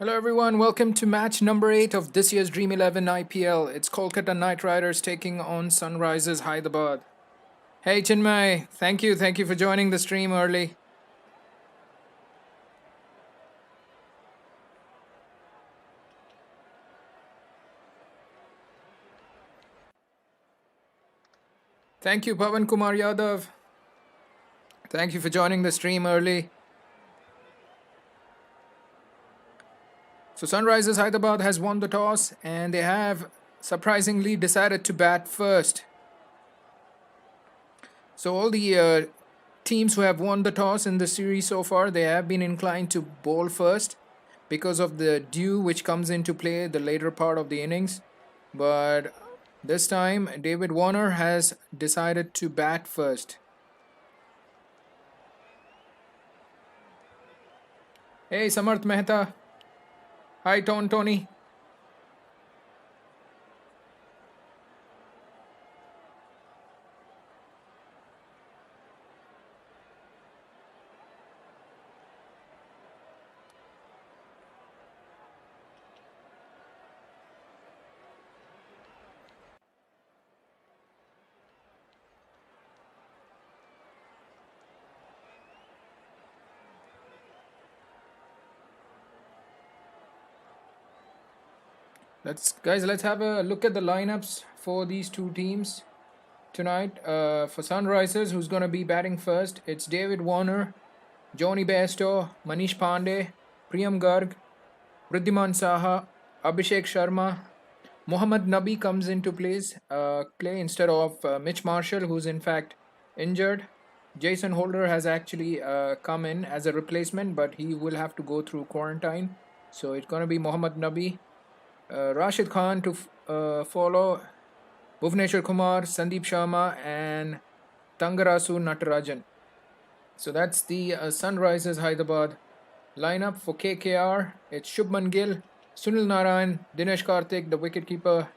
Hello everyone, welcome to match number 8 of this year's Dream 11 IPL. It's Kolkata Knight Riders taking on Sunrisers Hyderabad. Hey Chinmay, thank you for joining the stream early. Thank you Pavan Kumar Yadav. Thank you for joining the stream early. So Sunrisers Hyderabad has won the toss and they have surprisingly decided to bat first. So all the teams who have won the toss in the series so far, they have been inclined to bowl first because of the dew which comes into play the later part of the innings. But this time David Warner has decided to bat first. Hey Samarth Mehta. Hi Tony. Let's have a look at the lineups for these two teams tonight. For Sunrisers, who's going to be batting first, it's David Warner, Johnny Bairstow, Manish Pandey, Priyam Garg, Wriddhiman Saha, Abhishek Sharma. Mohammad Nabi comes into play instead of Mitch Marshall, who's in fact injured. Jason Holder has actually come in as a replacement, but he will have to go through quarantine. So it's going to be Mohammad Nabi. Rashid Khan to follow, Bhuvneshwar Kumar, Sandeep Sharma and Tangarasu Natarajan. So that's the Sunrisers Hyderabad lineup. For KKR, it's Shubman Gill, Sunil Narayan, Dinesh Karthik, the wicketkeeper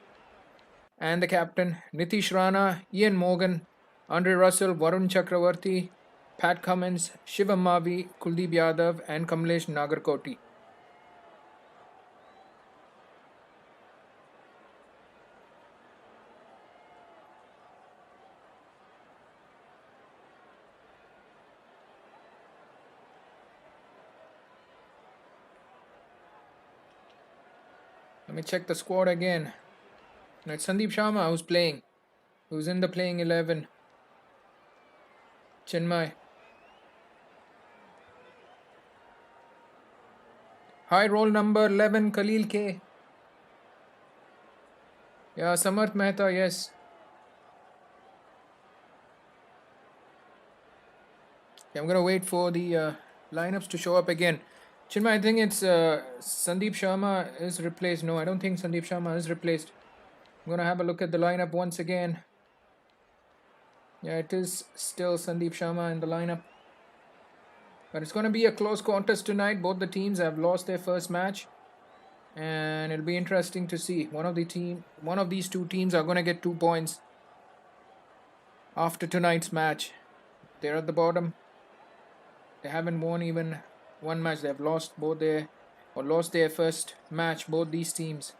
and the captain, Nitish Rana, Ian Morgan, Andre Russell, Varun Chakravarti, Pat Cummins, Shivam Mavi, Kuldeep Yadav and Kamlesh Nagarkoti. Let me check the squad again. It's Sandeep Sharma who's playing. Who's in the playing 11. Chinmay. Hi, roll number 11, Khalil K. Yeah, Samarth Mehta, yes. Okay, I'm going to wait for the lineups to show up again. Chinmay, I think it's Sandeep Sharma is replaced. No, I don't think Sandeep Sharma is replaced. I'm going to have a look at the lineup once again. Yeah, it is still Sandeep Sharma in the lineup. But it's going to be a close contest tonight. Both the teams have lost their first match. And it'll be interesting to see. One of these two teams are going to get 2 points after tonight's match. They're at the bottom. They haven't won even one match. They've lost their first match, both these teams.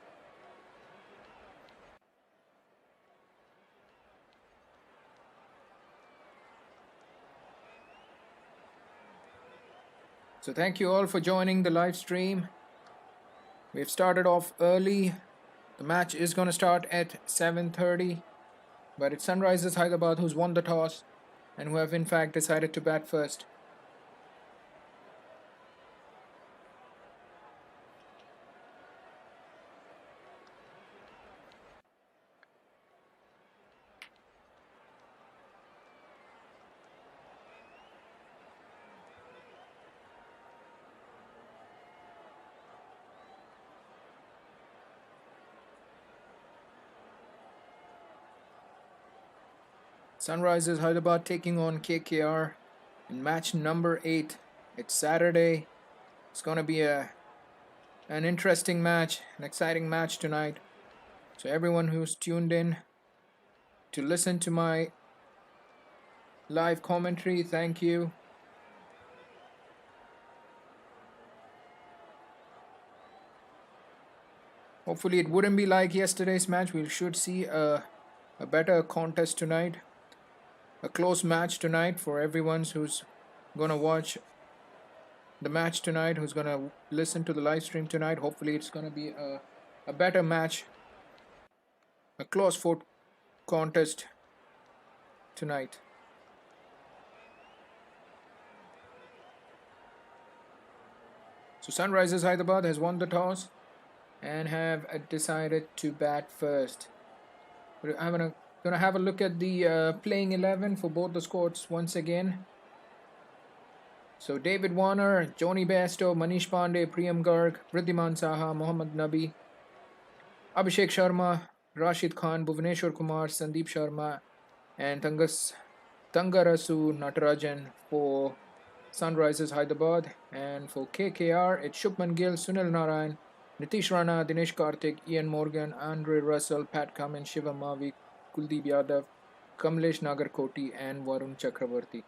So thank you all for joining the live stream. We've started off early. The match is going to start at 7:30. But it's Sunrisers Hyderabad who's won the toss and who have in fact decided to bat first. Sunrisers Hyderabad taking on KKR in match number 8. It's Saturday. It's going to be an interesting match, an exciting match tonight. So everyone who's tuned in to listen to my live commentary, thank you. Hopefully it wouldn't be like yesterday's match. We should see a better contest tonight. A close match tonight for everyone who's going to watch the match tonight, who's going to listen to the live stream tonight. Hopefully it's going to be a better match. A close fought contest tonight. So Sunrisers Hyderabad has won the toss and have decided to bat first. I'm gonna have a look at the playing 11 for both the squads once again. So David Warner, Johnny Bairstow, Manish Pandey, Priyam Garg, Vridhiman Saha, Mohammad Nabi, Abhishek Sharma, Rashid Khan, Bhuvaneshwar Kumar, Sandeep Sharma, and Tangarasu Natarajan for Sunrisers Hyderabad. And for KKR, it's Shubman Gill, Sunil Narayan, Nitish Rana, Dinesh Karthik, Ian Morgan, Andre Russell, Pat Cummins, Shiva Mavi, Kuldeep Yadav, Kamlesh Nagarkoti, and Varun Chakravarti.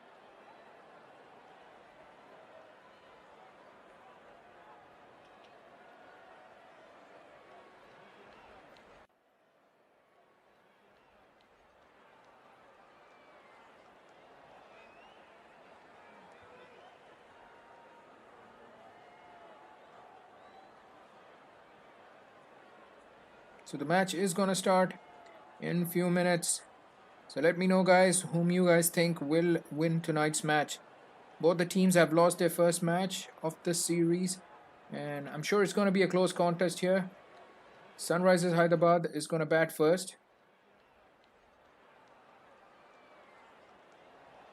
So the match is gonna start in a few minutes. So let me know, guys, whom you guys think will win tonight's match. Both the teams have lost their first match of this series, and I'm sure it's gonna be a close contest here. Sunrisers Hyderabad is gonna bat first.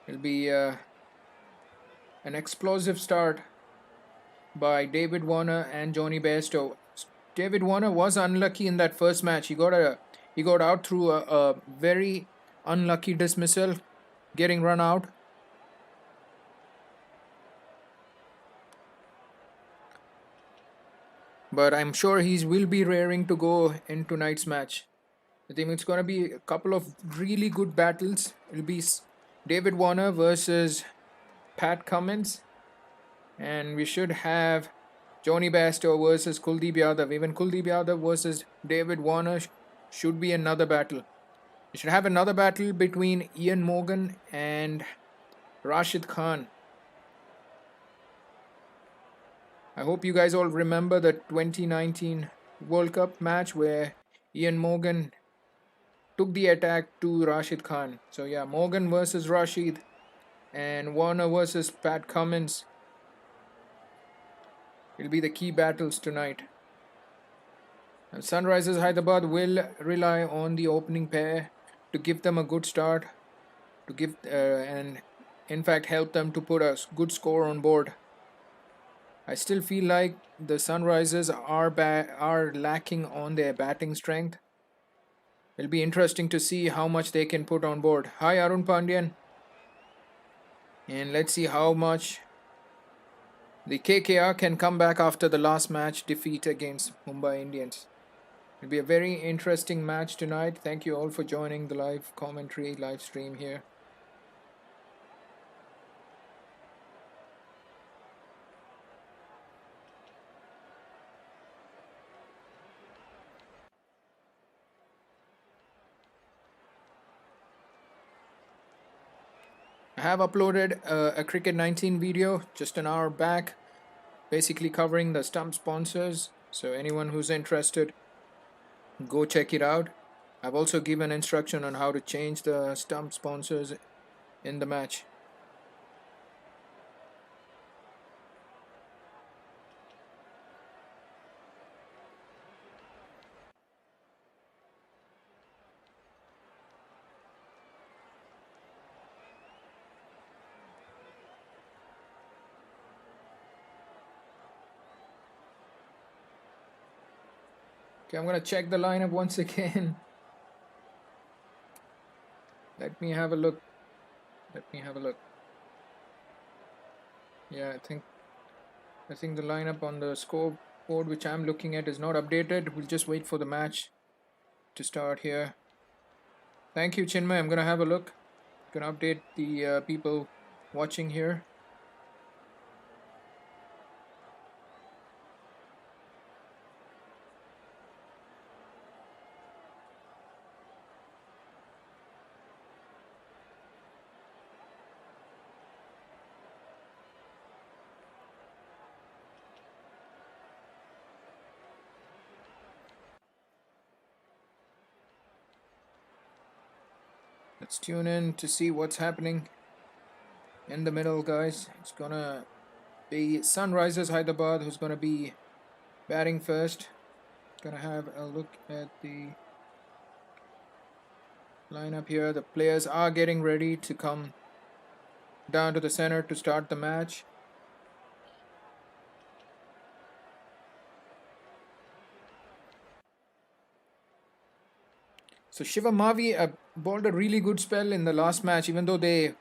It'll be an explosive start by David Warner and Johnny Bairstow. David Warner was unlucky in that first match. He got out through a very unlucky dismissal, getting run out. But I'm sure he will be raring to go in tonight's match. I think it's going to be a couple of really good battles. It'll be David Warner versus Pat Cummins, and we should have Johnny Bairstow versus Kuldeep Yadav. Even Kuldeep Yadav versus David Warner should be another battle. We should have another battle between Ian Morgan and Rashid Khan. I hope you guys all remember the 2019 World Cup match where Ian Morgan took the attack to Rashid Khan. So yeah, Morgan versus Rashid and Warner versus Pat Cummins. It'll be the key battles tonight. And Sunrisers Hyderabad will rely on the opening pair to give them a good start, to give and in fact help them to put a good score on board. I still feel like the Sunrisers are lacking on their batting strength. It'll be interesting to see how much they can put on board. Hi Arun Pandyan. And let's see how much the KKR can come back after the last match defeat against Mumbai Indians. It'll be a very interesting match tonight. Thank you all for joining the live commentary, live stream here. I have uploaded a Cricket 19 video just an hour back, basically covering the stump sponsors. So anyone who's interested, go check it out. I've also given instruction on how to change the stump sponsors in the match. Okay, I'm gonna check the lineup once again. Let me have a look. Yeah, I think the lineup on the scoreboard which I'm looking at is not updated. We'll just wait for the match to start here. Thank you, Chinmay. I'm gonna have a look. Gonna update the people watching here. Let's tune in to see what's happening in the middle, guys. It's gonna be Sunrisers Hyderabad who's gonna be batting first. Gonna have a look at the lineup here. The players are getting ready to come down to the center to start the match. So Shiva Mavi bowled a really good spell in the last match, even though they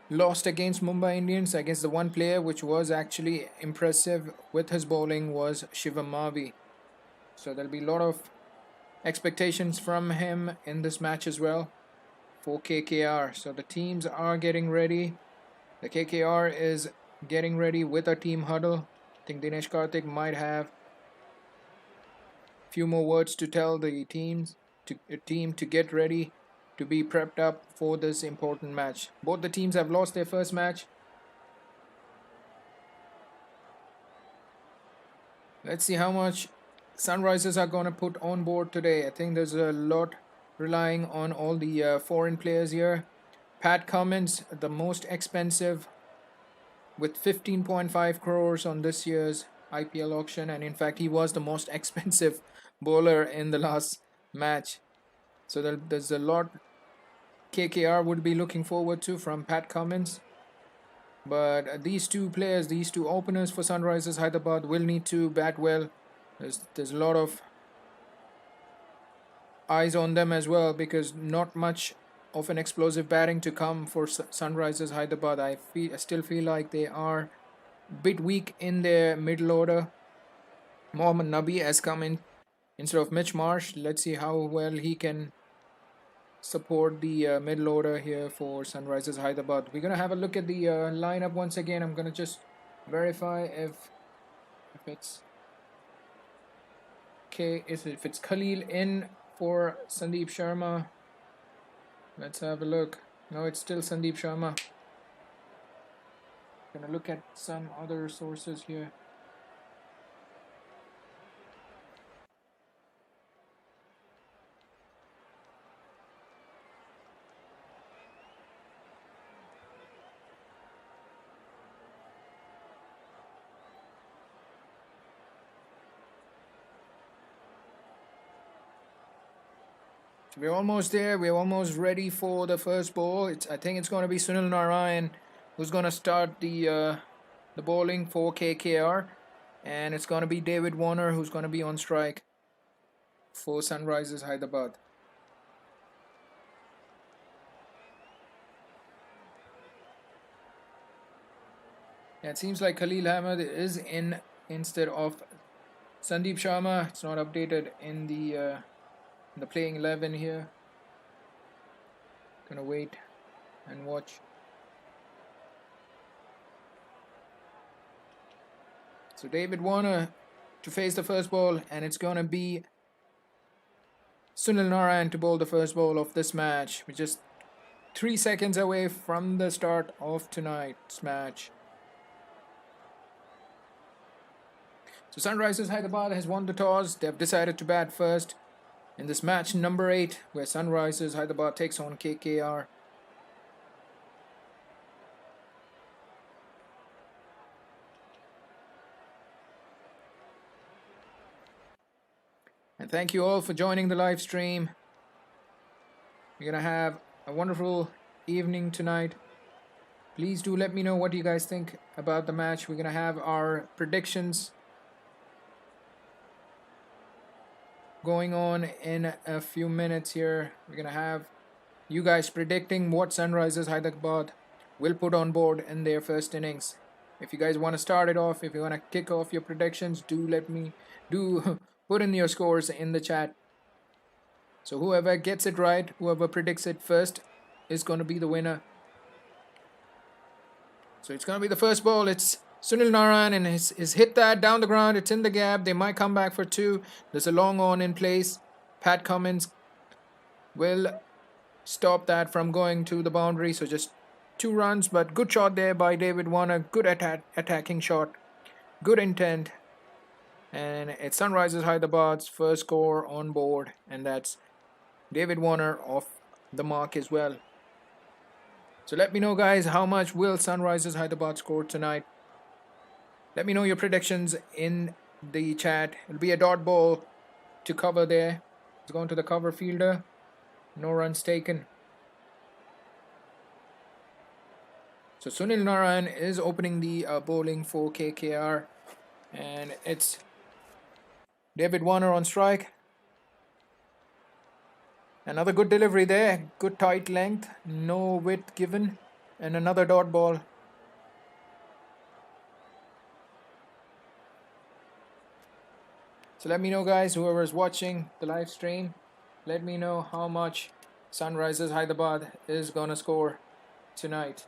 lost against Mumbai Indians. I guess the one player which was actually impressive with his bowling was Shiva Mavi. So there'll be a lot of expectations from him in this match as well for KKR. So the teams are getting ready. The KKR is getting ready with a team huddle. I think Dinesh Karthik might have a few more words to tell the team to get ready to be prepped up for this important match. Both the teams have lost their first match. Let's see how much Sunrisers are going to put on board today. I think there's a lot relying on all the foreign players here. Pat Cummins, the most expensive, with 15.5 crores on this year's IPL auction, and in fact he was the most expensive bowler in the last match. So there's a lot KKR would be looking forward to from Pat Cummins. But these two players, these two openers for Sunrisers Hyderabad will need to bat well. There's a lot of eyes on them as well, because not much of an explosive batting to come for Sunrisers Hyderabad. I still feel like they are a bit weak in their middle order. Mohammad Nabi has come in instead of Mitch Marsh. Let's see how well he can support the middle order here for Sunrisers Hyderabad. We're gonna have a look at the lineup once again. I'm gonna just verify if it's if it's Khalil in for Sandeep Sharma. Let's have a look. No, it's still Sandeep Sharma. Gonna look at some other sources here. We're almost there. We're almost ready for the first ball. I think it's going to be Sunil Narayan who's going to start the bowling for KKR, and it's going to be David Warner who's going to be on strike for Sunrisers Hyderabad. Yeah, it seems like Khalil Ahmed is in instead of Sandeep Sharma. It's not updated in the playing 11 here. Gonna wait and watch. So David Warner to face the first ball, and it's gonna be Sunil Narayan to bowl the first ball of this match. We're just 3 seconds away from the start of tonight's match. So Sunrisers Hyderabad has won the toss. They've decided to bat first in this match number 8, where Sunrisers Hyderabad takes on KKR. And thank you all for joining the live stream. We're gonna have a wonderful evening tonight. Please do let me know what you guys think about the match. We're gonna have our predictions going on in a few minutes here. We're gonna have you guys predicting what Sunrisers Hyderabad will put on board in their first innings. If you guys want to start it off, if you want to kick off your predictions, put in your scores in the chat. So whoever gets it right, whoever predicts it first, is going to be the winner. So it's going to be the first ball. It's Sunil Narayan, and he's hit that down the ground. It's in the gap. They might come back for 2. There's a long on in place. Pat Cummins will stop that from going to the boundary. So just 2 runs, but good shot there by David Warner. Good attacking shot. Good intent. And it's Sunrisers Hyderabad's first score on board, and that's David Warner off the mark as well. So let me know, guys, how much will Sunrisers Hyderabad score tonight? Let me know your predictions in the chat. It'll be a dot ball to cover there. It's going to the cover fielder. No runs taken. So Sunil Narayan is opening the bowling for KKR. And it's David Warner on strike. Another good delivery there. Good tight length. No width given. And another dot ball. So let me know, guys, whoever is watching the live stream, let me know how much Sunrisers Hyderabad is gonna score tonight.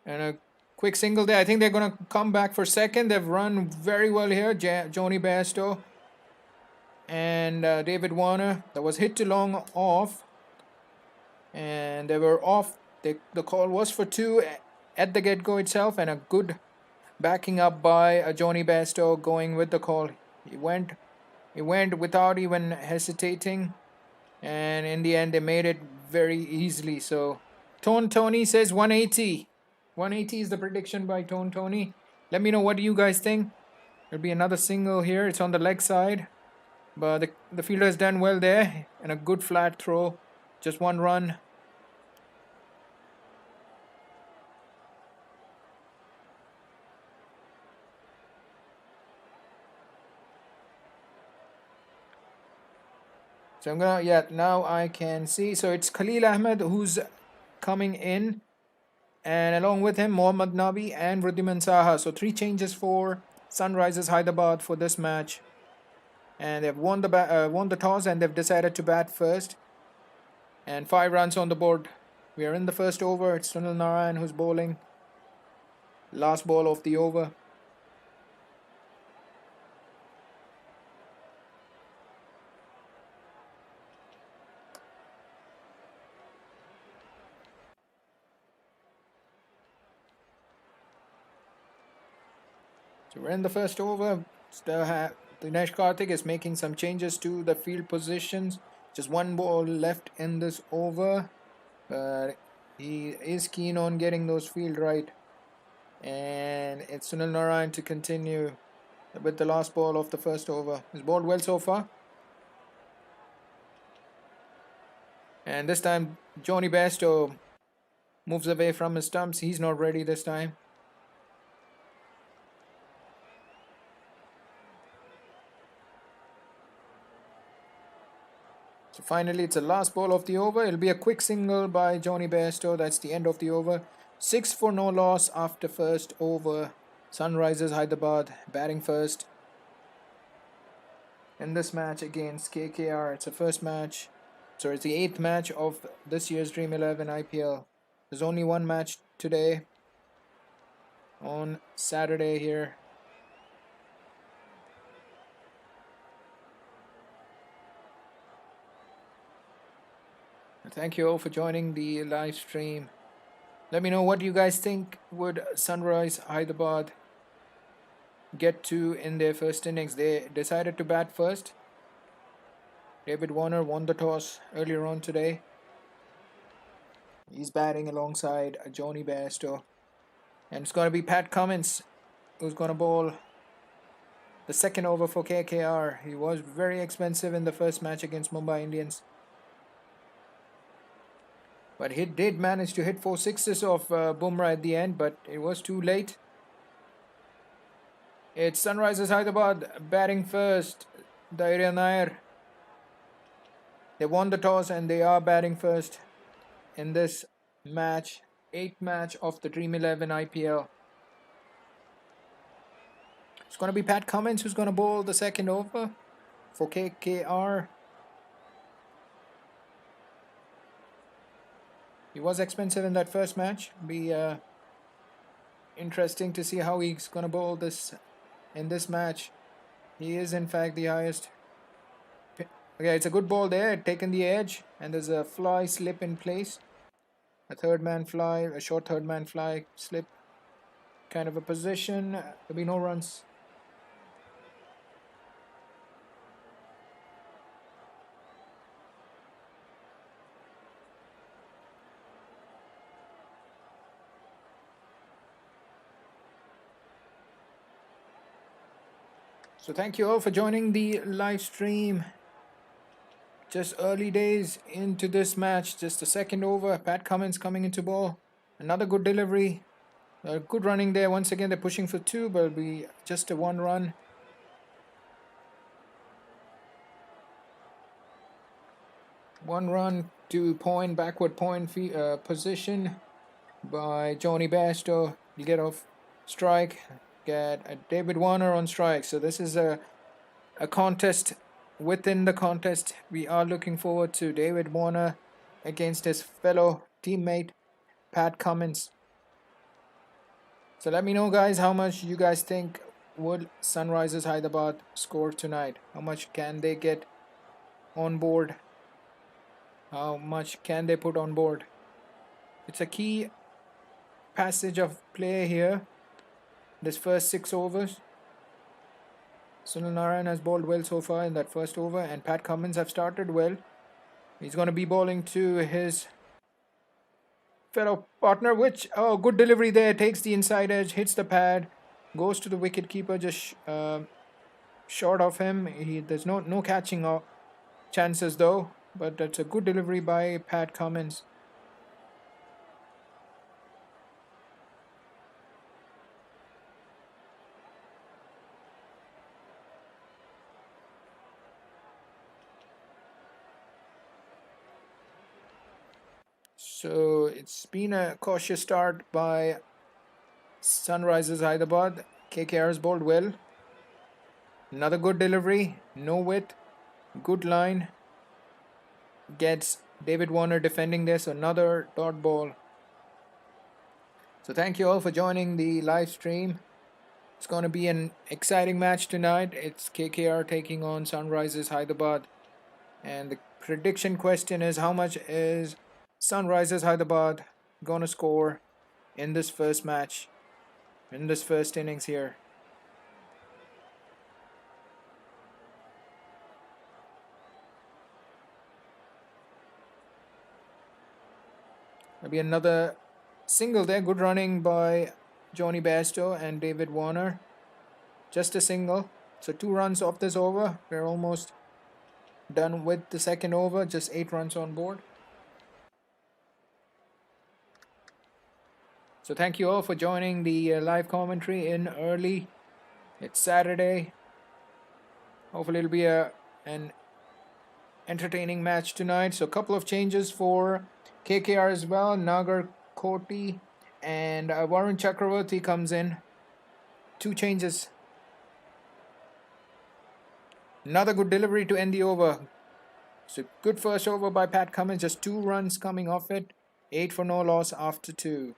And a quick single there. I think they're gonna come back for second. They've run very well here. Johnny Bairstow and David Warner. That was hit too long off, and they were off. The call was for 2 at the get-go itself, and a good backing up by Johnny Bairstow going with the call. He went without even hesitating, and in the end they made it very easily. So Tony says 180. 180 is the prediction by Tony. Let me know, what do you guys think? There'll be another single here. It's on the leg side, but the fielder has done well there, and a good flat throw. Just 1 run. So I'm gonna, now I can see. So it's Khalil Ahmed who's coming in, and along with him Mohammad Nabi and Wriddhiman Saha. So 3 changes for Sunrisers Hyderabad for this match, and they've won the toss, and they've decided to bat first. And 5 runs on the board. We are in the first over. It's Sunil Narayan who's bowling. Last ball of the over. So we're in the first over. Dinesh Karthik is making some changes to the field positions. Just 1 ball left in this over, but he is keen on getting those field right. And it's Sunil Narayan to continue with the last ball of the first over. He's bowled well so far. And this time Johnny Bairstow moves away from his stumps. He's not ready this time. So finally, it's the last ball of the over. It'll be a quick single by Johnny Bairstow. That's the end of the over. 6 for no loss after first over. Sunrisers Hyderabad batting first in this match against KKR. It's the first match. So it's the 8th match of this year's Dream 11 IPL. There's only 1 match today on Saturday here. Thank you all for joining the live stream. Let me know, what do you guys think would Sunrise Hyderabad get to in their first innings? They decided to bat first. David Warner won the toss earlier on today. He's batting alongside Johnny Bairstow. And it's going to be Pat Cummins who's going to bowl the second over for KKR. He was very expensive in the first match against Mumbai Indians, but he did manage to hit 4 sixes off Bumrah at the end, but it was too late. It's Sunrisers Hyderabad batting first. Dhairya Nair. They won the toss and they are batting first in this match. 8th match of the Dream 11 IPL. It's going to be Pat Cummins who's going to bowl the second over for KKR. He was expensive in that first match. Be interesting to see how he's going to bowl this in this match. He is in fact the highest. Okay, it's a good ball there, taken the edge, and there's a fly slip in place. A short third man fly slip kind of a position. There'll be no runs. So thank you all for joining the live stream. Just early days into this match. Just the second over. Pat Cummins coming into ball. Another good delivery. Good running there. Once again, they're pushing for two, but it'll be just a one run. One run to point, backward point position by Johnny Bairstow. You get off strike. Get David Warner on strike. So this is a contest within the contest. We are looking forward to David Warner against his fellow teammate Pat Cummins. So let me know, guys, how much you guys think would Sunrisers Hyderabad score tonight. How much can they get on board? How much can they put on board? It's a key passage of play here. This first 6 overs. Sunil Narayan has bowled well so far in that first over, and Pat Cummins have started well. He's going to be bowling to his fellow partner, which, oh, good delivery there, takes the inside edge, hits the pad, goes to the wicket keeper, just short of him. There's no catching chances though, but that's a good delivery by Pat Cummins. So it's been a cautious start by Sunrisers Hyderabad. KKR has bowled well. Another good delivery, no width, good line. Gets David Warner defending this, another dot ball. So thank you all for joining the live stream. It's going to be an exciting match tonight. It's KKR taking on Sunrisers Hyderabad. And the prediction question is, how much is Sunrisers Hyderabad going to score in this first match, in this first innings here? There'll be another single there. Good running by Johnny Bairstow and David Warner. Just a single. So 2 runs off this over. We're almost done with the second over. Just 8 runs on board. So thank you all for joining the live commentary in early. It's Saturday. Hopefully it'll be an entertaining match tonight. So a couple of changes for KKR as well. Nagar Koti and Varun Chakravarti comes in. 2 changes. Another good delivery to end the over. So good first over by Pat Cummins. Just 2 runs coming off it. 8 for no loss after 2.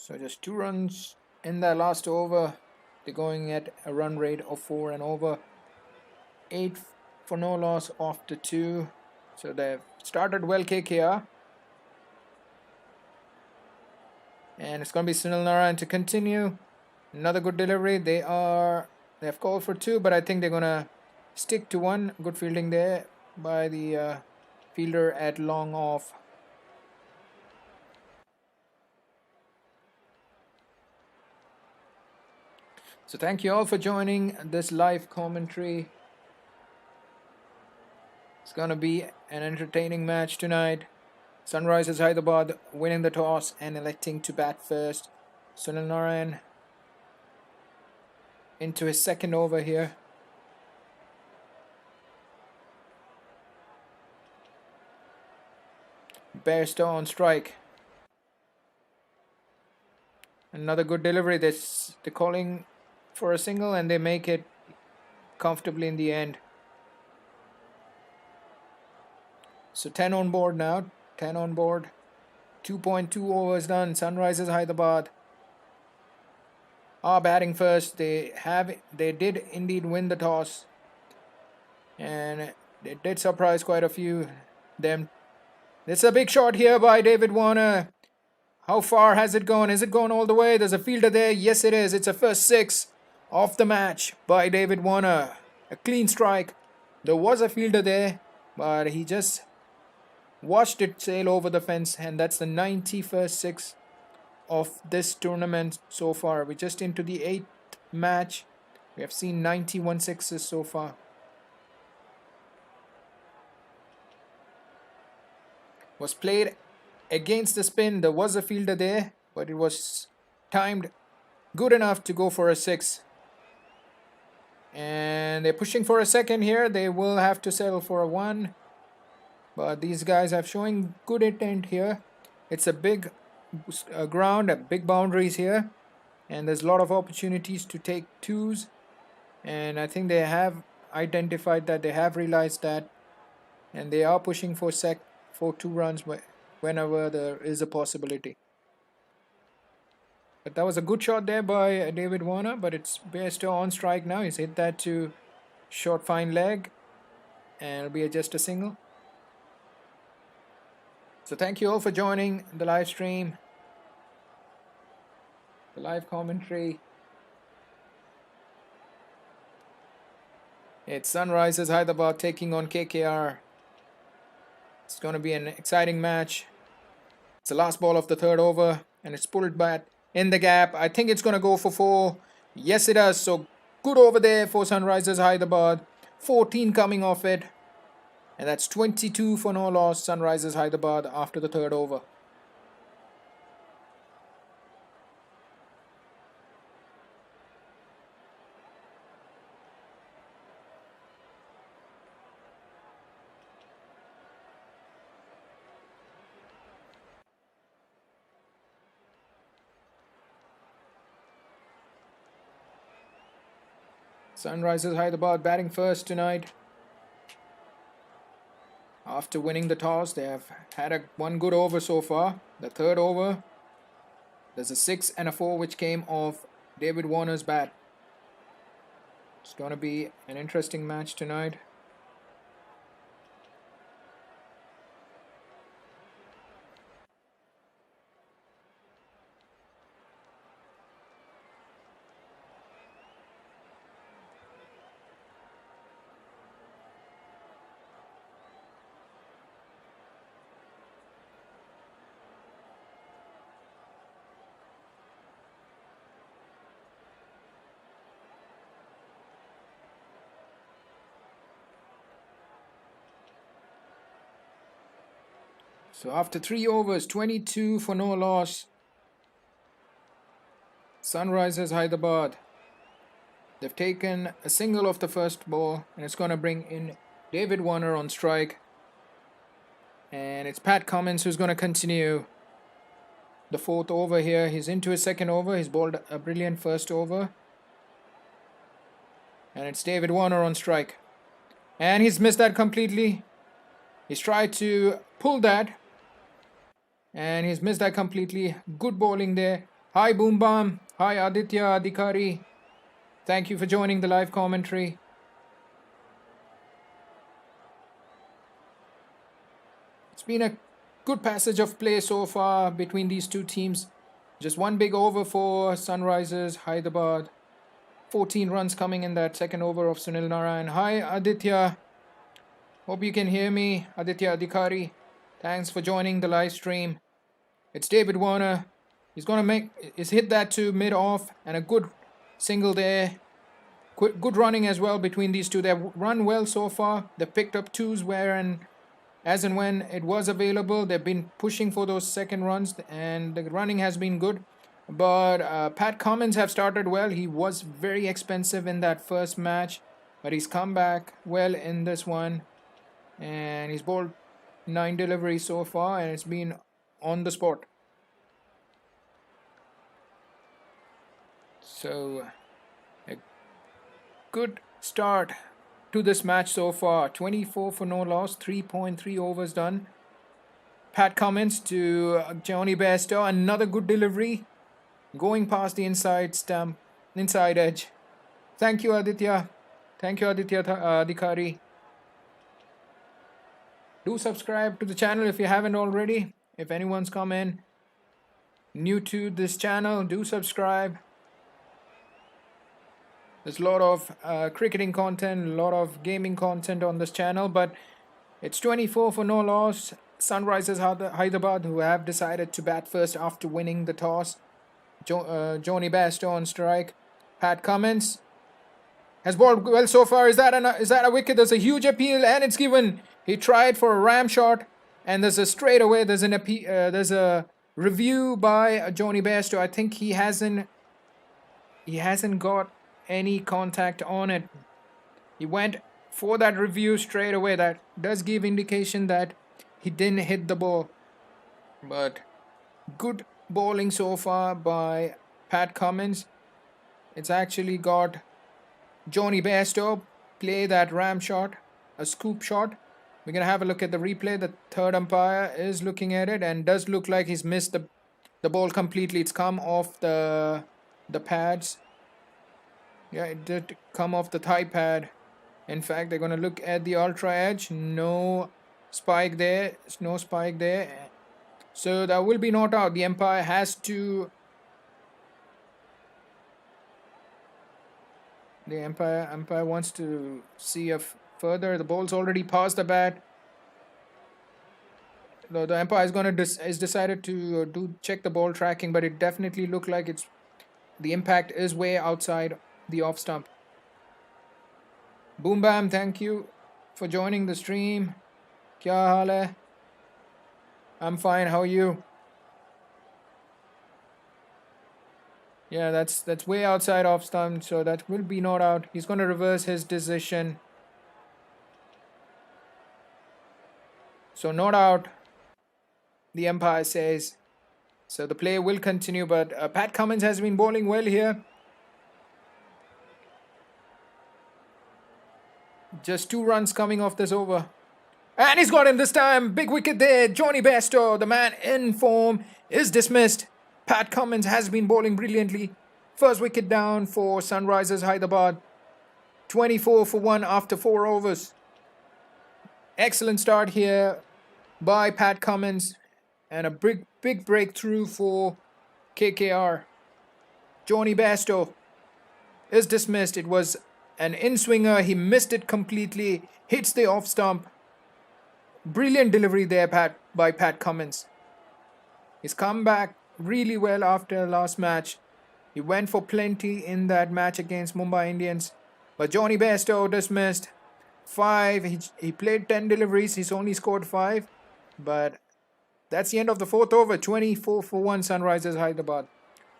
So just 2 runs in that last over. They're going at a run rate of 4 and over. 8 for no loss after 2. So they've started well, KKR. And it's going to be Sunil Narayan to continue. Another good delivery. They have called for 2, but I think they're going to stick to 1. Good fielding there by the fielder at long off. So thank you all for joining this live commentary. It's going to be an entertaining match tonight. Sunrisers Hyderabad winning the toss and electing to bat first. Sunil Narayan into his second over here. Bairstow on strike. Another good delivery. They're calling for a single and they make it comfortably in the end. So 10 on board now. 10 on board. 2.2 overs done. Sunrisers Hyderabad are batting first. They did indeed win the toss. and it did surprise quite a few them. It's a big shot here by David Warner. How far has it gone? Is it gone all the way? There's a fielder there. Yes, it is. It's a first 6 of the match by David Warner. A clean strike. There was a fielder there, but he just watched it sail over the fence, and that's the 91st 6 of this tournament so far. We're just into the 8th match. We have seen 91 sixes so far. Was played against the spin. There was a fielder there, but it was timed good enough to go for a 6. And they're pushing for a second here. They will have to settle for a 1. But these guys are showing good intent here. It's a big ground, big boundaries here. And there's a lot of opportunities to take 2s. And I think they have identified that, they have realized that. And they are pushing for 2 runs whenever there is a possibility. But that was a good shot there by David Warner, but it's Bairstow on strike now. He's hit that to short fine leg, and it'll be just a single. So thank you all for joining the live stream, the live commentary. It's Sunrisers Hyderabad taking on KKR. It's going to be an exciting match. It's the last ball of the 3rd over, and it's pulled back in the gap. I think it's going to go for 4. Yes, it does. So good over there for Sunrisers Hyderabad. 14 coming off it. And that's 22 for no loss, Sunrisers Hyderabad after the 3rd over. Sunrisers Hyderabad batting first tonight. After winning the toss, they have had one good over so far. The 3rd over, there's a 6 and a 4 which came off David Warner's bat. It's going to be an interesting match tonight. So after 3 overs, 22 for no loss. Sunrisers Hyderabad. They've taken a single off the first ball, and it's going to bring in David Warner on strike. And it's Pat Cummins who's going to continue the 4th over here. He's into his 2nd over. He's bowled a brilliant first over. And it's David Warner on strike. And he's missed that completely. He's tried to pull that, and he's missed that completely. Good bowling there. Hi Boom Bam. Hi Aditya Adhikari. Thank you for joining the live commentary. It's been a good passage of play so far between these two teams. Just one big over for Sunrisers Hyderabad. 14 runs coming in that 2nd over of Sunil Narayan. Hi Aditya. Hope you can hear me. Aditya Adhikari. Thanks for joining the live stream. It's David Warner. He's hit that to mid-off, and a good single there. Good running as well between these two. They've run well so far. They've picked up 2s as and when it was available. They've been pushing for those 2nd runs, and the running has been good. But Pat Cummins have started well. He was very expensive in that first match, but he's come back well in this one. And he's bowled 9 deliveries so far, and it's been on the spot. So a good start to this match so far. 24 for no loss, 3.3 overs done. Pat Cummins to Johnny Bairstow. Another good delivery, going past the inside edge. Thank you, Aditya. Thank you, Aditya Adhikari. Do subscribe to the channel if you haven't already. If anyone's come in new to this channel, do subscribe. There's a lot of cricketing content, a lot of gaming content on this channel, but it's 24 for no loss. Sunrisers Hyderabad, who have decided to bat first after winning the toss. Johnny Bairstow on strike. Pat Cummins has bowled well so far. Is that a wicket? There's a huge appeal, and it's given. He tried for a ram shot, and there's a straightaway. There's a review by Johnny Bairstow. I think he hasn't got any contact on it. He went for that review straight away. That does give indication that he didn't hit the ball. But good bowling so far by Pat Cummins. It's actually got Johnny Bairstow play that ram shot, a scoop shot. We're going to have a look at the replay. The third umpire is looking at it and does look like he's missed the ball completely. It's come off the pads. Yeah, it did come off the thigh pad. In fact, they're going to look at the ultra edge. No spike there. No spike there. So that will be not out. The umpire has to... The umpire wants to see if further. The ball's already past the bat. The umpire is going to is decided to check the ball tracking, but it definitely looked like the impact is way outside the off stump. Boom Bam, thank you for joining the stream. Kya haal hai? I'm fine. How are you? Yeah, that's way outside off stump, so that will be not out. He's going to reverse his decision. So not out, the umpire says. So the play will continue, but Pat Cummins has been bowling well here. Just 2 runs coming off this over. And he's got him this time. Big wicket there. Johnny Bairstow, the man in form, is dismissed. Pat Cummins has been bowling brilliantly. First wicket down for Sunrisers Hyderabad. 24 for 1 after 4 overs. Excellent start here by Pat Cummins. And a big breakthrough for KKR. Johnny Bairstow is dismissed. It was an in-swinger. He missed it completely. Hits the off stump. Brilliant delivery there by Pat Cummins. He's come back really well after last match. He went for plenty in that match against Mumbai Indians. But Johnny Bairstow dismissed. 5. He played 10 deliveries. He's only scored 5. But that's the end of the 4th over. 24 for 1 Sunrisers Hyderabad.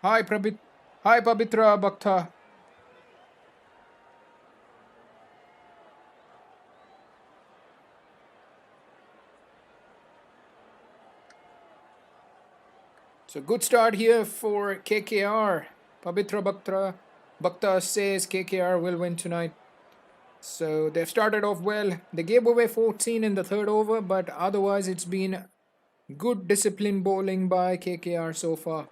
Hi Pabitra Bhakta. So good start here for KKR. Pabitra Bhakta says KKR will win tonight. So they've started off well. They gave away 14 in the 3rd over, but otherwise it's been good disciplined bowling by KKR so far.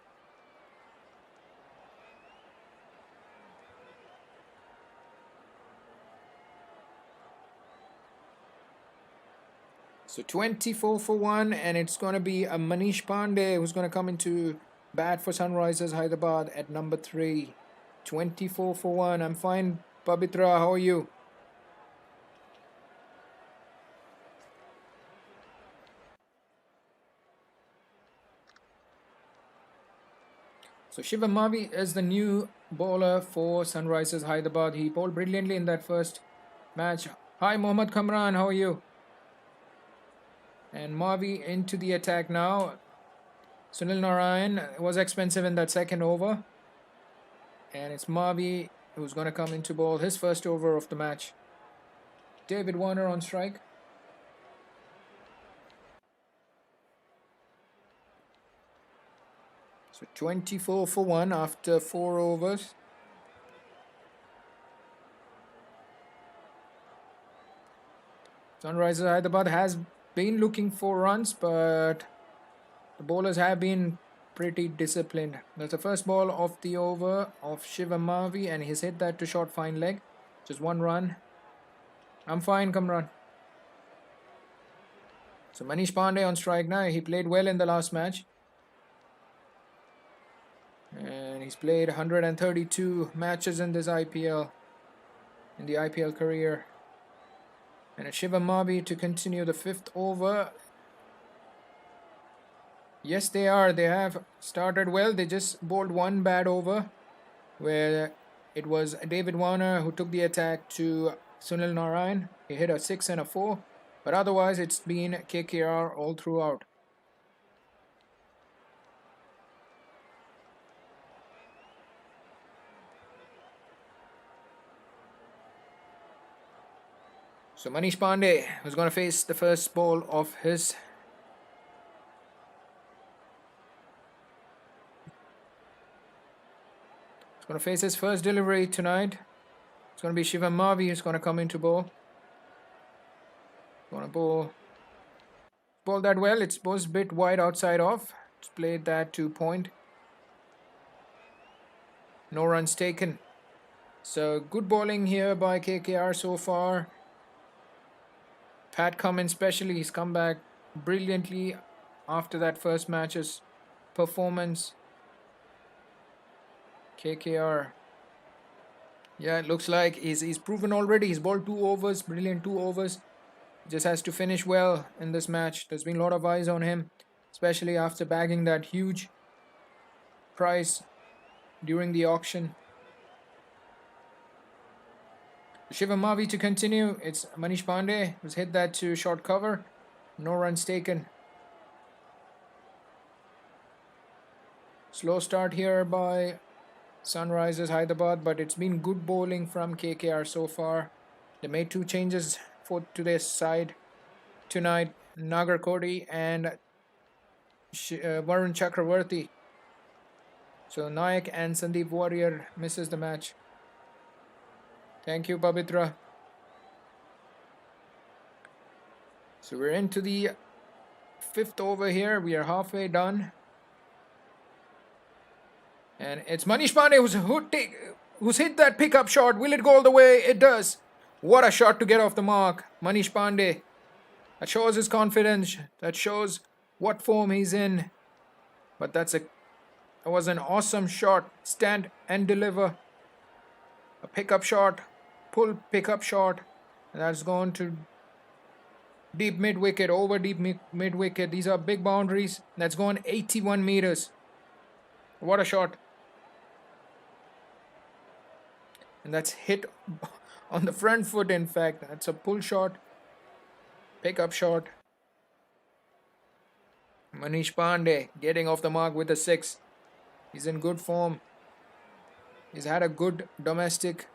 So 24 for 1, and it's going to be a Manish Pandey who's going to come into bat for Sunrisers Hyderabad at number 3. 24 for 1. I'm fine, Pabitra. How are you? So Shivam Mavi is the new bowler for Sunrisers Hyderabad. He bowled brilliantly in that first match. Hi, Mohammad Kamran. How are you? And Mavi into the attack now. Sunil Narayan was expensive in that 2nd over. And it's Mavi who's going to come into bowl his first over of the match. David Warner on strike. So 24 for 1 after 4 overs. Sunrisers Hyderabad has been looking for runs, but the bowlers have been pretty disciplined. That's the first ball of the over of Shivam Mavi, and he's hit that to short fine leg. Just 1 run. I'm fine, Kamran. So Manish Pandey on strike now. He played well in the last match. And he's played 132 matches in this IPL, in the IPL career. And it's Shivam Mavi to continue the 5th over. Yes, they are. They have started well. They just bowled one bad over where it was David Warner who took the attack to Sunil Narayan. He hit a 6 and a 4. But otherwise, it's been KKR all throughout. So Manish Pandey was going to face the first ball of his. He's going to face his first delivery tonight. It's going to be Shivam Mavi who's going to come into bowl. Going to bowl that well. It was a bit wide outside off. It's played that to point. No runs taken. So good bowling here by KKR so far. Pat Cummins especially, he's come back brilliantly after that first match's performance. KKR. Yeah, it looks like he's proven already. He's bowled 2 overs, brilliant 2 overs. Just has to finish well in this match. There's been a lot of eyes on him, especially after bagging that huge prize during the auction. Shivam Mavi to continue. It's Manish Pandey who's hit that to short cover. No runs taken. Slow start here by Sunrisers Hyderabad, but it's been good bowling from KKR so far. They made 2 changes for today's side tonight. Nagar Kodi and Varun Chakravarti. So Nayak and Sandeep Warrior misses the match. Thank you, Pavitra. So we're into the 5th over here. We are halfway done. And it's Manish Pandey who's hit that pickup shot. Will it go all the way? It does. What a shot to get off the mark. Manish Pandey. That shows his confidence. That shows what form he's in. But that was an awesome shot. Stand and deliver. A pickup shot. Pull pickup shot. And that's gone to deep mid wicket. Over deep mid wicket. These are big boundaries. That's gone 81 meters. What a shot. And that's hit on the front foot, in fact. That's a pull shot. Pickup shot. Manish Pandey getting off the mark with a 6. He's in good form. He's had a good domestic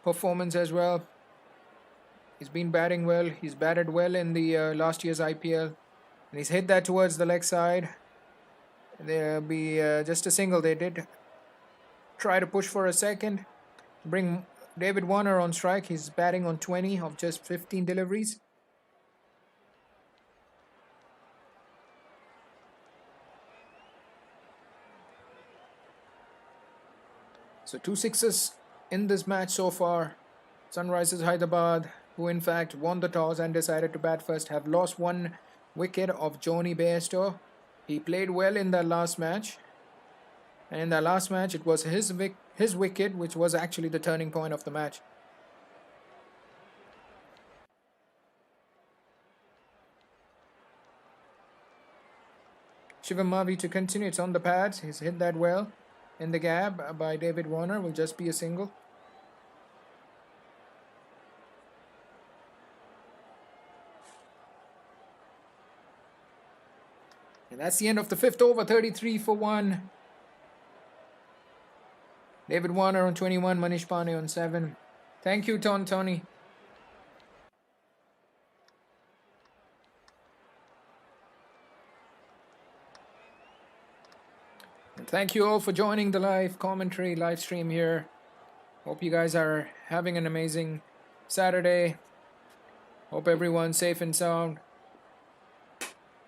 performance as well. He's been batting well. He's batted well in the last year's IPL. And he's hit that towards the leg side. There'll be just a single. They did try to push for a second. Bring David Warner on strike. He's batting on 20 of just 15 deliveries. So 2 sixes in this match so far. Sunrisers Hyderabad, who in fact won the toss and decided to bat first, have lost 1 wicket of Johnny Bairstow. He played well in the last match. And in the last match, it was his wicket which was actually the turning point of the match. Shivam Mavi to continue. It's on the pads. He's hit that well. In the gap by David Warner. Will just be a single. And that's the end of the 5th over. 33 for 1. David Warner on 21. Manish Pandey on 7. Thank you, Tony. And thank you all for joining the live commentary, live stream here. Hope you guys are having an amazing Saturday. Hope everyone's safe and sound.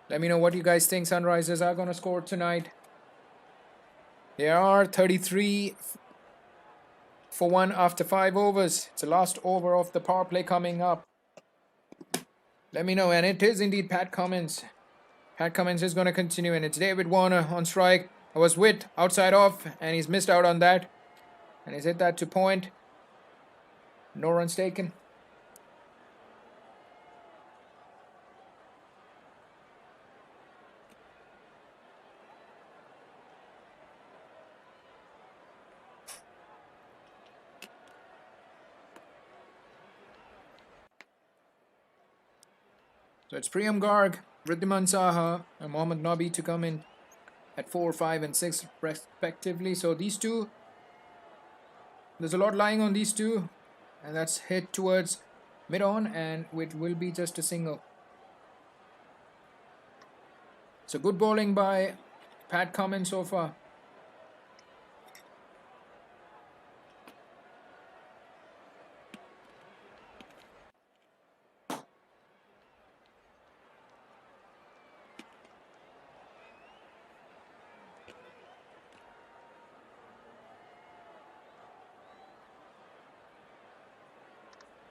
Let me know what you guys think Sunrisers are going to score tonight. They are 33 for 1 after 5 overs. It's the last over of the power play coming up. Let me know. And it is indeed Pat Cummins. Pat Cummins is going to continue, and it's David Warner on strike. I was with outside off, and he's missed out on that. And he's hit that to point. No runs taken. So it's Priyam Garg, Riddhiman Saha, and Mohammad Nabi to come in at 4, 5, and 6 respectively. So these two, there's a lot lying on these two, and that's hit towards mid-on, and it will be just a single. So good bowling by Pat Cummins so far.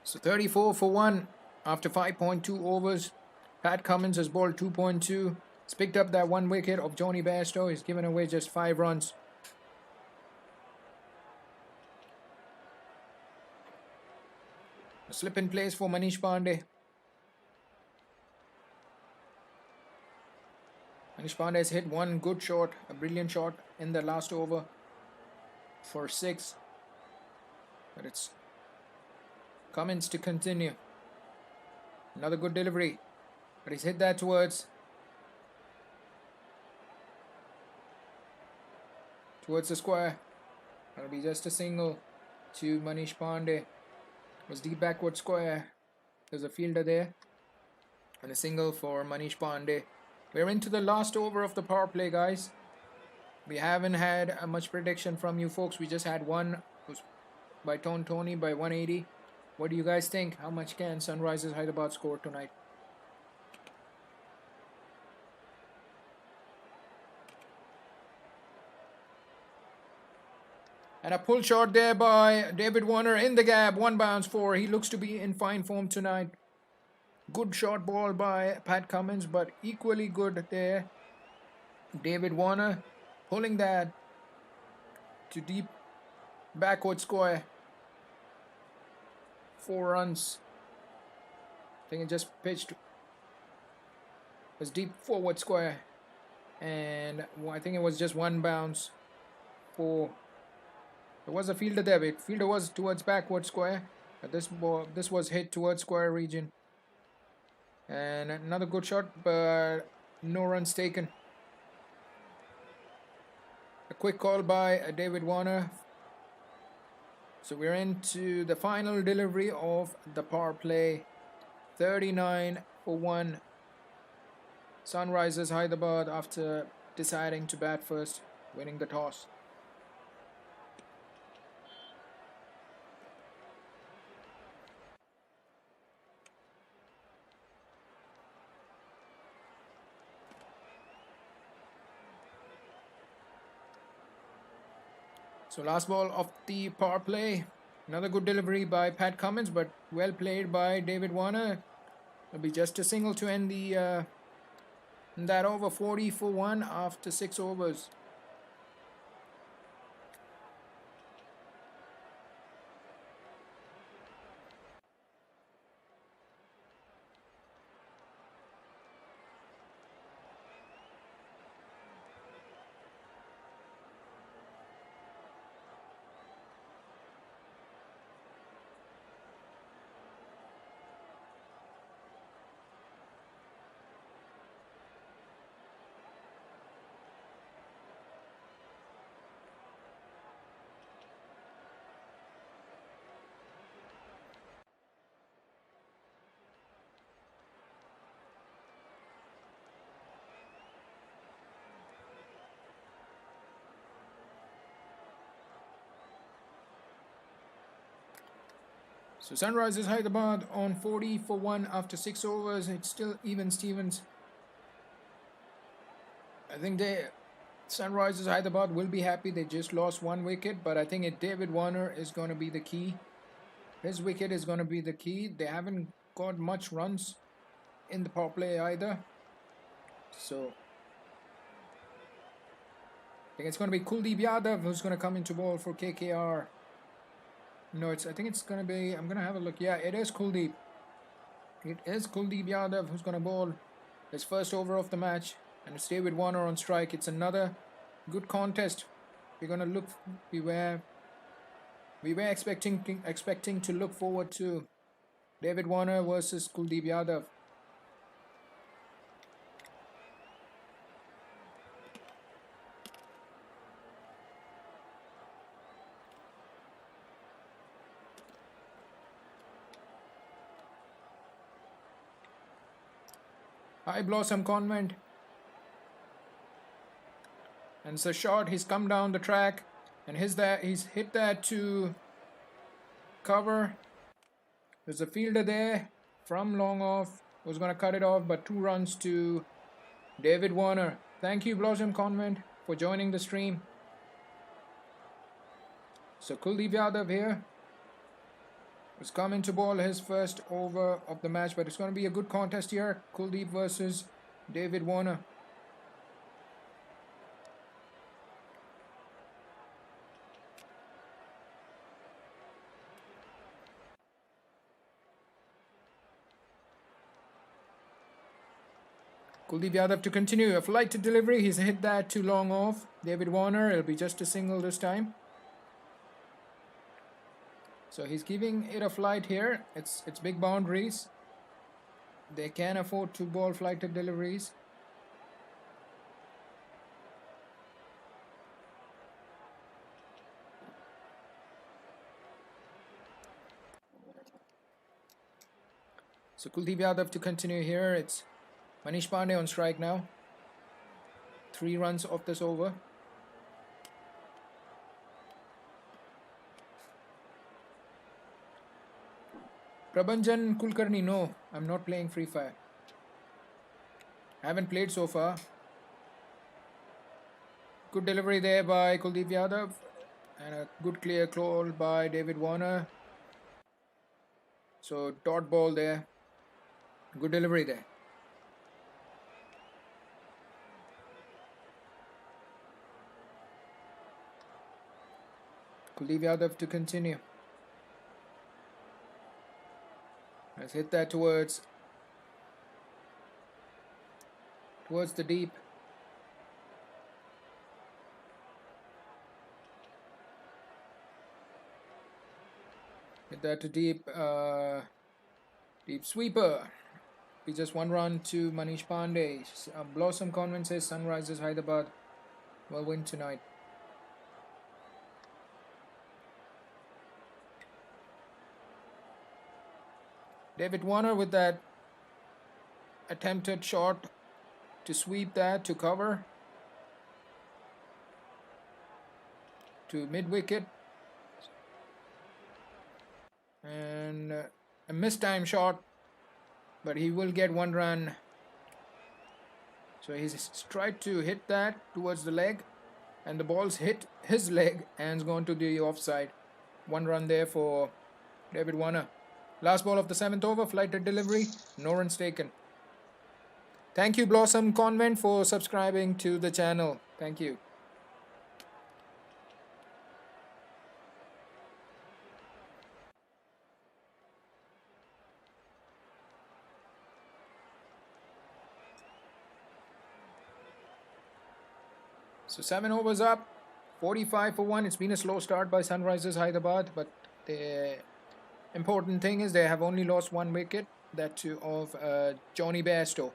So 34 for 1 after 5.2 overs. Pat Cummins has bowled 2.2. He's picked up that 1 wicket of Johnny Bairstow. He's given away just 5 runs. A slip in place for Manish Pandey. Manish Pandey has hit 1 good shot, a brilliant shot in the last over for 6. But it's Cummins to continue. Another good delivery, but he's hit that towards the square. That'll be just a single to Manish Pandey. It was deep backward square. There's a fielder there, and a single for Manish Pandey. We're into the last over of the power play, guys. We haven't had much prediction from you folks. We just had one. It was by Tony by 180. What do you guys think? How much can Sunrisers Hyderabad score tonight? And a pull shot there by David Warner in the gap. 1 bounce 4. He looks to be in fine form tonight. Good short ball by Pat Cummins, but equally good there. David Warner pulling that to deep backward square. 4 runs. I think it just pitched. It was deep forward square, and I think it was just 1 bounce. There was a fielder there. The fielder was towards backward square. But this was hit towards square region. And another good shot, but no runs taken. A quick call by David Warner. So we're into the final delivery of the power play. 39 for 1. Sunrisers Hyderabad after deciding to bat first, winning the toss. So last ball of the power play. Another good delivery by Pat Cummins, but well played by David Warner. It'll be just a single to end that over. 40 for 1 after 6 overs. So Sunrisers Hyderabad on 40 for 1 after 6 overs. It's still even Stevens. I think Sunrisers Hyderabad will be happy. They just lost 1 wicket, but I think David Warner is going to be the key. His wicket is going to be the key. They haven't got much runs in the power play either. So I think it's going to be Kuldeep Yadav who's going to come into ball for KKR. No, I think it's going to be, I'm going to have a look. Yeah, it is Kuldeep. It is Kuldeep Yadav who's going to bowl his first over of the match. And it's David Warner on strike. It's another good contest. We're going to look, we were expecting to look forward to David Warner versus Kuldeep Yadav. High Blossom Convent. And it's a shot. He's come down the track and he's hit that to cover. There's a fielder there from long off who's going to cut it off, but 2 runs to David Warner. Thank you, Blossom Convent, for joining the stream. So Kuldeep Yadav here has come into ball his first over of the match, but it's going to be a good contest here. Kuldeep versus David Warner. Kuldeep Yadav to continue. A flight to delivery. He's hit that too long off. David Warner. It'll be just a single this time. So he's giving it a flight here. It's big boundaries. They can afford to ball flight to deliveries. So Kuldeep Yadav to continue here. It's Manish Pandey on strike now. 3 runs off this over. Prabhanjan Kulkarni, no, I'm not playing Free Fire. I haven't played so far. Good delivery there by Kuldeep Yadav. And a good clear call by David Warner. So dot ball there. Good delivery there. Kuldeep Yadav to continue. Let's hit that towards the deep. Hit that to deep. Deep sweeper. Be just 1 run to Manish Pandey. Blossom Convent says Sunrisers Hyderabad will win tonight. David Warner with that attempted shot to sweep that to cover to mid wicket, and a missed time shot, but he will get 1 run. So he's tried to hit that towards the leg and the ball's hit his leg and has gone to the offside. 1 run there for David Warner. Last ball of the 7th over, flight to delivery, no runs taken. Thank you, Blossom Convent, for subscribing to the channel. Thank you. So 7 overs up, 45 for 1. It's been a slow start by Sunrisers Hyderabad, but the important thing is they have only lost 1 wicket, that too of Johnny Bairstow.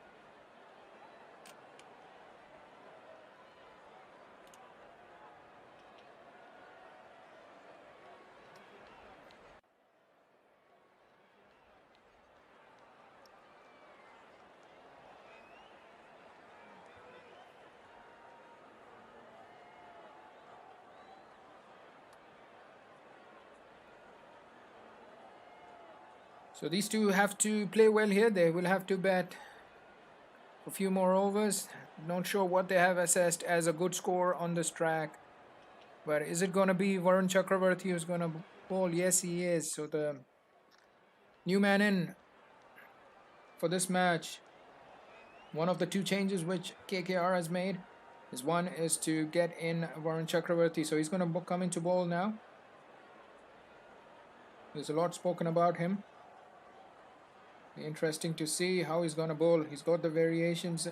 So these two have to play well here. They will have to bat a few more overs. Not sure what they have assessed as a good score on this track. But is it going to be Varun Chakravarti who's going to bowl? Yes, he is. So the new man in for this match. One of the two changes which KKR has made is one is to get in Varun Chakravarti. So he's going to come into ball now. There's a lot spoken about him. Be interesting to see how he's going to bowl. He's got the variations.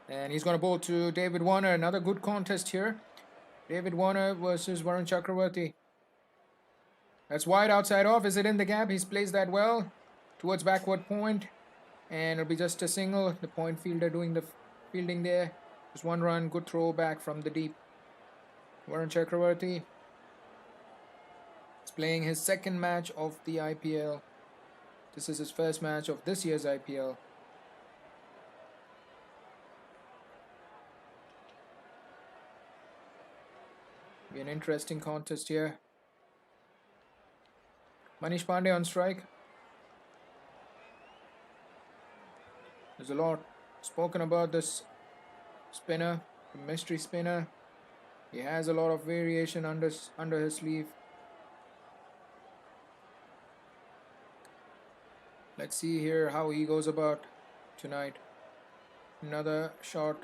And he's going to bowl to David Warner. Another good contest here. David Warner versus Varun Chakravarti. That's wide outside off. Is it in the gap? He's placed that well towards backward point. And it'll be just a single. The point fielder doing the fielding there. Just one run. Good throw back from the deep. Varun Chakravarti is playing his second match of the IPL. This is his first match of this year's IPL. Be an interesting contest here. Manish Pandey on strike. There's a lot spoken about this spinner, the mystery spinner. He has a lot of variation under his sleeve. Let's see here how he goes about tonight. Another shot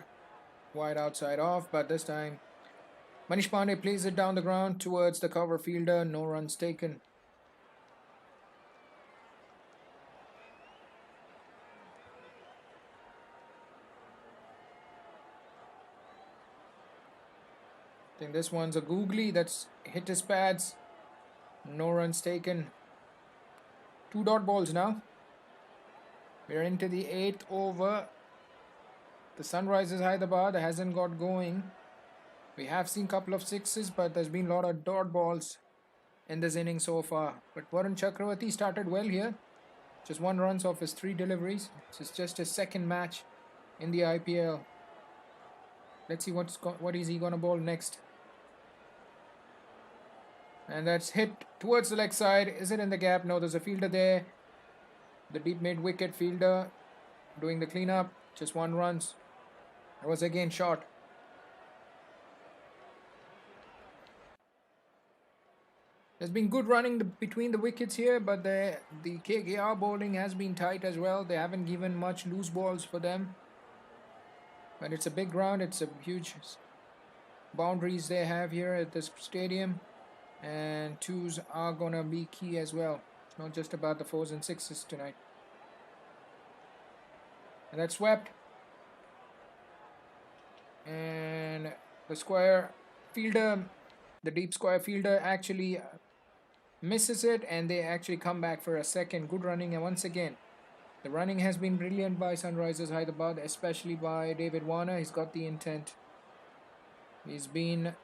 wide outside off, but this time Manish Pandey plays it down the ground towards the cover fielder. No runs taken. I think this one's a googly that's hit his pads. No runs taken. 2 dot balls now. We're into the 8th over. The Sunrisers Hyderabad hasn't got going. We have seen a couple of sixes, but there's been a lot of dot balls in this inning so far. But Varun Chakravarti started well here. Just 1 runs off his 3 deliveries. This is just his second match in the IPL. Let's see what is he going to bowl next. And that's hit towards the leg side. Is it in the gap? No, there's a fielder there. The deep mid-wicket fielder doing the cleanup. Just 1 run. It was again shot. There's been good running between the wickets here, but the KKR bowling has been tight as well. They haven't given much loose balls for them. But it's a big ground. It's a huge boundaries they have here at this stadium. And 2s are going to be key as well. It's not just about the 4s and 6s tonight. And that's swept. And the square fielder, the deep square fielder actually misses it, and they actually come back for a second. Good running, and once again the running has been brilliant by Sunrisers Hyderabad, especially by David Warner. He's got the intent. He's been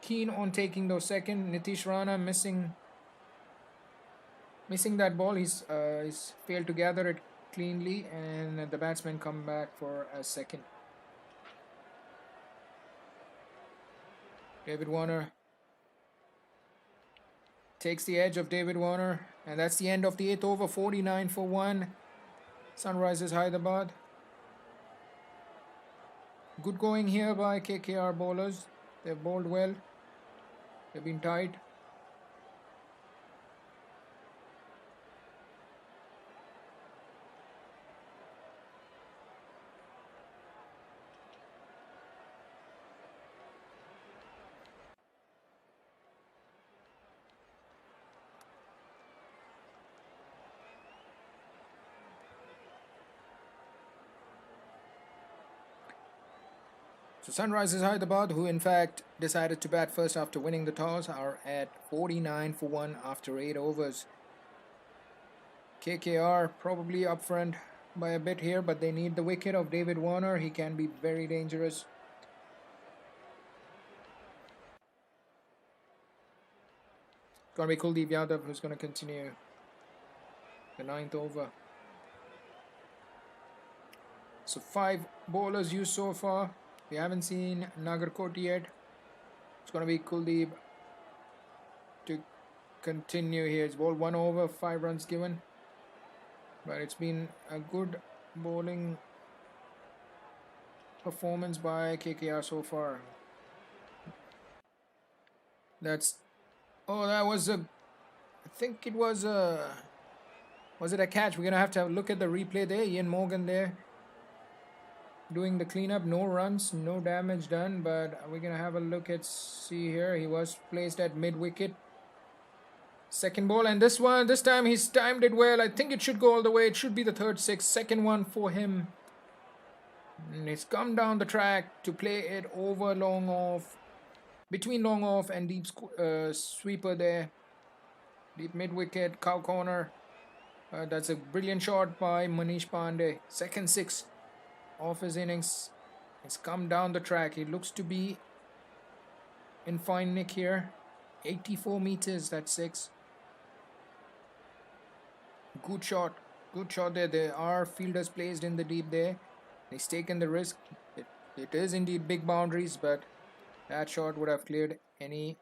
keen on taking those second. Nitish Rana missing that ball. He's failed to gather it cleanly, and the batsmen come back for a second. David Warner takes the edge of David Warner, and that's the end of the 8th over. 49 for 1. Sunrisers Hyderabad. Good going here by KKR bowlers. They've bowled well. They've been tight. So Sunrisers Hyderabad, who in fact decided to bat first after winning the toss, are at 49 for 1 after 8 overs. KKR probably up front by a bit here, but they need the wicket of David Warner. He can be very dangerous. It's going to be Kuldeep Yadav who's going to continue the 9th over. So 5 bowlers used so far. We haven't seen Nagarkot yet. It's going to be Kuldeep to continue here. It's bowled 1 over, 5 runs given. But it's been a good bowling performance by KKR so far. That was I think it was a Was it a catch? We're going to have a look at the replay there. Ian Morgan there doing the cleanup. No runs, no damage done, but we're going to have a look at, see here. He was placed at mid-wicket. Second ball, and this time he's timed it well. I think it should go all the way. It should be the third six. Second one for him. And he's come down the track to play it over long off. Between long off and deep sweeper there. Deep mid-wicket, cow corner. That's a brilliant shot by Manish Pandey. Second six of his innings. He's come down the track. He looks to be in fine nick here. 84 meters, that's six. Good shot there. There are fielders placed in the deep there. He's taken the risk. It is indeed big boundaries, but that shot would have cleared any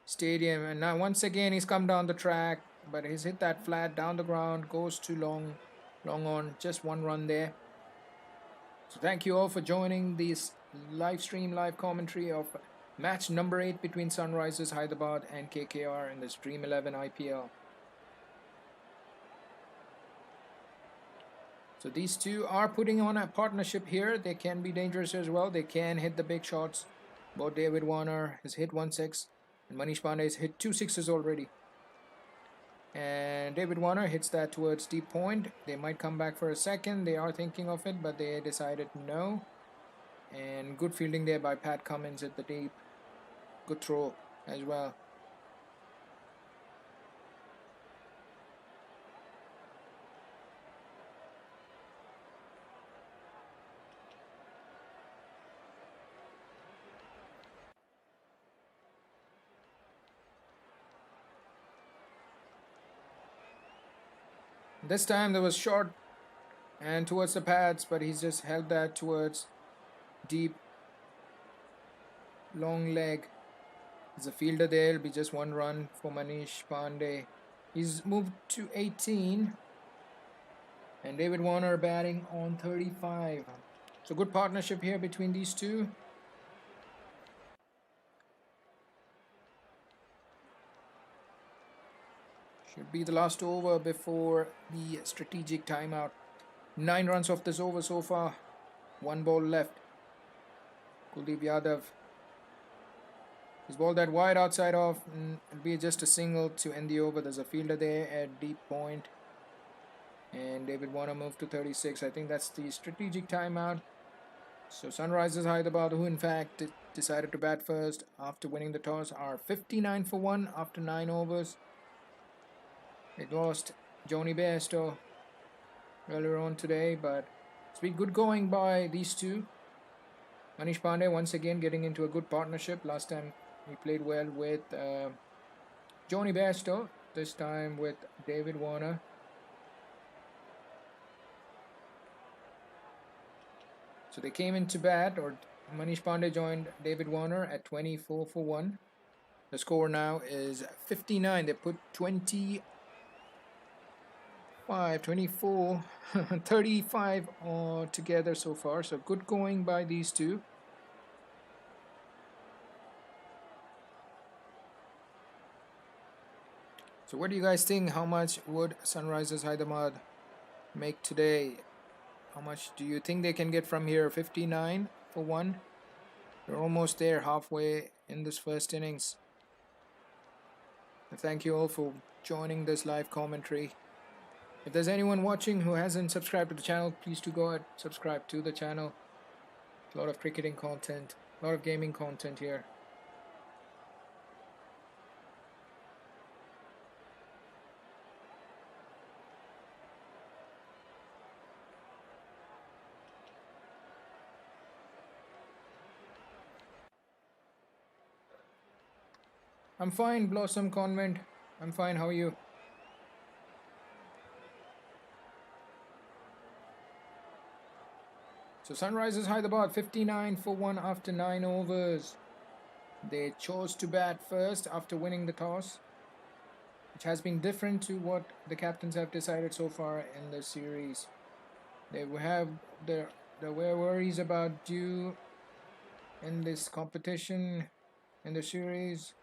stadium. And now once again he's come down the track, but he's hit that flat down the ground. Goes too long on. Just one run there. So thank you all for joining this live stream, live commentary of match number 8 between Sunrisers Hyderabad and KKR in this Dream 11 IPL. So these two are putting on a partnership here. They can be dangerous as well. They can hit the big shots. Both David Warner has hit 1 6 and Manish Pandey has hit 2 6s already. And David Warner hits that towards deep point. They might come back for a second. They are thinking of it, but they decided no. And good fielding there by Pat Cummins at the deep. Good throw as well. This time there was short and towards the pads, but he's just held that towards deep long leg. There's a fielder there. It'll be just 1 run for Manish Pandey. He's moved to 18 and David Warner batting on 35. So good partnership here between these two. Should be the last over before the strategic timeout. 9 runs off this over so far. 1 ball left. Kuldeep Yadav. He's balled that wide outside off. It'll be just a single to end the over. There's a fielder there at deep point. And David Warner moved to 36. I think that's the strategic timeout. So Sunrisers Hyderabad, who in fact decided to bat first after winning the toss, are 59 for 1 after 9 overs. They lost Johnny Bairstow earlier on today, but it's been good going by these two. Manish Pandey once again getting into a good partnership. Last time he played well with Johnny Bairstow, this time with David Warner. So they came into bat, or Manish Pandey joined David Warner at 24 for 1. The score now is 59. They put 25, 24, 35 together so far. So good going by these two. So what do you guys think? How much would Sunrisers Hyderabad make today? How much do you think they can get from here? 59 for 1. They're almost there, halfway in this first innings. Thank you all for joining this live commentary. If there's anyone watching who hasn't subscribed to the channel, please do go ahead, subscribe to the channel. A lot of cricketing content, a lot of gaming content here. I'm fine, Blossom Convent. I'm fine, how are you? So Sunrisers Hyderabad 59 for 1 after 9 overs. They chose to bat first after winning the toss, which has been different to what the captains have decided so far in the series. There were worries about Dew in this competition, in the series.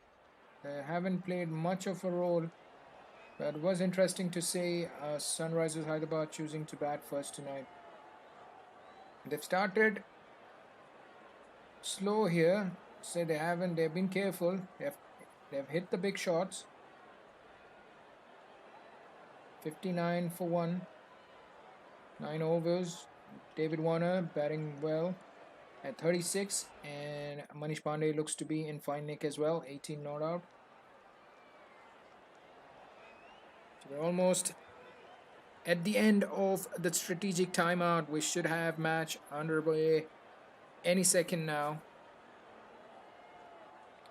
They haven't played much of a role But it was interesting to see Sunrisers Hyderabad choosing to bat first tonight. They've started slow here. Say they've been careful. They've hit the big shots. 59 for 1. 9 overs. David Warner batting well at 36, and Manish Pandey looks to be in fine nick as well, 18 not out. So we're almost at the end of the strategic timeout. We should have match underway any second now.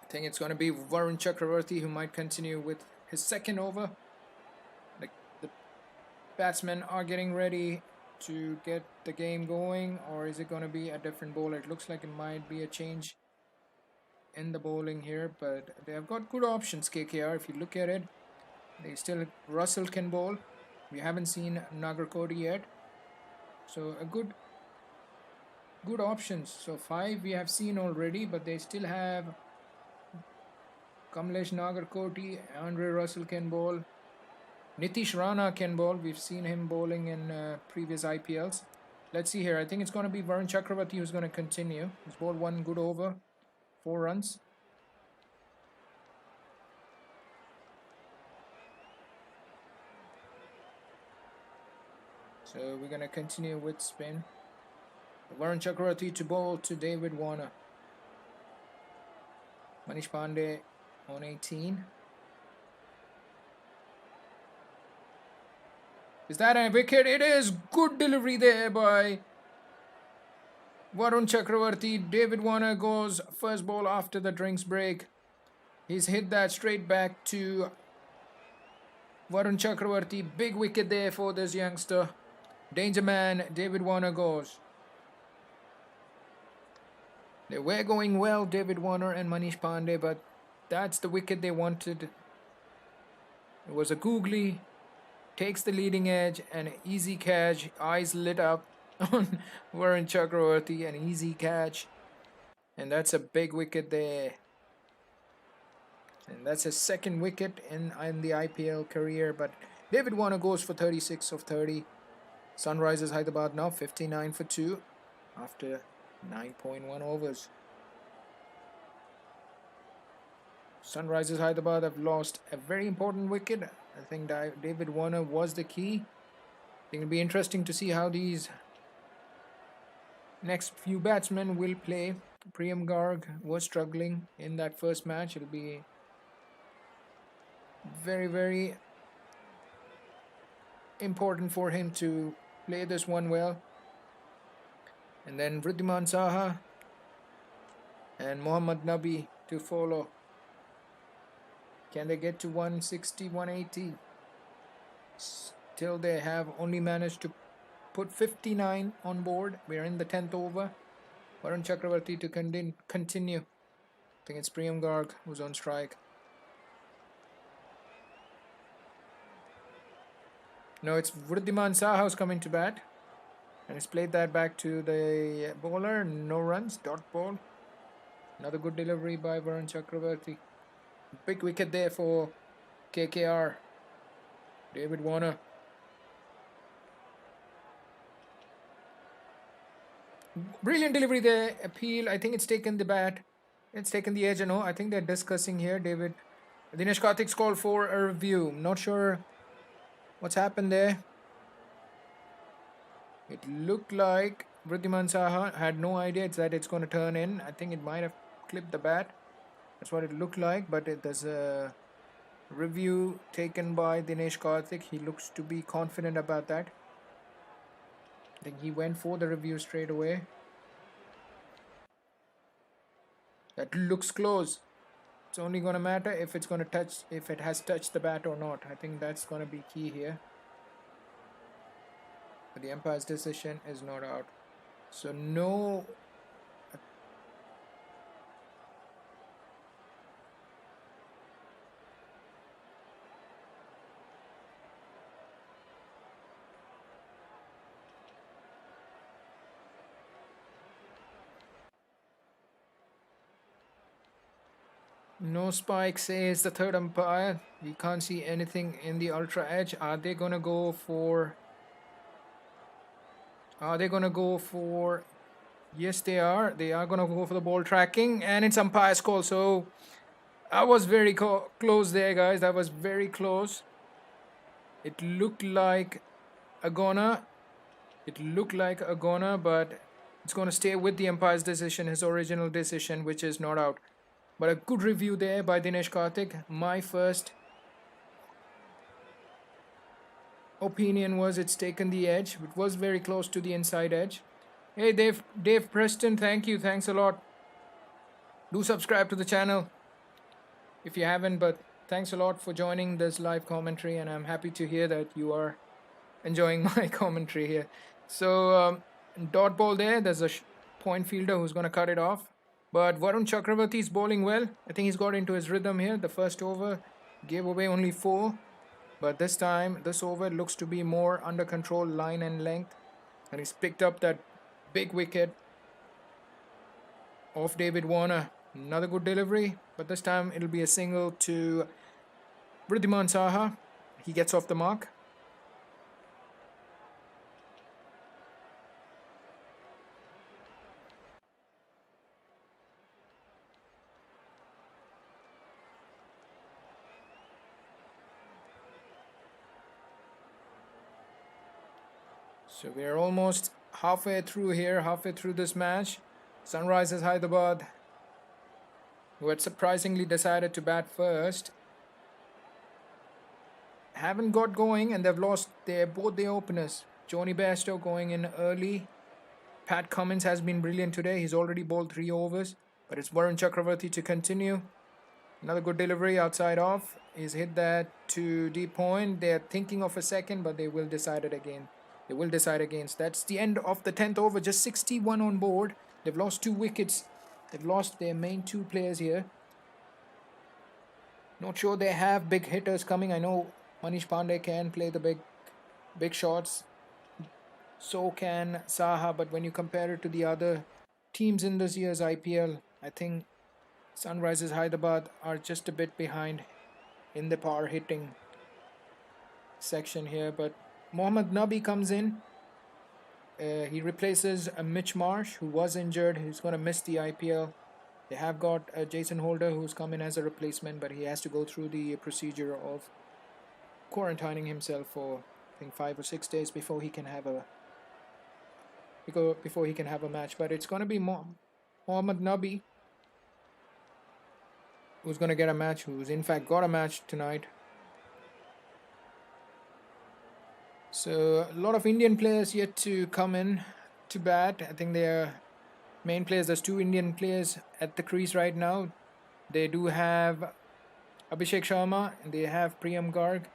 I think it's going to be Varun Chakravarti who might continue with his second over. The batsmen are getting ready to get the game going, or is it going to be a different bowler? It looks like it might be a change in the bowling here, but they have got good options. KKR, if you look at it, they still Russell can bowl. We haven't seen Nagarkoti yet, so a good options. So 5 we have seen already, but they still have Kamlesh Nagarkoti, Andre Russell can bowl. Nitish Rana can bowl. We've seen him bowling in previous IPLs. Let's see here. I think it's going to be Varun Chakravarti who's going to continue. He's bowled 1 good over, 4 runs. So we're going to continue with spin. Varun Chakravarti to bowl to David Warner. Manish Pandey on 18. Is that a wicket? It is. Good delivery there by Varun Chakravarti. David Warner goes first ball after the drinks break. He's hit that straight back to Varun Chakravarti. Big wicket there for this youngster. Danger man, David Warner goes. They were going well, David Warner and Manish Pandey, but that's the wicket they wanted. It was a googly. Takes the leading edge, and easy catch. Eyes lit up on Varun Chakravarti, an easy catch. And that's a big wicket there. And that's his second wicket in the IPL career. But David Warner goes for 36 of 30. Sunrisers Hyderabad now 59 for 2 after 9.1 overs. Sunrisers Hyderabad have lost a very important wicket. I think David Warner was the key. I think it'll be interesting to see how these next few batsmen will play. Priyam Garg was struggling in that first match. It'll be very, very important for him to play this one well. And then Vridhiman Saha and Mohammad Nabi to follow. Can they get to 160, 180? Still they have only managed to put 59 on board. We're in the 10th over. Varun Chakravarti to continue. I think it's Priyam Garg who's on strike. No, it's Vridhiman Saha who's coming to bat. And he's played that back to the bowler. No runs, dot ball. Another good delivery by Varun Chakravarti. Big wicket there for KKR. David Warner. Brilliant delivery there. Appeal. I think it's taken the bat. It's taken the edge. No, I think they're discussing here. Dinesh Karthik's called for a review. Not sure what's happened there. It looked like Vridhiman Saha had no idea that it's going to turn in. I think it might have clipped the bat. That's what it looked like, but there's a review taken by Dinesh Karthik. He looks to be confident about that. I think he went for the review straight away. That looks close. It's only going to matter if it's going to if it has touched the bat or not. I think that's going to be key here. But the umpire's decision is not out. So no. No spike, says the third umpire. We can't see anything in the ultra edge. Are they gonna go for? Are they gonna go for? Yes, they are. They are gonna go for the ball tracking, and it's umpire's call. So I was very close there, guys. That was very close. It looked like Agona. It looked like Agona, but it's gonna stay with the umpire's decision, his original decision, which is not out. But a good review there by Dinesh Karthik. My first opinion was it's taken the edge. It was very close to the inside edge. Hey, Dave Preston, thank you. Thanks a lot. Do subscribe to the channel if you haven't, but thanks a lot for joining this live commentary, and I'm happy to hear that you are enjoying my commentary here. So, dot ball there. There's a point fielder who's going to cut it off. But Varun Chakravarti is bowling well. I think he's got into his rhythm here. The first over gave away only 4. But this time, this over looks to be more under control, line and length. And he's picked up that big wicket off David Warner. Another good delivery. But this time, it'll be a single to Wriddhiman Saha. He gets off the mark. So we're almost halfway through here, halfway through this match. Sunrisers Hyderabad, who had surprisingly decided to bat first, haven't got going, and they've lost both their openers. Johnny Bairstow going in early. Pat Cummins has been brilliant today. He's already bowled 3 overs, but it's Varun Chakravarti to continue. Another good delivery outside off. He's hit that to deep point. They're thinking of a second, but they will decide it again. They will decide against. That's the end of the 10th over. Just 61 on board. They've lost 2 wickets. They've lost their main 2 players here. Not sure they have big hitters coming. I know Manish Pandey can play the big shots. So can Saha. But when you compare it to the other teams in this year's IPL, I think Sunrisers Hyderabad are just a bit behind in the power hitting section here. But Mohammad Nabi comes in. He replaces Mitch Marsh, who was injured. He's going to miss the IPL. They have got Jason Holder, who's come in as a replacement, but he has to go through the procedure of quarantining himself for, I think, 5 or 6 days before he can have a match. But it's going to be Mohammad Nabi who's going to get a match, who's in fact got a match tonight. So a lot of Indian players yet to come in to bat. I think they are main players. There's 2 Indian players at the crease right now. They do have Abhishek Sharma and they have Priyam Garg.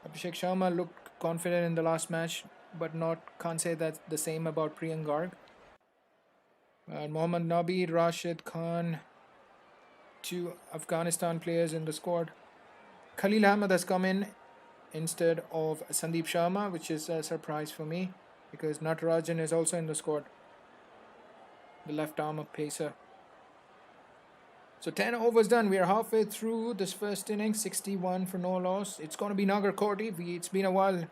Abhishek Sharma looked confident in the last match, but can't say that the same about Priyam Garg. Mohammad Nabi, Rashid Khan, 2 Afghanistan players in the squad. Khalil Ahmed has come in instead of Sandeep Sharma, which is a surprise for me because Natarajan is also in the squad, the left arm of pacer. So 10 overs done. We are halfway through this first inning, 61 for no loss. It's going to be Nagar Koti. It's been a while.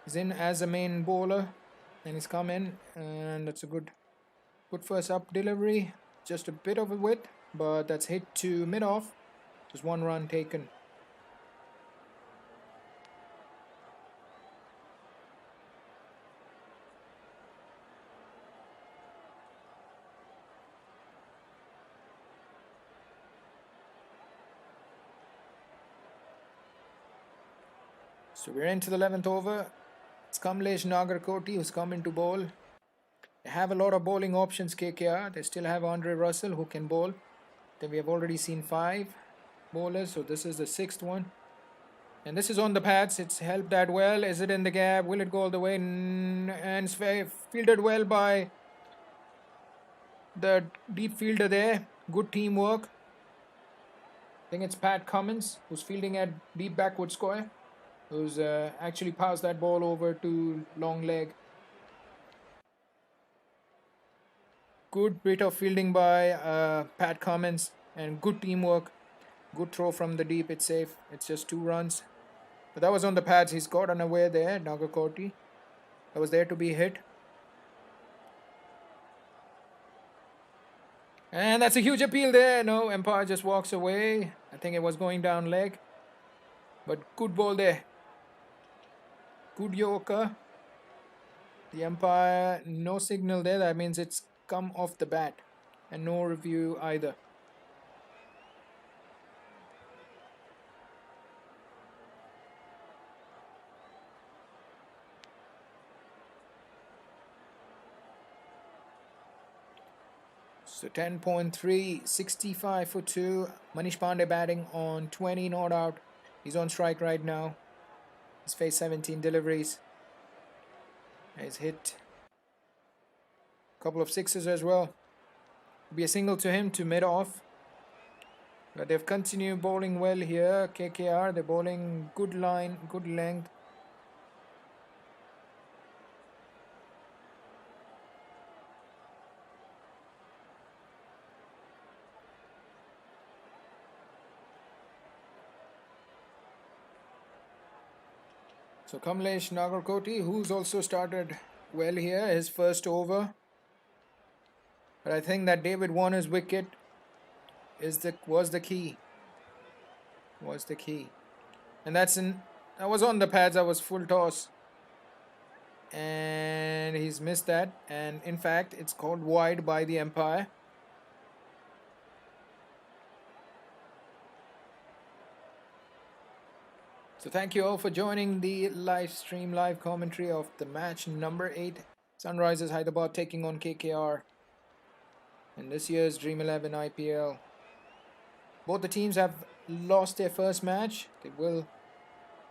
He's in as a main bowler and he's come in, and that's a good first up delivery. Just a bit of a width, but that's hit to mid-off. Just 1 run taken. So we're into the 11th over. It's Kamlesh Nagarkoti who's come in to bowl. They have a lot of bowling options, KKR. They still have Andre Russell who can bowl. Then we have already seen 5 bowlers. So this is the 6th one. And this is on the pads. It's helped that well. Is it in the gap? Will it go all the way? And it's fielded well by the deep fielder there. Good teamwork. I think it's Pat Cummins who's fielding at deep backward square, who's actually passed that ball over to long leg. Good bit of fielding by Pat Cummins and good teamwork. Good throw from the deep. It's safe. It's just 2 runs. But that was on the pads. He's got unaware there, Nagarkoti. That was there to be hit. And that's a huge appeal there. No, umpire just walks away. I think it was going down leg. But good ball there. Good Yorker. The umpire, no signal there. That means it's come off the bat. And no review either. So 10.3, 65 for 2. Manish Pandey batting on 20, not out. He's on strike right now. He's faced 17 deliveries. He's hit a couple of sixes as well. It'll be a single to him to mid off. But they've continued bowling well here. KKR, they're bowling good line, good length. So Kamlesh Nagarkoti, who's also started well here, his first over. But I think that David Warner's wicket was the key. And that was on the pads. That was full toss. And he's missed that. And in fact, it's called wide by the umpire. So thank you all for joining the live commentary of the match number 8. Sunrisers Hyderabad taking on KKR in this year's Dream 11 IPL. Both the teams have lost their first match. They will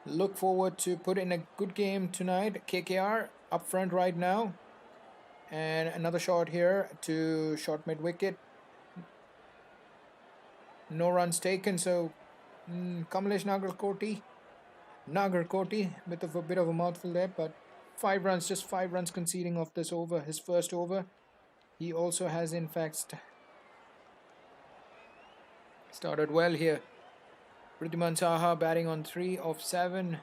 look forward to put in a good game tonight. KKR up front right now. And another shot here to short mid wicket. No runs taken. So Kamlesh Nagarkoti, bit of a mouthful there, but 5 runs, just 5 runs conceding off this over, his first over. He also has in fact started well here. Wriddhiman Saha batting on 3 of 7.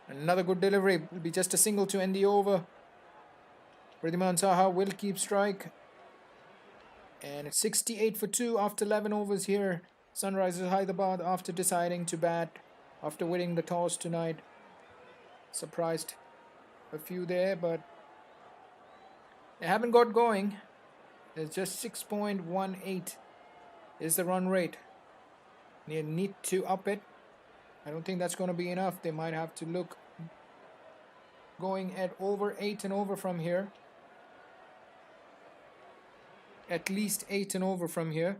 Another good delivery, will be just a single to end the over. Wriddhiman Saha will keep strike. And it's 68 for 2 after 11 overs here. Sunrisers Hyderabad after deciding to bat, after winning the toss tonight. Surprised a few there, but they haven't got going. It's just 6.18 is the run rate. They need to up it. I don't think that's going to be enough. They might have to look going at over 8 and over from here. At least 8 and over from here.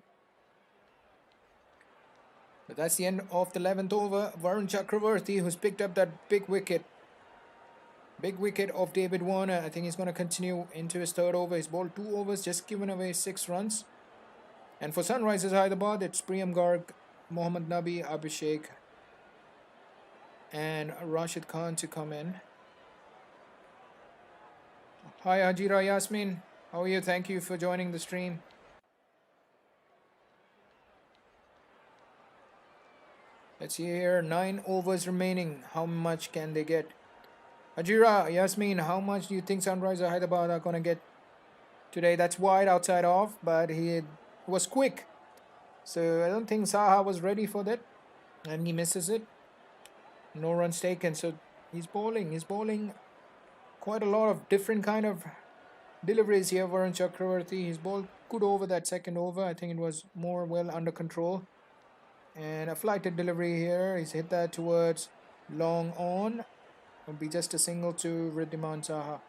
But that's the end of the 11th over. Varun Chakravarti, who's picked up that big wicket. Big wicket of David Warner. I think he's going to continue into his 3rd over. He's bowled 2 overs, just given away 6 runs. And for Sunrisers Hyderabad, it's Priyam Garg, Mohammad Nabi, Abhishek, and Rashid Khan to come in. Hi Ajira Yasmin, how are you? Thank you for joining the stream. Let's see here, 9 overs remaining. How much can they get? Ajira Yasmin, how much do you think Sunrisers Hyderabad are going to get today? That's wide outside off, but he was quick. So I don't think Saha was ready for that. And he misses it. No runs taken. So he's bowling quite a lot of different kind of deliveries here. Varun Chakravarti, he's bowled good over that 2nd over. I think it was more well under control. And a flighted delivery here. He's hit that towards long on. Will be just a single to Wriddhiman Saha.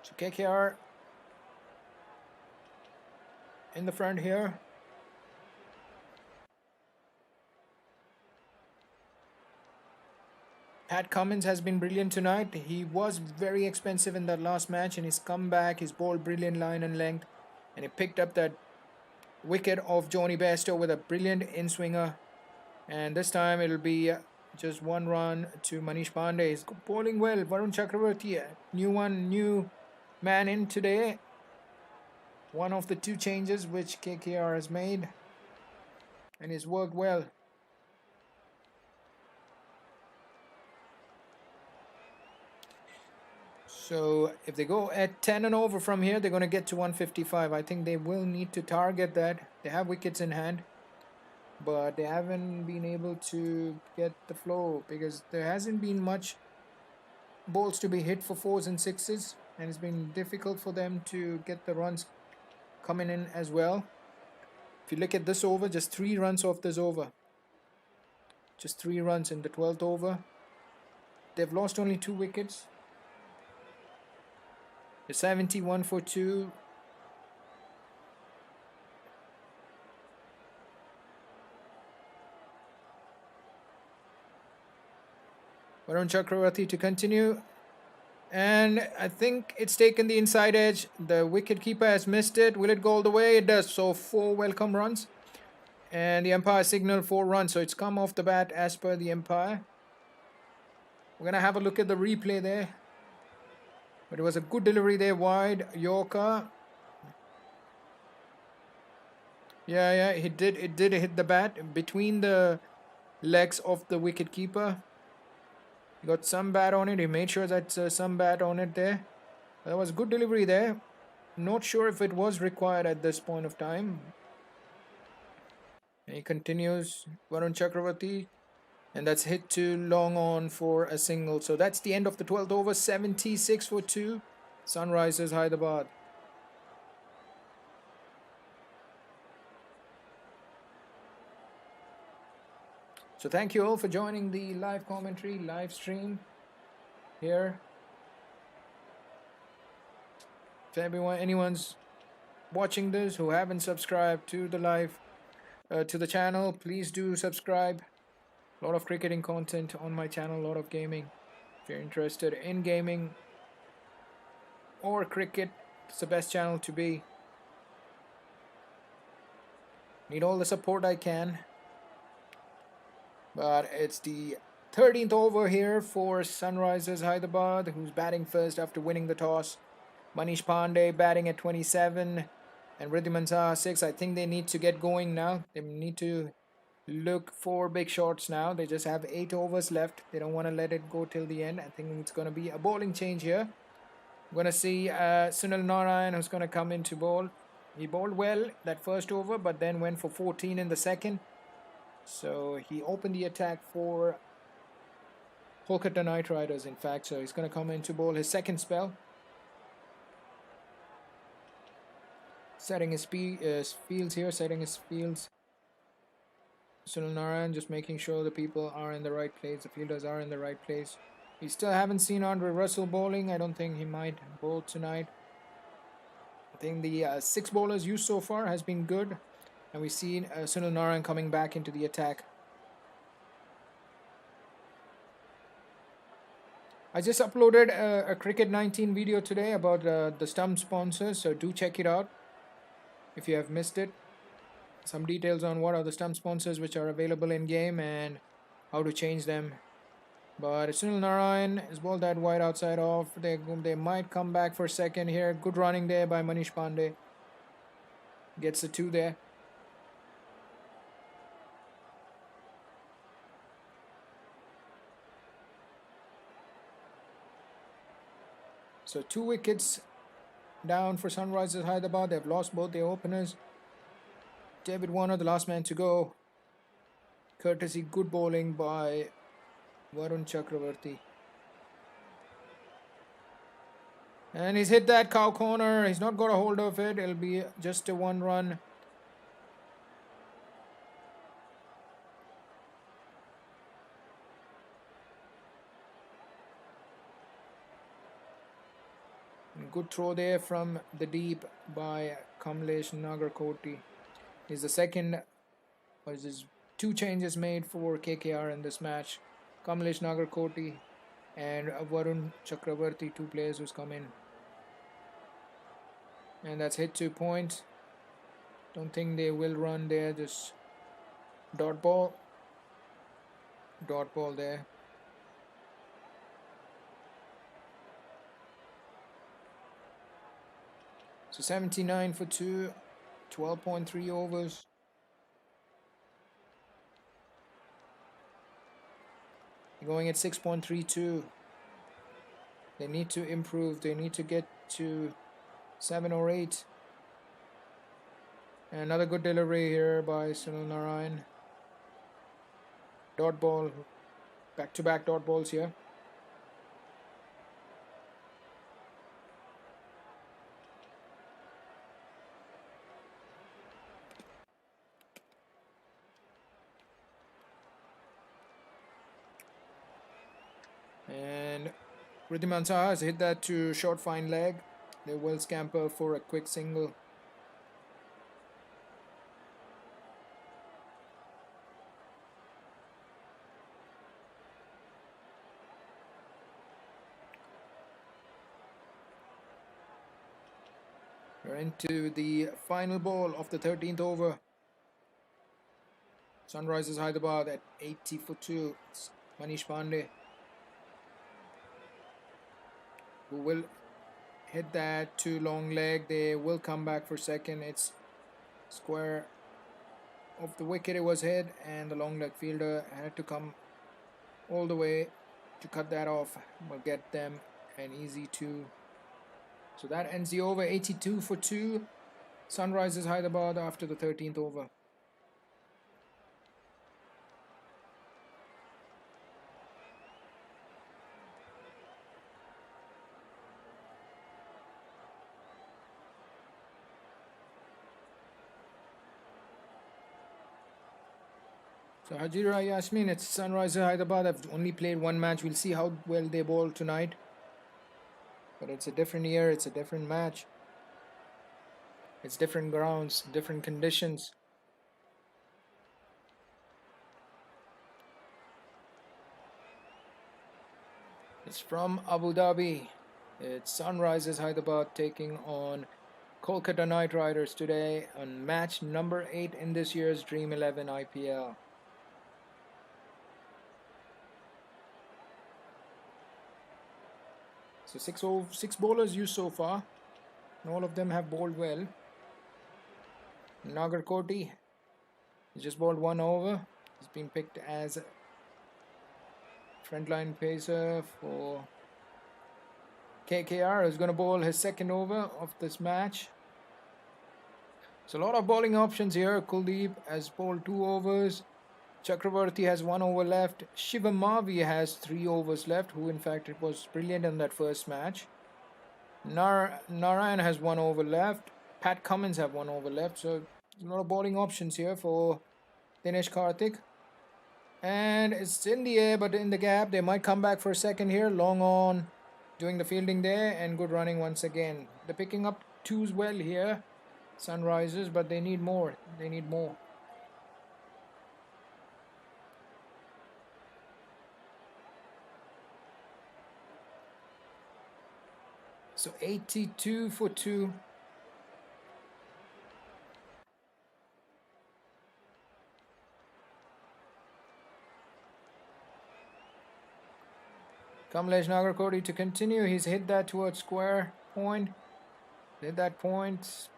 So KKR in the front here. Pat Cummins has been brilliant tonight. He was very expensive in that last match, and he's come back. He's bowled brilliant line and length, and he picked up that wicket of Johnny Bairstow with a brilliant in-swinger. And this time it'll be just 1 run to Manish Pandey. He's bowling well. Varun Chakravarti, new man in today. One of the 2 changes which KKR has made, and he's worked well. So if they go at 10 and over from here, they're going to get to 155. I think they will need to target that. They have wickets in hand, but they haven't been able to get the flow because there hasn't been much balls to be hit for 4s and 6s, and it's been difficult for them to get the runs coming in as well. If you look at this over, just 3 runs off this over. Just 3 runs in the 12th over. They've lost only 2 wickets. The 71 for 2. Varun Chakravarti to continue. And I think it's taken the inside edge. The wicketkeeper has missed it. Will it go all the way? It does. So 4 welcome runs. And the umpire signaled 4 runs. So it's come off the bat as per the umpire. We're going to have a look at the replay there. But it was a good delivery there, wide. Yorker. Yeah, it did hit the bat between the legs of the wicketkeeper. He got some bat on it. He made sure that's some bat on it there. That was good delivery there. Not sure if it was required at this point of time. And he continues. Varun Chakravarti. And that's hit too long on for a single. So that's the end of the 12th over. 76 for 2. Sunrisers Hyderabad. So thank you all for joining the live commentary, live stream here. If anyone's watching this who haven't subscribed to the live, to the channel, please do subscribe. A lot of cricketing content on my channel, a lot of gaming. If you're interested in gaming or cricket, it's the best channel to be. Need all the support I can. But it's the 13th over here for Sunrisers Hyderabad, who's batting first after winning the toss. Manish Pandey batting at 27 and Wriddhiman Saha 6. I think they need to get going now. They need to look for big shots now. They just have 8 overs left. They don't want to let it go till the end. I think it's going to be a bowling change here. We're going to see Sunil Narayan, who's going to come in to bowl. He bowled well that first over, but then went for 14 in the second. So he opened the attack for Kolkata Knight Riders, in fact. So he's going to come in to bowl his second spell. Setting his fields here, Sunil Narayan just making sure the people are in the right place, the fielders are in the right place. We still haven't seen Andre Russell bowling. I don't think he might bowl tonight. I think the 6 bowlers used so far has been good. And we've seen Sunil Narayan coming back into the attack. I just uploaded a Cricket 19 video today about the stump sponsors, so do check it out if you have missed it. Some details on what are the stump sponsors which are available in game and how to change them. But Sunil Narayan is bowled that wide outside off. They might come back for a second here. Good running there by Manish Pandey. Gets the 2 there. So 2 wickets down for Sunrisers Hyderabad. They've lost both their openers. David Warner, the last man to go. Courtesy good bowling by Varun Chakravarti. And he's hit that cow corner. He's not got a hold of it. It'll be just a 1 run. Good throw there from the deep by Kamlesh Nagarkoti. He's the second, or is 2 changes made for KKR in this match. Kamlesh Nagarkoti and Varun Chakravarti, 2 players who's come in. And that's hit 2 points. Don't think they will run there. Just dot ball. Dot ball there. So 79 for 2. 12.3 overs. Going at 6.32. They need to improve. They need to get to 7 or 8. And another good delivery here by Sunil Narayan. Dot ball. Back-to-back dot balls here. And Riddhiman Saha has hit that to short fine leg. They will scamper for a quick single. We're into the final ball of the 13th over. Sunrisers Hyderabad at 80 for 2. It's Manish Pandey who will hit that to long leg. They will come back for second. It's square of the wicket. It was hit, and the long leg fielder had to come all the way to cut that off. Will get them an easy 2. So that ends the over. 82 for 2. Sunrisers Hyderabad after the 13th over. So Hajira Yasmin, it's Sunrisers Hyderabad. Have only played 1 match. We'll see how well they bowl tonight. But it's a different year. It's a different match. It's different grounds, different conditions. It's from Abu Dhabi. It's Sunrisers Hyderabad taking on Kolkata Knight Riders today on match number 8 in this year's Dream 11 IPL. So 6 bowlers used so far, and all of them have bowled well. Nagarkoti just bowled 1 over. He's been picked as a frontline pacer for KKR. Who's going to bowl his 2nd over of this match. So a lot of bowling options here. Kuldeep has bowled 2 overs. Chakravarti has 1 over left. Shivam Mavi has 3 overs left, who in fact it was brilliant in that first match. Narayan has 1 over left. Pat Cummins have 1 over left. So a lot of bowling options here for Dinesh Karthik. And it's in the air, but in the gap. They might come back for a second here. Long on, doing the fielding there, and good running once again. They're picking up 2s well here, Sunrisers, but they need more. They need more. So 82 for 2. Kamlesh Nagarkoti to continue. He's hit that towards square point. Hit that point.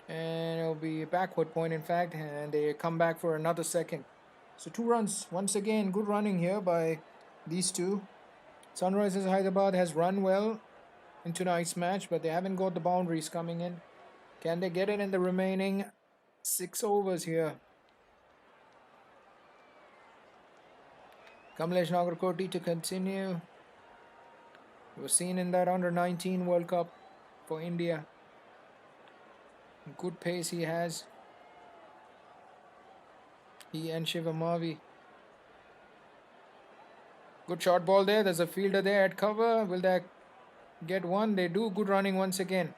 And it'll be a backward point, in fact. And they come back for another second. So 2 runs. Once again, good running here by these 2. Sunrisers Hyderabad has run well in tonight's match, but they haven't got the boundaries coming in. Can they get it in the remaining 6 overs here? Kamlesh Nagarkoti to continue. He was seen in that under-19 World Cup for India. Good pace he has. He and Shivam Mavi. Good short ball there. There's a fielder there at cover. Will that get 1? They do. Good running once again.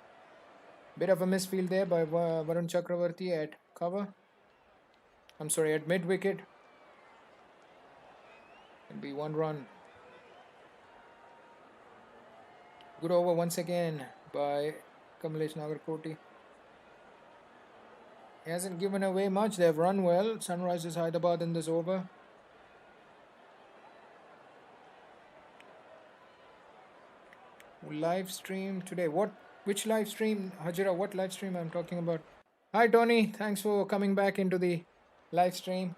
Bit of a misfield there by Varun Chakravarti at cover. I'm sorry, at mid-wicket. It'll be 1 run. Good over once again by Kamlesh Nagarkoti. He hasn't given away much. They've run well. Sunrisers Hyderabad in this over. Live stream today. Which live stream? Hajira, what live stream I'm talking about? Hi Tony, thanks for coming back into the live stream.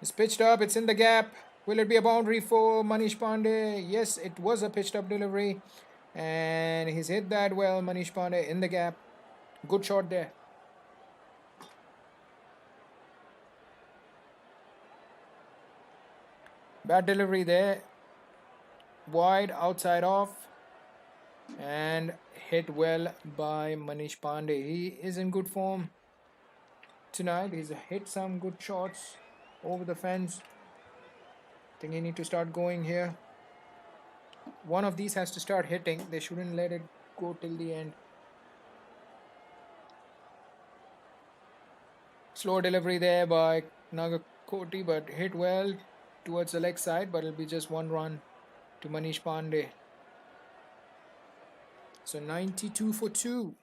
It's pitched up, it's in the gap. Will it be a boundary for Manish Pandey? Yes, it was a pitched up delivery. And he's hit that well, Manish Pandey, in the gap. Good shot there. Bad delivery there. Wide, outside off. And hit well by Manish Pandey. He is in good form tonight. He's hit some good shots over the fence. I think he need to start going here. One of these has to start hitting. They shouldn't let it go till the end. Slow delivery there by Nagarkoti, but hit well towards the leg side, but it'll be just 1 run to Manish Pandey. So 92 for 2.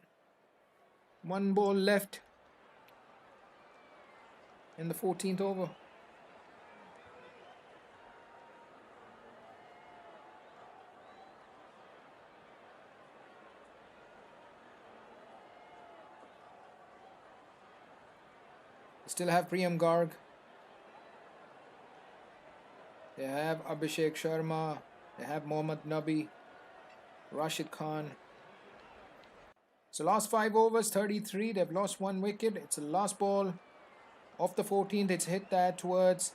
1 ball left in the 14th over. Still have Priyam Garg. They have Abhishek Sharma. They have Mohammad Nabi, Rashid Khan. So last 5 overs, 33. They've lost 1 wicket. It's the last ball of the 14th. It's hit that towards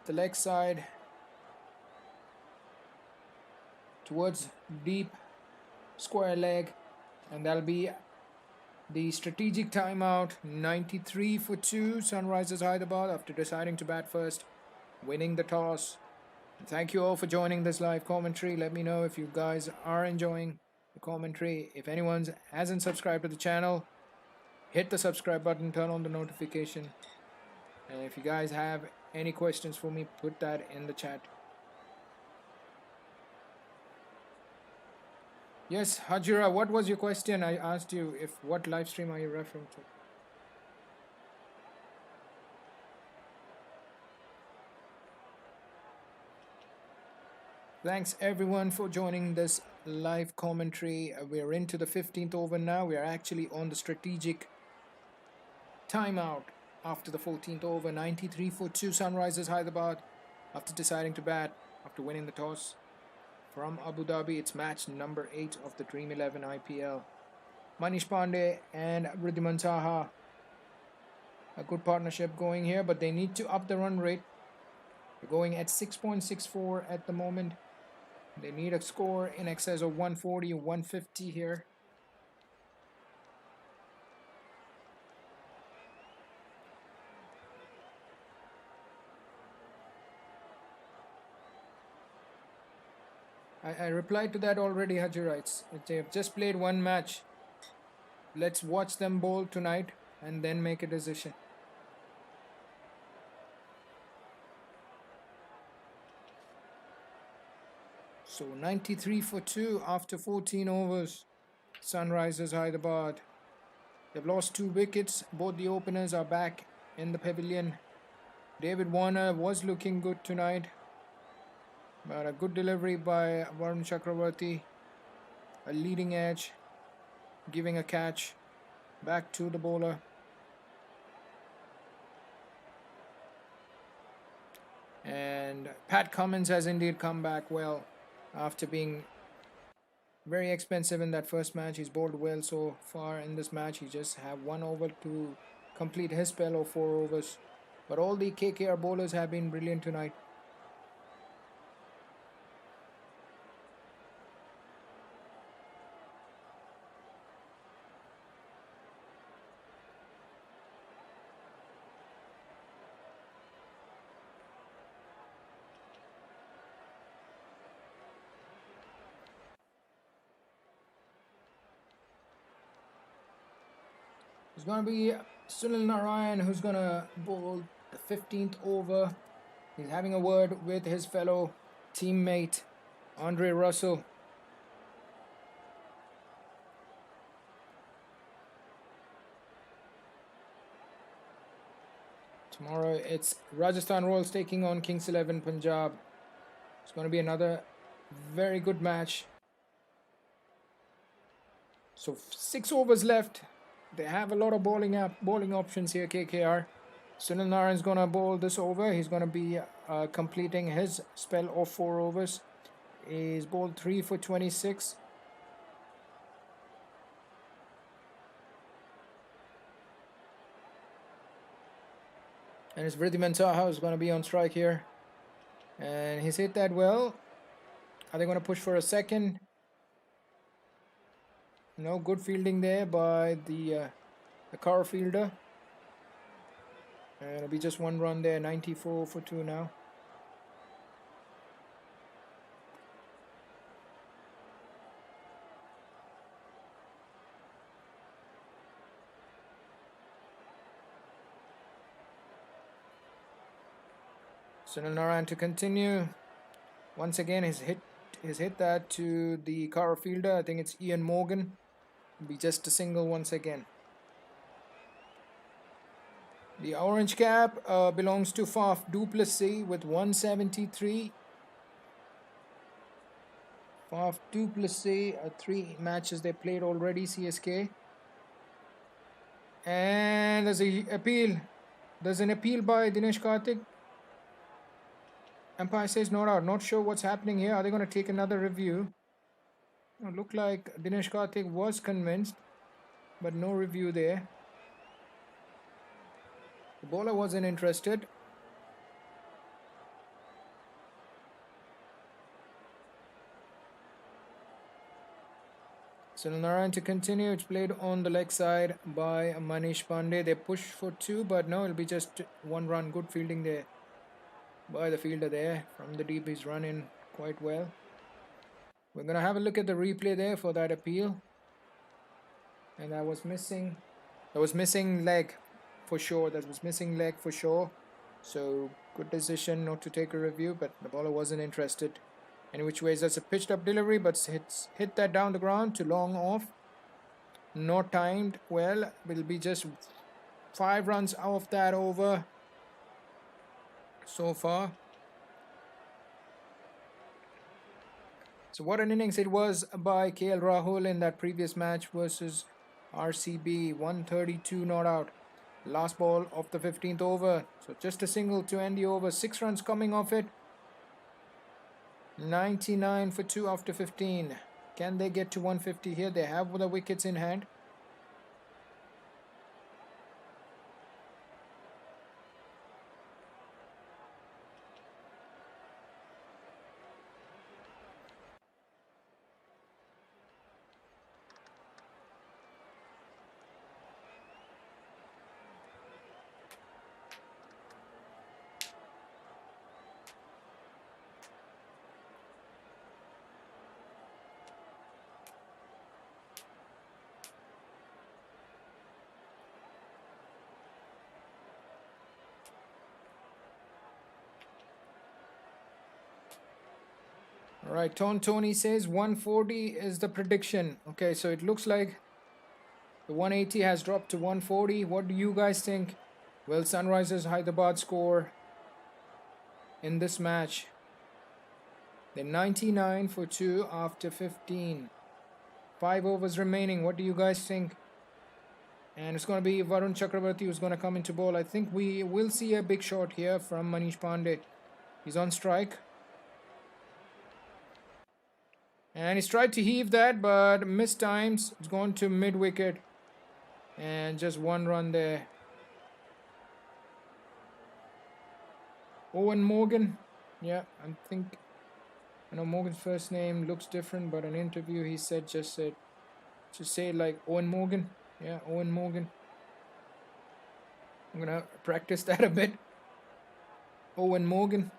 the leg side, towards deep square leg, and that'll be the strategic timeout. 93 for 2. Sunrisers Hyderabad after deciding to bat first, winning the toss. Thank you all for joining this live commentary. Let me know if you guys are enjoying the commentary. If anyone hasn't subscribed to the channel, hit the subscribe button, turn on the notification. And if you guys have any questions for me, put that in the chat. Yes, Hajira, what was your question? I asked you what live stream are you referring to? Thanks everyone for joining this live commentary. We're into the 15th over now. We are actually on the strategic timeout after the 14th over. 93 for 2. Sunrisers Hyderabad after deciding to bat after winning the toss. From Abu Dhabi, it's match number 8 of the Dream 11 IPL. Manish Pandey and Wriddhiman Saha. A good partnership going here, but they need to up the run rate. They're going at 6.64 at the moment. They need a score in excess of 140 or 150 here. I replied to that already, Hajirites. They've just played 1 match. Let's watch them bowl tonight and then make a decision. So 93 for 2 after 14 overs. Sunrisers Hyderabad. They've lost 2 wickets. Both the openers are back in the pavilion. David Warner was looking good tonight. But a good delivery by Varun Chakravarti. A leading edge. Giving a catch. Back to the bowler. And Pat Cummins has indeed come back well. After being very expensive in that first match, he's bowled well so far in this match. He just have 1 over to complete his spell of 4 overs. But all the KKR bowlers have been brilliant tonight. It's going to be Sunil Narayan, who's gonna bowl the 15th over. He's having a word with his fellow teammate Andre Russell. Tomorrow it's Rajasthan Royals taking on Kings 11 Punjab. It's going to be another very good match. So 6 overs left. They have a lot of bowling options here, KKR. Sunil Narayan's going to bowl this over. He's going to be completing his spell of 4 overs. He's bowled 3 for 26. And it's Vridhiman Saha who's going to be on strike here. And he's hit that well. Are they going to push for a second? No, good fielding there by the car fielder. And it'll be just 1 run there, 94 for 2 now. Sunil Narayan to continue. Once again, he's hit that to the car fielder. I think it's Ian Morgan. It'll be just a single once again. The orange cap belongs to Faf du Plessis with 173. Faf du Plessis, 3 matches they played already, CSK. And there's an appeal. There's an appeal by Dinesh Karthik. Umpire says not out. Not sure what's happening here. Are they going to take another review? It looked like Dinesh Karthik was convinced, but no review there. The bowler wasn't interested. Sunil Narayan to continue. It's played on the leg side by Manish Pandey. They push for 2, but no, it'll be just 1 run. Good fielding there by the fielder there. From the deep, he's running quite well. We're going to have a look at the replay there for that appeal. And that was missing. That was missing leg for sure. That was missing leg for sure. So good decision not to take a review, but the bowler wasn't interested. Any which ways, that's a pitched up delivery, but hit that down the ground to long off. Not timed well. Will be just 5 runs off that over so far. So what an innings it was by KL Rahul in that previous match versus RCB. 132 not out. Last ball of the 15th over. So just a single to end the over. 6 runs coming off it. 99 for 2 after 15. Can they get to 150 here? They have the wickets in hand. Alright, Tony says 140 is the prediction. Okay, so it looks like the 180 has dropped to 140. What do you guys think? Will Sunrisers Hyderabad score in this match? They're 99 for 2 after 15. 5 overs remaining. What do you guys think? And it's going to be Varun Chakravarti who's going to come into bowl. I think we will see a big shot here from Manish Pandey. He's on strike. And he's tried to heave that, but missed times. It's gone to mid-wicket. And just 1 run there. Owen Morgan. Yeah, I know Morgan's first name looks different, but in an interview he said just say it like Owen Morgan. Yeah, Owen Morgan. I'm gonna practice that a bit. Owen Morgan.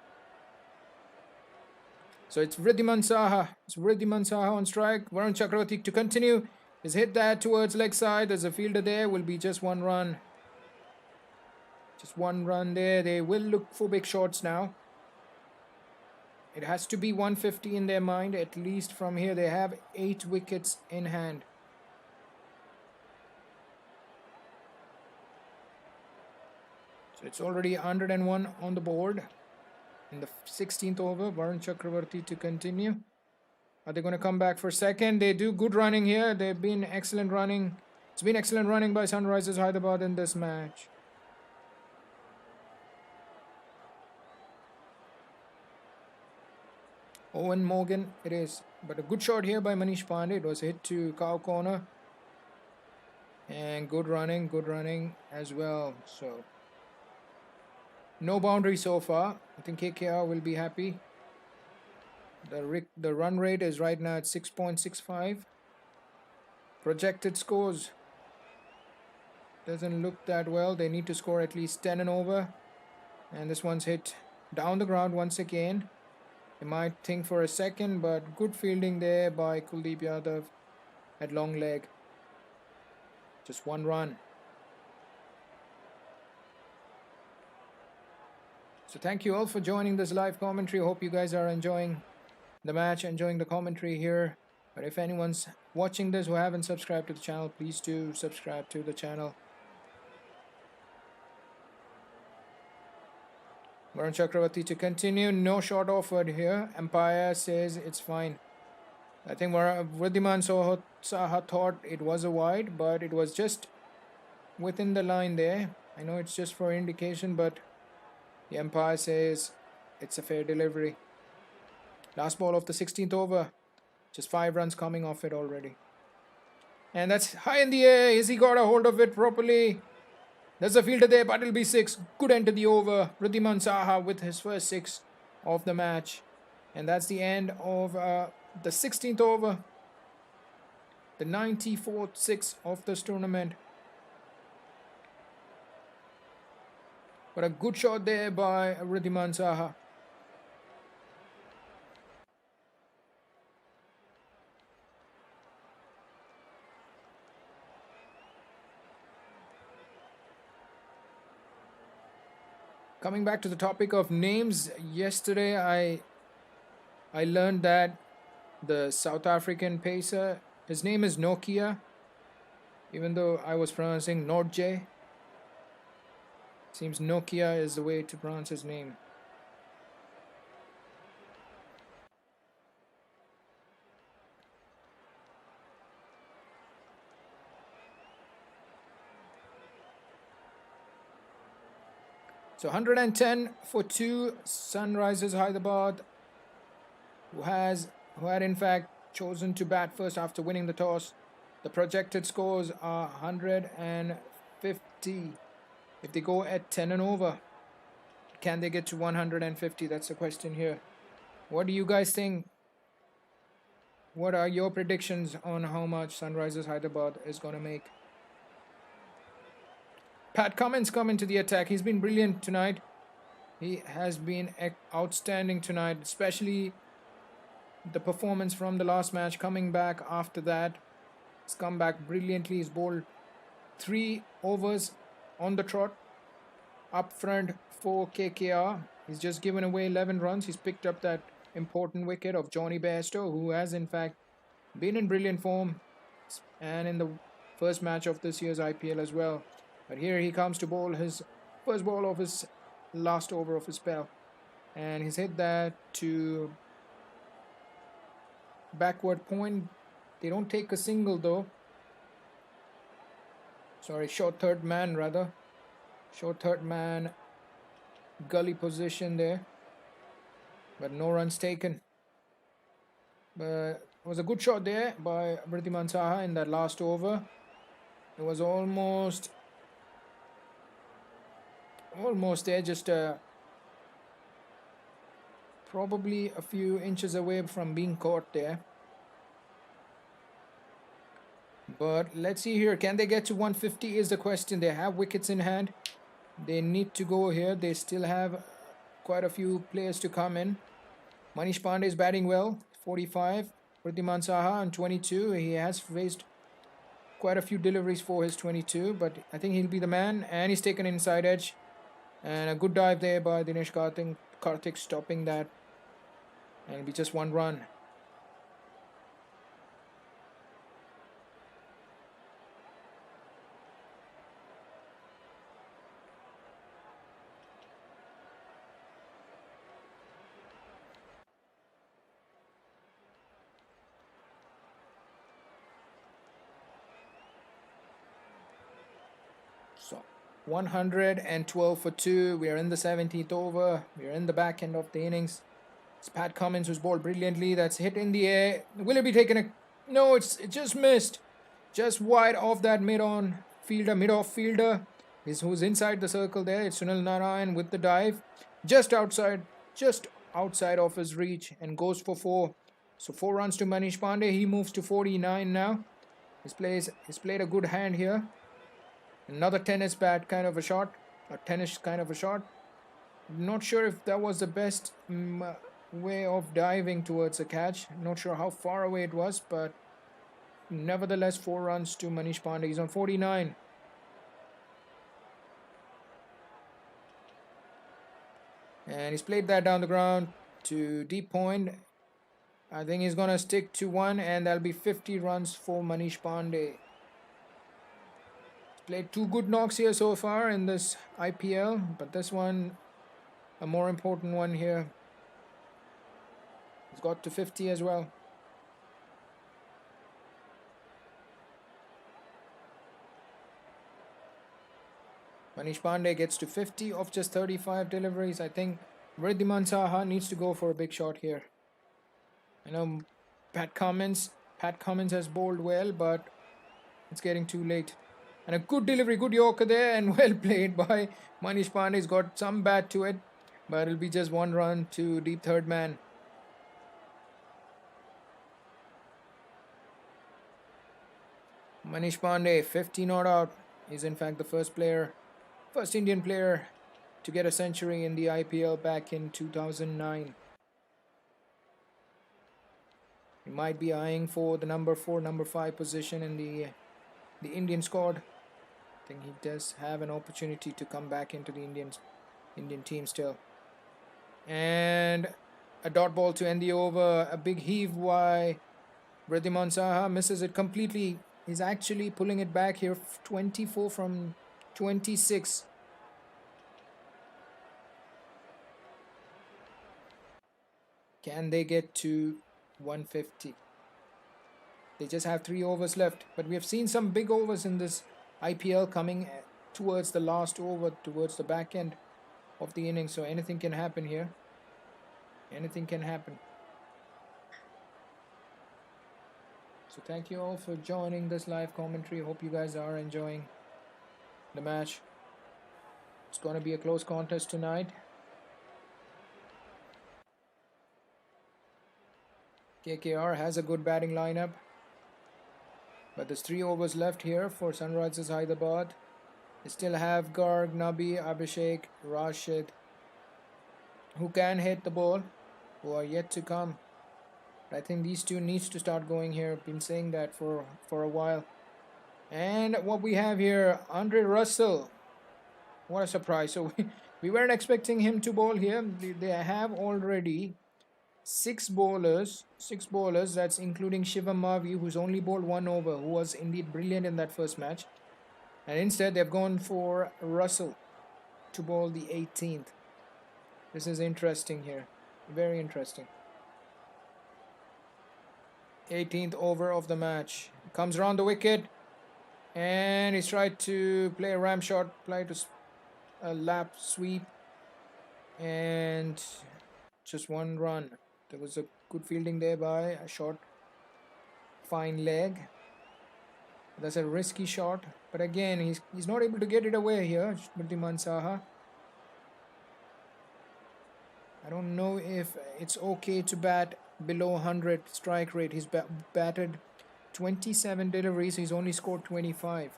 So it's Vridhiman Saha. It's Vridhiman Saha on strike. Varun Chakravarti to continue. He's hit that towards leg side. There's a fielder there. Will be just 1 run. Just one run there. They will look for big shots now. It has to be 150 in their mind, at least from here. They have 8 wickets in hand. So it's already 101 on the board. In the 16th over, Varun Chakravarti to continue. Are they going to come back for second? They do good running here. They've been excellent running. It's been excellent running by Sunrisers Hyderabad in this match. Owen Morgan it is. But a good shot here by Manish Pandey. It was hit to cow corner. And good running as well. So no boundary so far. I think KKR will be happy. The run rate is right now at 6.65. Projected scores doesn't look that well. They need to score at least 10 and over. And this one's hit down the ground once again. They might think for a second, but good fielding there by Kuldeep Yadav at long leg. Just one run. So thank you all for joining this live commentary. Hope you guys are enjoying the match, enjoying the commentary here. But if anyone's watching this who haven't subscribed to the channel, please do subscribe to the channel. Varun Chakravarti to continue. No shot offered here. Umpire says it's fine. I think Vridhiman Saha thought it was a wide, but it was just within the line there. I know it's just for indication, but the umpire says it's a fair delivery. Last ball of the 16th over. Just 5 runs coming off it already. And that's high in the air. Has he got a hold of it properly? There's a fielder there, but it'll be 6. Good end to the over. Vridhiman Saha with his first 6 of the match. And that's the end of the 16th over. The 94th 6 of this tournament. But a good shot there by Vridhiman Saha. Coming back to the topic of names, yesterday I learned that the South African pacer, his name is Nokia, even though I was pronouncing Nordje. Seems Nokia is the way to pronounce his name. So 110 for 2, Sunrisers Hyderabad, who had in fact chosen to bat first after winning the toss. The projected scores are 150. If they go at 10 and over, can they get to 150? That's the question here. What do you guys think? What are your predictions on how much Sunrisers Hyderabad is going to make? Pat Cummins coming to the attack. He's been brilliant tonight. He has been outstanding tonight, especially the performance from the last match. Coming back after that, he's come back brilliantly. He's bowled 3 overs on the trot up front for KKR. He's just given away 11 runs. He's picked up that important wicket of Johnny Bairstow, who has in fact been in brilliant form and in the first match of this year's IPL as well. But here he comes to bowl his first ball of his last over of his spell. And he's hit that to backward point. They don't take a single though. Sorry, short third man rather. Short third man gully position there. But no runs taken. But it was a good shot there by Vridhiman Saha in that last over. It was almost there, just probably a few inches away from being caught there. But let's see here, can they get to 150 is the question. They have wickets in hand. They need to go here. They still have quite a few players to come in. Manish Pandey is batting well, 45. Vridhiman Saha on 22. He has faced quite a few deliveries for his 22, but I think he'll be the man. And he's taken inside edge. And a good dive there by Dinesh Karthik stopping that. And it'll be just one run. So 112 for 2. We are in the 17th over. We are in the back end of the innings. It's Pat Cummins who's bowled brilliantly. That's hit in the air. Will it be taken a... No, it just missed. Just wide off that mid-off fielder. Who's inside the circle there. It's Sunil Narayan with the dive. Just outside of his reach and goes for 4. So 4 runs to Manish Pandey. He moves to 49 now. He's played a good hand here. Another tennis bat kind of a shot. A tennis kind of a shot. Not sure if that was the best way of diving towards a catch. Not sure how far away it was, but nevertheless 4 runs to Manish Pandey. He's on 49. And he's played that down the ground to deep point. I think he's gonna stick to 1, and that'll be 50 runs for Manish Pandey. He's played 2 good knocks here so far in this IPL, but this one a more important one here. He's got to 50 as well. Manish Pandey gets to 50 of just 35 deliveries. I think Wriddhiman Saha needs to go for a big shot here. I know Pat Cummins has bowled well, but it's getting too late. And a good delivery, good Yorker there, and well played by Manish Pandey. He's got some bat to it, but it'll be just 1 run to deep third man. Manish Pandey, 50 not out. He's in fact the first Indian player to get a century in the IPL back in 2009. He might be eyeing for the number 4, number 5 position in the Indian squad. I think he does have an opportunity to come back into the Indian team still. And a dot ball to end the over. A big heave by Wriddhiman Saha, misses it completely. He's actually pulling it back here, 24 from 26. Can they get to 150? They just have 3 overs left, but we have seen some big overs in this IPL coming towards the last over, towards the back end of the innings, so anything can happen here. Anything can happen. So thank you all for joining this live commentary. Hope you guys are enjoying the match. It's going to be a close contest tonight. KKR has a good batting lineup, but there's 3 overs left here for Sunrisers Hyderabad. They still have Garg, Nabi, Abhishek, Rashid, who can hit the ball, who are yet to come. But I think these 2 needs to start going here. I've been saying that for a while. And what we have here, Andre Russell. What a surprise. So we weren't expecting him to bowl here. They have already 6 bowlers, that's including Shivam Mavi, who's only bowled 1 over, who was indeed brilliant in that first match. And instead they've gone for Russell to bowl the 18th. This is interesting here, very interesting. 18th over of the match. Comes around the wicket, and he's tried to play a ram shot, a lap sweep, and just 1 run. There was a good fielding there by a short, fine leg. That's a risky shot, but again he's not able to get it away here, Wriddhiman Saha. I don't know if it's okay to bat below 100 strike rate. He's batted 27 deliveries. He's only scored 25.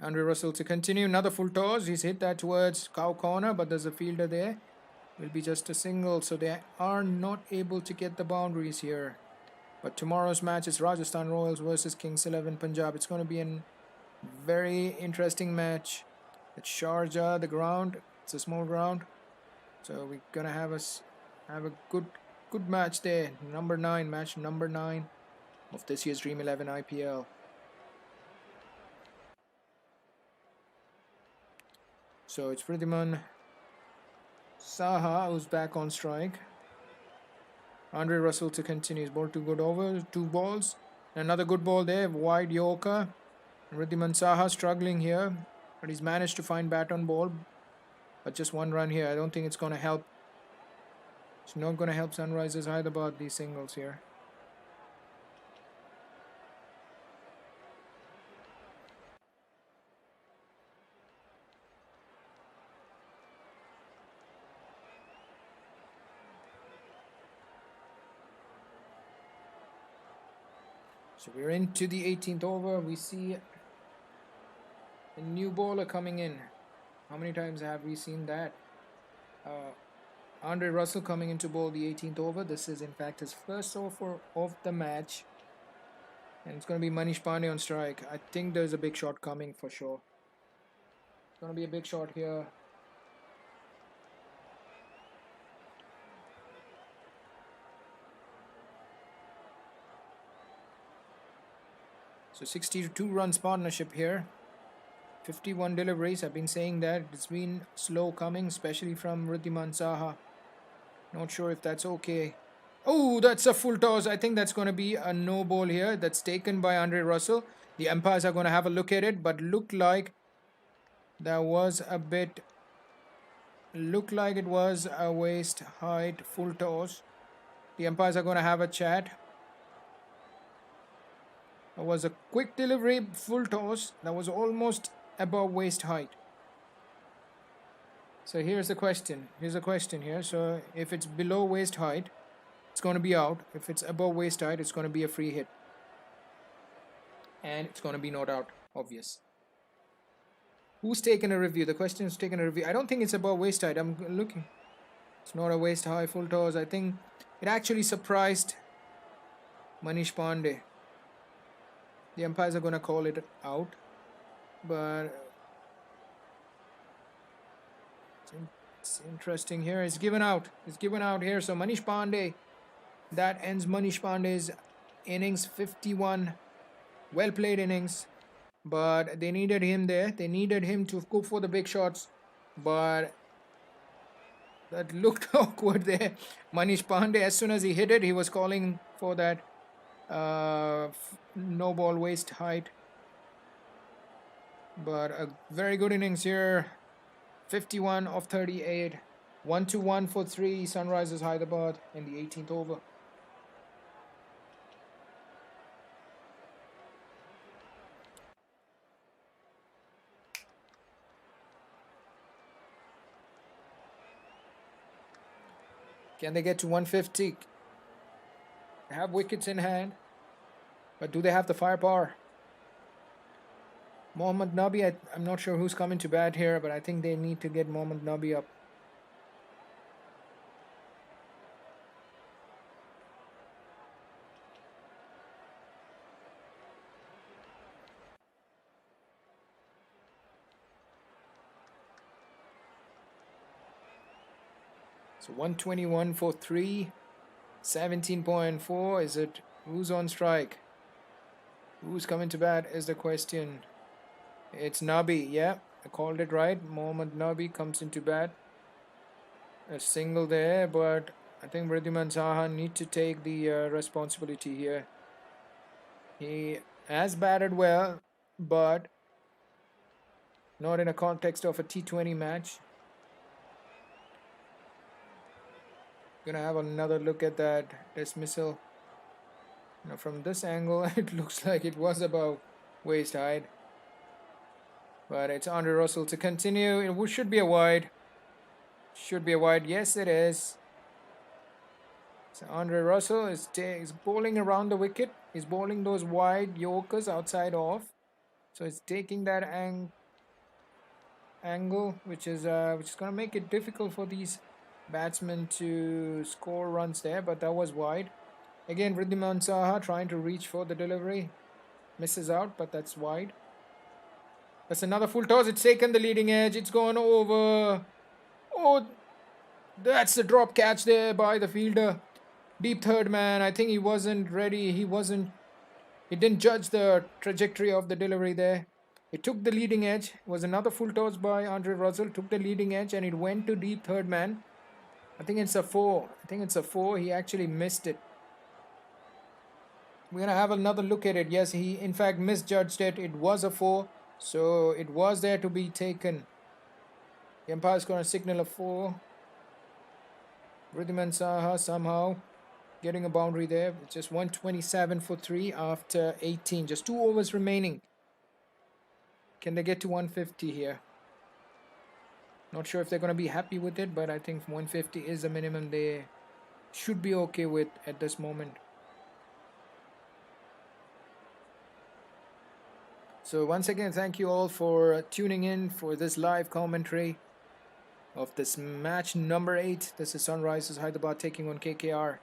Andre Russell to continue. Another full toss. He's hit that towards cow corner, but there's a fielder there. Will be just a single, so they are not able to get the boundaries here. But tomorrow's match is Rajasthan Royals versus Kings 11 Punjab. It's going to be a very interesting match. It's Sharjah, the ground. It's a small ground, so we're gonna have a good match there. Match number 9 of this year's Dream 11 IPL. So it's Wriddhiman Saha who's back on strike. Andre Russell to continue. He's bowled 2 good overs, 2 balls. Another good ball there, wide Yorker. Wriddhiman Saha struggling here, but he's managed to find bat on ball. But just 1 run here. I don't think it's going to help. It's not going to help Sunrisers Hyderabad, these singles here. So we're into the 18th over. We see a new bowler coming in. How many times have we seen that? Andre Russell coming into bowl the 18th over. This is in fact his first over of the match. And it's going to be Manish Pandey on strike. I think there's a big shot coming for sure. It's going to be a big shot here. So 62 runs partnership here. 51 deliveries. I've been saying that it's been slow coming, especially from Wriddhiman Saha. Not sure if that's okay. Oh, that's a full toss. I think that's going to be a no ball here. That's taken by Andre Russell. The umpires are going to have a look at it, but looked like that was a bit. Looked like it was a waist height full toss. The umpires are going to have a chat. It was a quick delivery, full toss. That was almost above waist height. So here's the question. Here's a question here. So if it's below waist height, it's going to be out. If it's above waist height, it's going to be a free hit. And it's going to be not out, obvious. Who's taken a review? The question is taken a review. I don't think it's above waist height. I'm looking. It's not a waist high full toss. I think it actually surprised Manish Pandey. The umpires are going to call it out, but it's interesting here. It's given out. It's given out here. So Manish Pandey, that ends Manish Pandey's innings. 51 well played innings, but they needed him there. They needed him to go for the big shots, but that looked awkward there. Manish Pandey, as soon as he hit it, he was calling for that no ball waist height. But a very good innings here. 51 of 38. 1-1 for 3 Sunrisers Hyderabad in the 18th over. Can they get to 150? They have wickets in hand, but do they have the firepower? Mohammad Nabi, I'm not sure who's coming to bat here, but I think they need to get Mohammad Nabi up. So 121 for 3. 17.4. Is it who's on strike? Who's coming to bat is the question. It's Nabi. Yeah, I called it right. Mohammad Nabi comes into bat. A single there, but I think Wriddhiman Saha need to take the responsibility here. He has batted well, but not in a context of a T20 match. Gonna have another look at that dismissal. Now from this angle, it looks like it was above waist height. But it's Andre Russell to continue. It should be a wide. Should be a wide. Yes, it is. So Andre Russell is bowling around the wicket. He's bowling those wide Yorkers outside off. So it's taking that angle, which is going to make it difficult for these batsmen to score runs there. But that was wide. Again, Vridhiman Saha trying to reach for the delivery. Misses out, but that's wide. That's another full toss. It's taken the leading edge. It's gone over. Oh, that's the drop catch there by the fielder. Deep third man. I think he wasn't ready. He didn't judge the trajectory of the delivery there. It took the leading edge. It was another full toss by Andre Russell. Took the leading edge and it went to deep third man. I think it's a 4. He actually missed it. We're going to have another look at it. Yes, he in fact misjudged it. It was a 4. So it was there to be taken. The umpire's going to signal a 4. Vridhiman Saha somehow getting a boundary there. It's just 127 for 3 after 18. Just 2 overs remaining. Can they get to 150 here? Not sure if they're going to be happy with it, but I think 150 is the minimum they should be okay with at this moment. So once again, thank you all for tuning in for this live commentary of this match number 8. This is Sunrisers Hyderabad taking on KKR.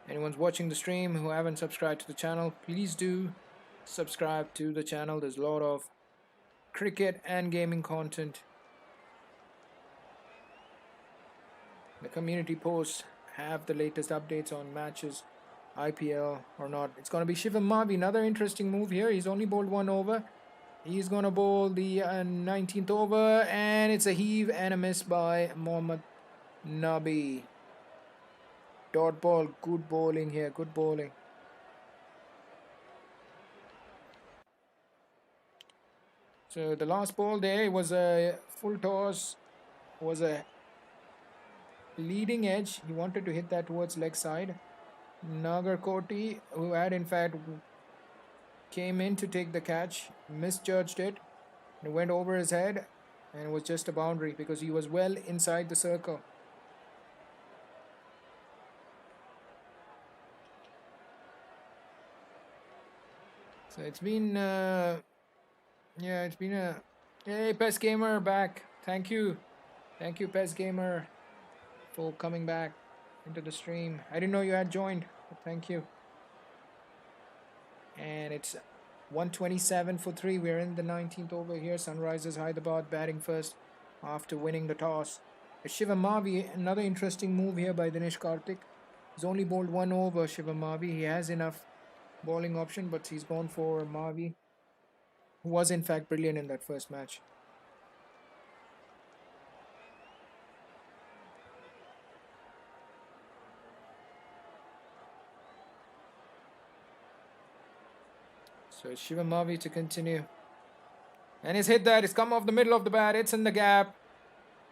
Anyone's watching the stream who haven't subscribed to the channel, please do subscribe to the channel. There's a lot of cricket and gaming content. The community posts have the latest updates on matches, IPL or not. It's going to be Shivam Mavi. Another interesting move here. He's only bowled 1 over. He's going to bowl the 19th over, and it's a heave and a miss by Mohammad Nabi. Dot ball. Good bowling here. Good bowling. So the last ball there was a full toss. Was a leading edge. He wanted to hit that towards leg side. Nagarkoti, who had in fact came in to take the catch, misjudged it. It went over his head and it was just a boundary because he was well inside the circle. So it's been hey, Pest Gamer back. Thank you Pest Gamer for coming back into the stream. I didn't know you had joined, but thank you. And it's 127 for 3. We're in the 19th over here. Sunrisers Hyderabad batting first after winning the toss. Shivam Mavi, another interesting move here by Dinesh Karthik. He's only bowled 1 over, Shivam Mavi. He has enough bowling option, but he's gone for Mavi, who was in fact brilliant in that first match. So Shivam Mavi to continue. And he's hit that. It's come off the middle of the bat. It's in the gap.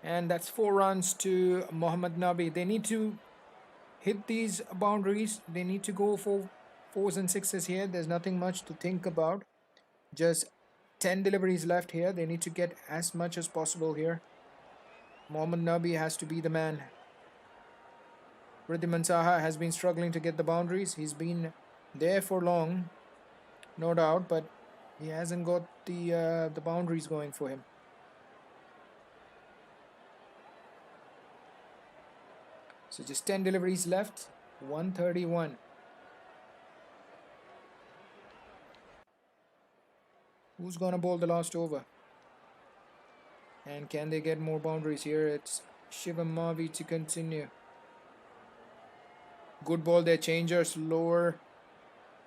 And that's 4 runs to Mohammad Nabi. They need to hit these boundaries. They need to go for 4s and 6s here. There's nothing much to think about. Just 10 deliveries left here. They need to get as much as possible here. Mohammad Nabi has to be the man. Vridhiman Saha has been struggling to get the boundaries. He's been there for long, no doubt, but he hasn't got the boundaries going for him. So just 10 deliveries left. 131. Who's gonna bowl the last over? And can they get more boundaries here? It's Shivam Mavi to continue. Good ball there, changer, slower.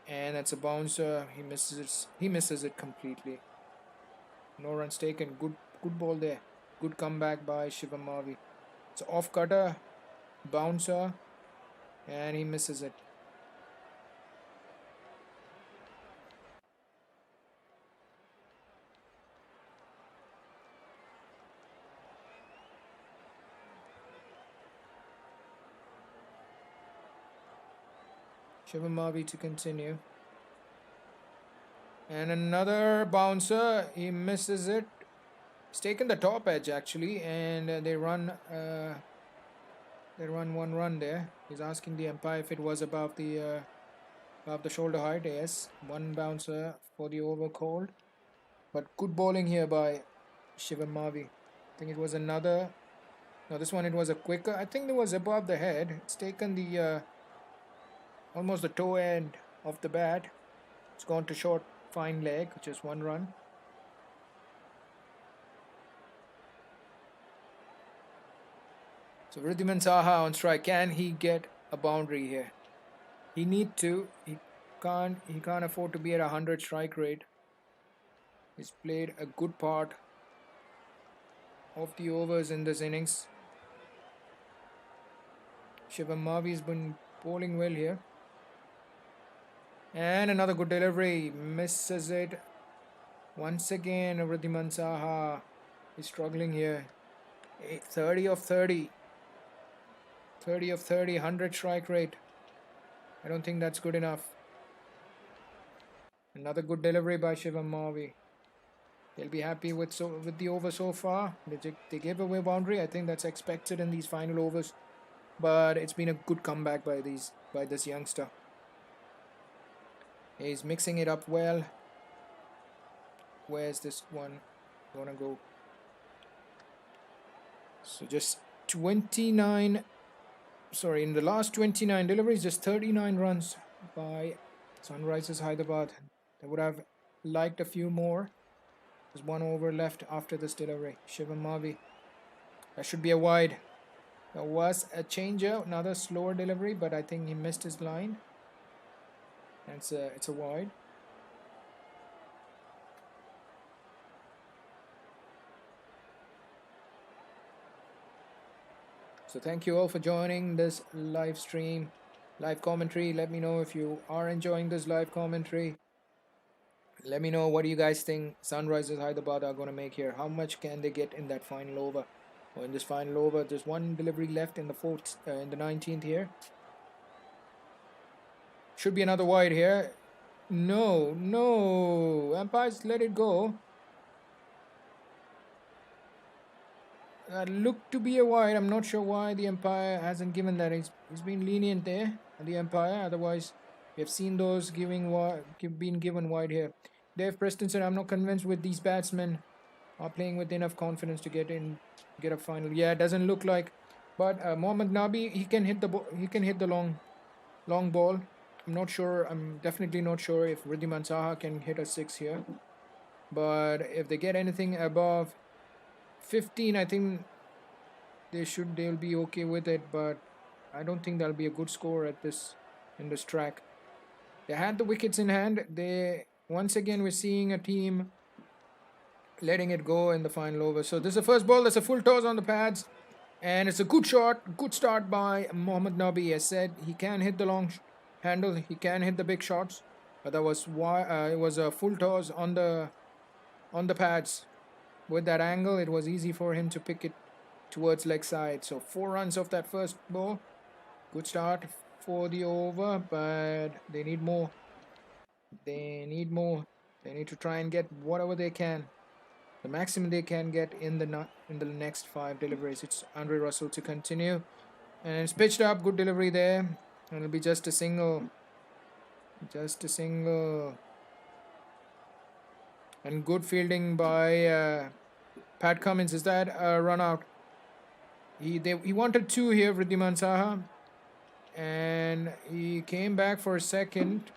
And that's a bouncer. He misses it completely. No runs taken. Good ball there. Good comeback by Shivam Mavi. It's off cutter, bouncer, and he misses it. Shivam Mavi to continue. And another bouncer. He misses it. He's taken the top edge actually, and they run 1 run there. He's asking the umpire if it was above the shoulder height. Yes, 1 bouncer for the over called. But good bowling here by Shivam Mavi. I think it was another. No, this one it was a quicker. I think it was above the head. It's taken the. almost the toe end of the bat. It's gone to short, fine leg, just 1 run. So Wriddhiman Saha on strike. Can he get a boundary here? He need to. He can't afford to be at 100 strike rate. He's played a good part of the overs in this innings. Shivam Mavi's been bowling well here. And another good delivery. Misses it. Once again, Wriddhiman Saha is struggling here. 30 of 30. 30 of 30, 100 strike rate. I don't think that's good enough. Another good delivery by Shivam Mavi. They'll be happy with the over so far. They gave away boundary. I think that's expected in these final overs. But it's been a good comeback by this youngster. He's mixing it up well. Where's this one gonna go? So just 29. Sorry, in the last 29 deliveries, just 39 runs by Sunrisers Hyderabad. They would have liked a few more. There's 1 over left after this delivery. Shivam Mavi. That should be a wide. There was a changer, another slower delivery, but I think he missed his line. And it's a wide. So thank you all for joining this live stream, live commentary. Let me know if you are enjoying this live commentary. Let me know what do you guys think Sunrisers Hyderabad are going to make here. How much can they get in that final over? Or in this final over, there's 1 delivery left in the 19th here. Should be another wide here. No. Umpires let it go. Looked to be a wide. I'm not sure why the umpire hasn't given that. He's been lenient there, the umpire. Otherwise, we have seen those being given wide here. Dave Preston said, I'm not convinced with these batsmen are playing with enough confidence to get a final. Yeah, it doesn't look like. But Mohammad Nabi, he can hit the long ball. I'm not sure. I'm definitely not sure if Wriddhiman Saha can hit a 6 here. But if they get anything above 15, I think they'll be okay with it, but I don't think that'll be a good score in this track. They had the wickets in hand. Once again we're seeing a team letting it go in the final over. So this is the first ball. There's a full toss on the pads, and it's a good shot, good start by Mohammad Nabi. As said, he can hit the long handle, he can hit the big shots, but that was why it was a full toss on the pads. With that angle, it was easy for him to pick it towards leg side. So 4 runs off that first ball. Good start for the over, but they need more. They need to try and get whatever they can. The maximum they can get in the next 5 deliveries. It's Andre Russell to continue. And it's pitched up. Good delivery there. And it'll be just a single. And good fielding by Pat Cummins. Is that a run out? He wanted 2 here, Wriddhiman Saha, and he came back for a second,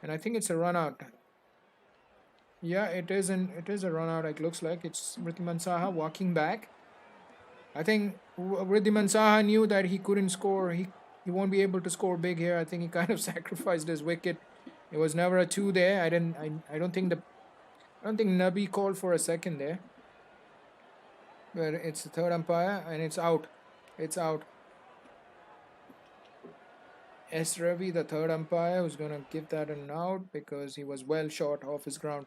and I think it's a run out. Yeah, it is a run out. It looks like it's Wriddhiman Saha walking back. I think Wriddhiman Saha knew that he couldn't score. He won't be able to score big here. I think he kind of sacrificed his wicket. It was never a 2 there. I don't think Nabi called for a second there. But it's the third umpire, and it's out. It's out. S. Ravi, the third umpire, who's going to give that an out because he was well short off his ground.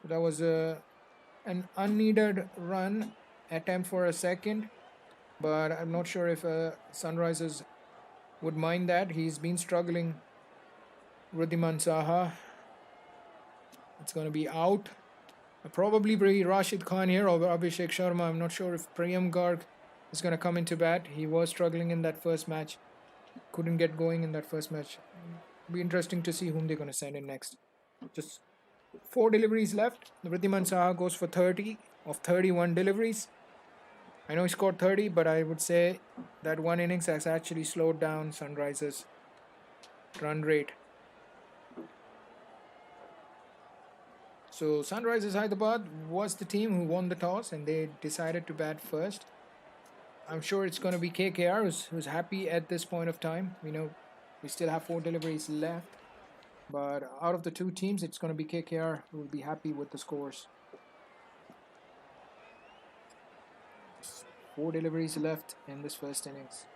That was an unneeded run attempt for a second, but I'm not sure if Sunrisers would mind that. He's been struggling. Wriddhiman Saha. It's going to be out. Probably Rashid Khan here or Abhishek Sharma. I'm not sure if Priyam Garg is going to come into bat. He was struggling in that first match. Couldn't get going in that first match. Be interesting to see whom they're going to send in next. Just 4 deliveries left. Wriddhiman Saha goes for 30 of 31 deliveries. I know he scored 30, but I would say that one innings has actually slowed down Sunrisers. run rate. So Sunrisers Hyderabad was the team who won the toss and they decided to bat first. I'm sure it's going to be KKR who's happy at this point of time. We know we still have 4 deliveries left. But out of the two teams, it's going to be KKR who will be happy with the scores. 4 deliveries left in this first innings.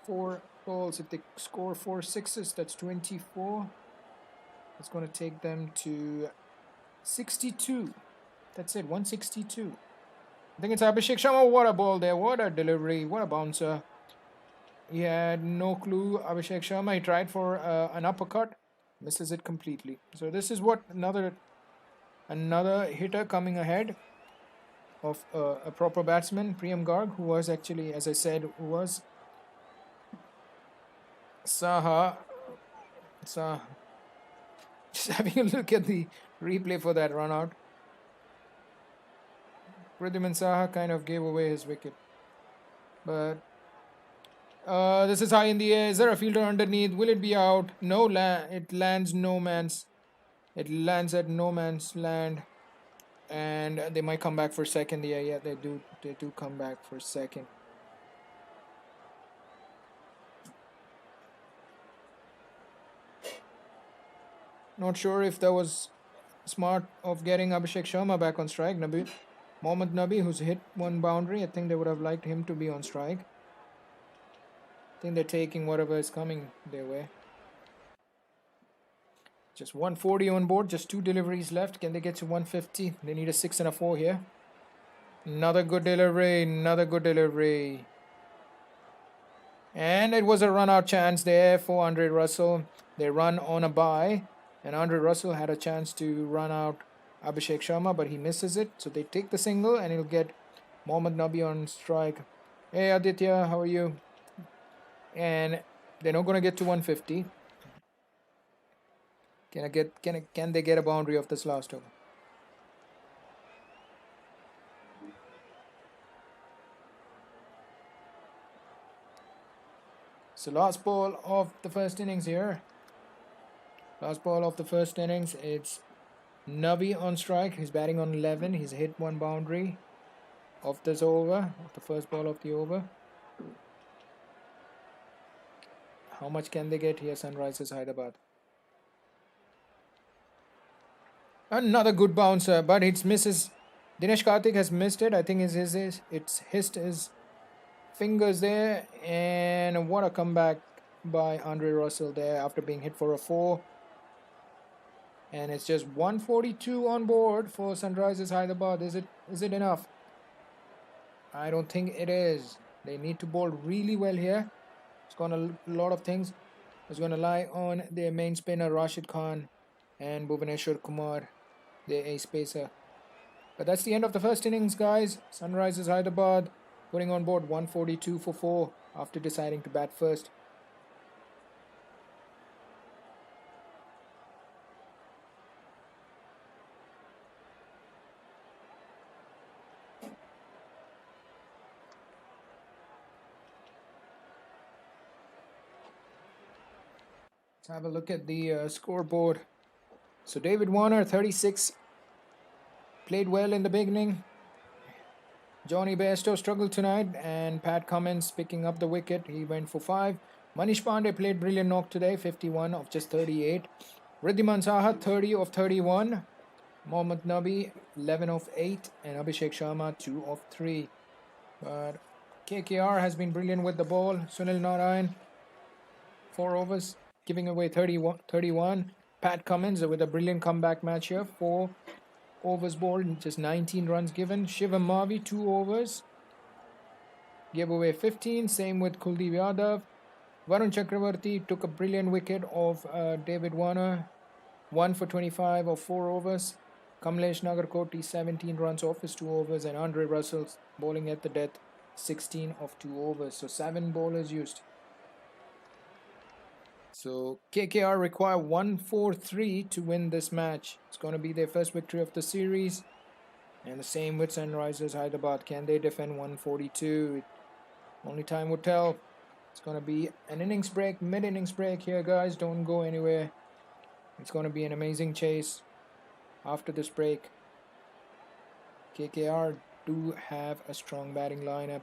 4 balls. If they score 4 sixes, that's 24. It's going to take them to 62. That's it, 162. I think it's Abhishek Sharma. What a ball there. What a delivery. What a bouncer. He had no clue. Abhishek Sharma, he tried for an uppercut. Misses it completely. So this is what another hitter coming ahead of a proper batsman, Priyam Garg, who was actually, as I said, who was Saha. Just having a look at the replay for that run out. Pridhiman Saha kind of gave away his wicket. But this is high in the air. Is there a fielder underneath? Will it be out? No, it lands no man's. It lands at no man's land. And they might come back for second. Yeah, they do. They do come back for second. Not sure if that was smart of getting Abhishek Sharma back on strike. Mohammad Nabi, who's hit 1 boundary. I think they would have liked him to be on strike. I think they're taking whatever is coming their way. Just 140 on board, just 2 deliveries left. Can they get to 150? They need a 6 and a 4 here. Another good delivery, And it was a run out chance there for Andre Russell. They run on a bye, and Andre Russell had a chance to run out Abhishek Sharma, but he misses it. So they take the single, and he'll get Mohammad Nabi on strike. Hey Aditya, how are you? And they're not going to get to 150. Can they get a boundary of this last over? So last ball of the first innings here. Last ball of the first innings. It's Navi on strike. He's batting on 11. He's hit 1 boundary of this over, of the first ball of the over. How much can they get here, Sunrisers Hyderabad? Another good bouncer, but it misses. Dinesh Karthik has missed it. I think it's hissed his fingers there. And what a comeback by Andre Russell there after being hit for a 4. And it's just 142 on board for Sunrisers Hyderabad. Is it enough? I don't think it is. They need to bowl really well here. It's got a lot of things. It's going to lie on their main spinner Rashid Khan and Bhuvaneshwar Kumar, their ace pacer. But that's the end of the first innings, guys. Sunrisers Hyderabad putting on board 142 for 4 after deciding to bat first. Let's have a look at the scoreboard. So David Warner, 36, played well in the beginning. Johnny Bairstow struggled tonight, and Pat Cummins picking up the wicket. He went for 5. Manish Pandey played brilliant knock today, 51 of just 38. Wriddhiman Saha, 30 of 31. Mohammad Nabi, 11 of 8. And Abhishek Sharma, 2 of 3. But KKR has been brilliant with the ball. Sunil Narayan, 4 overs, giving away 31. Pat Cummins with a brilliant comeback match here. 4 overs bowled, just 19 runs given. Shivam Mavi, 2 overs, gave away 15. Same with Kuldeep Yadav. Varun Chakravarti took a brilliant wicket of David Warner. 1 for 25 of 4 overs. Kamlesh Nagarkoti, 17 runs off his 2 overs. And Andre Russell bowling at the death, 16 of 2 overs. So 7 bowlers used. So KKR require 143 to win this match. It's going to be their first victory of the series. And the same with Sunrisers Hyderabad. Can they defend 142? Only time will tell. It's going to be an innings break, mid-innings break here, guys. Don't go anywhere. It's going to be an amazing chase after this break. KKR do have a strong batting lineup.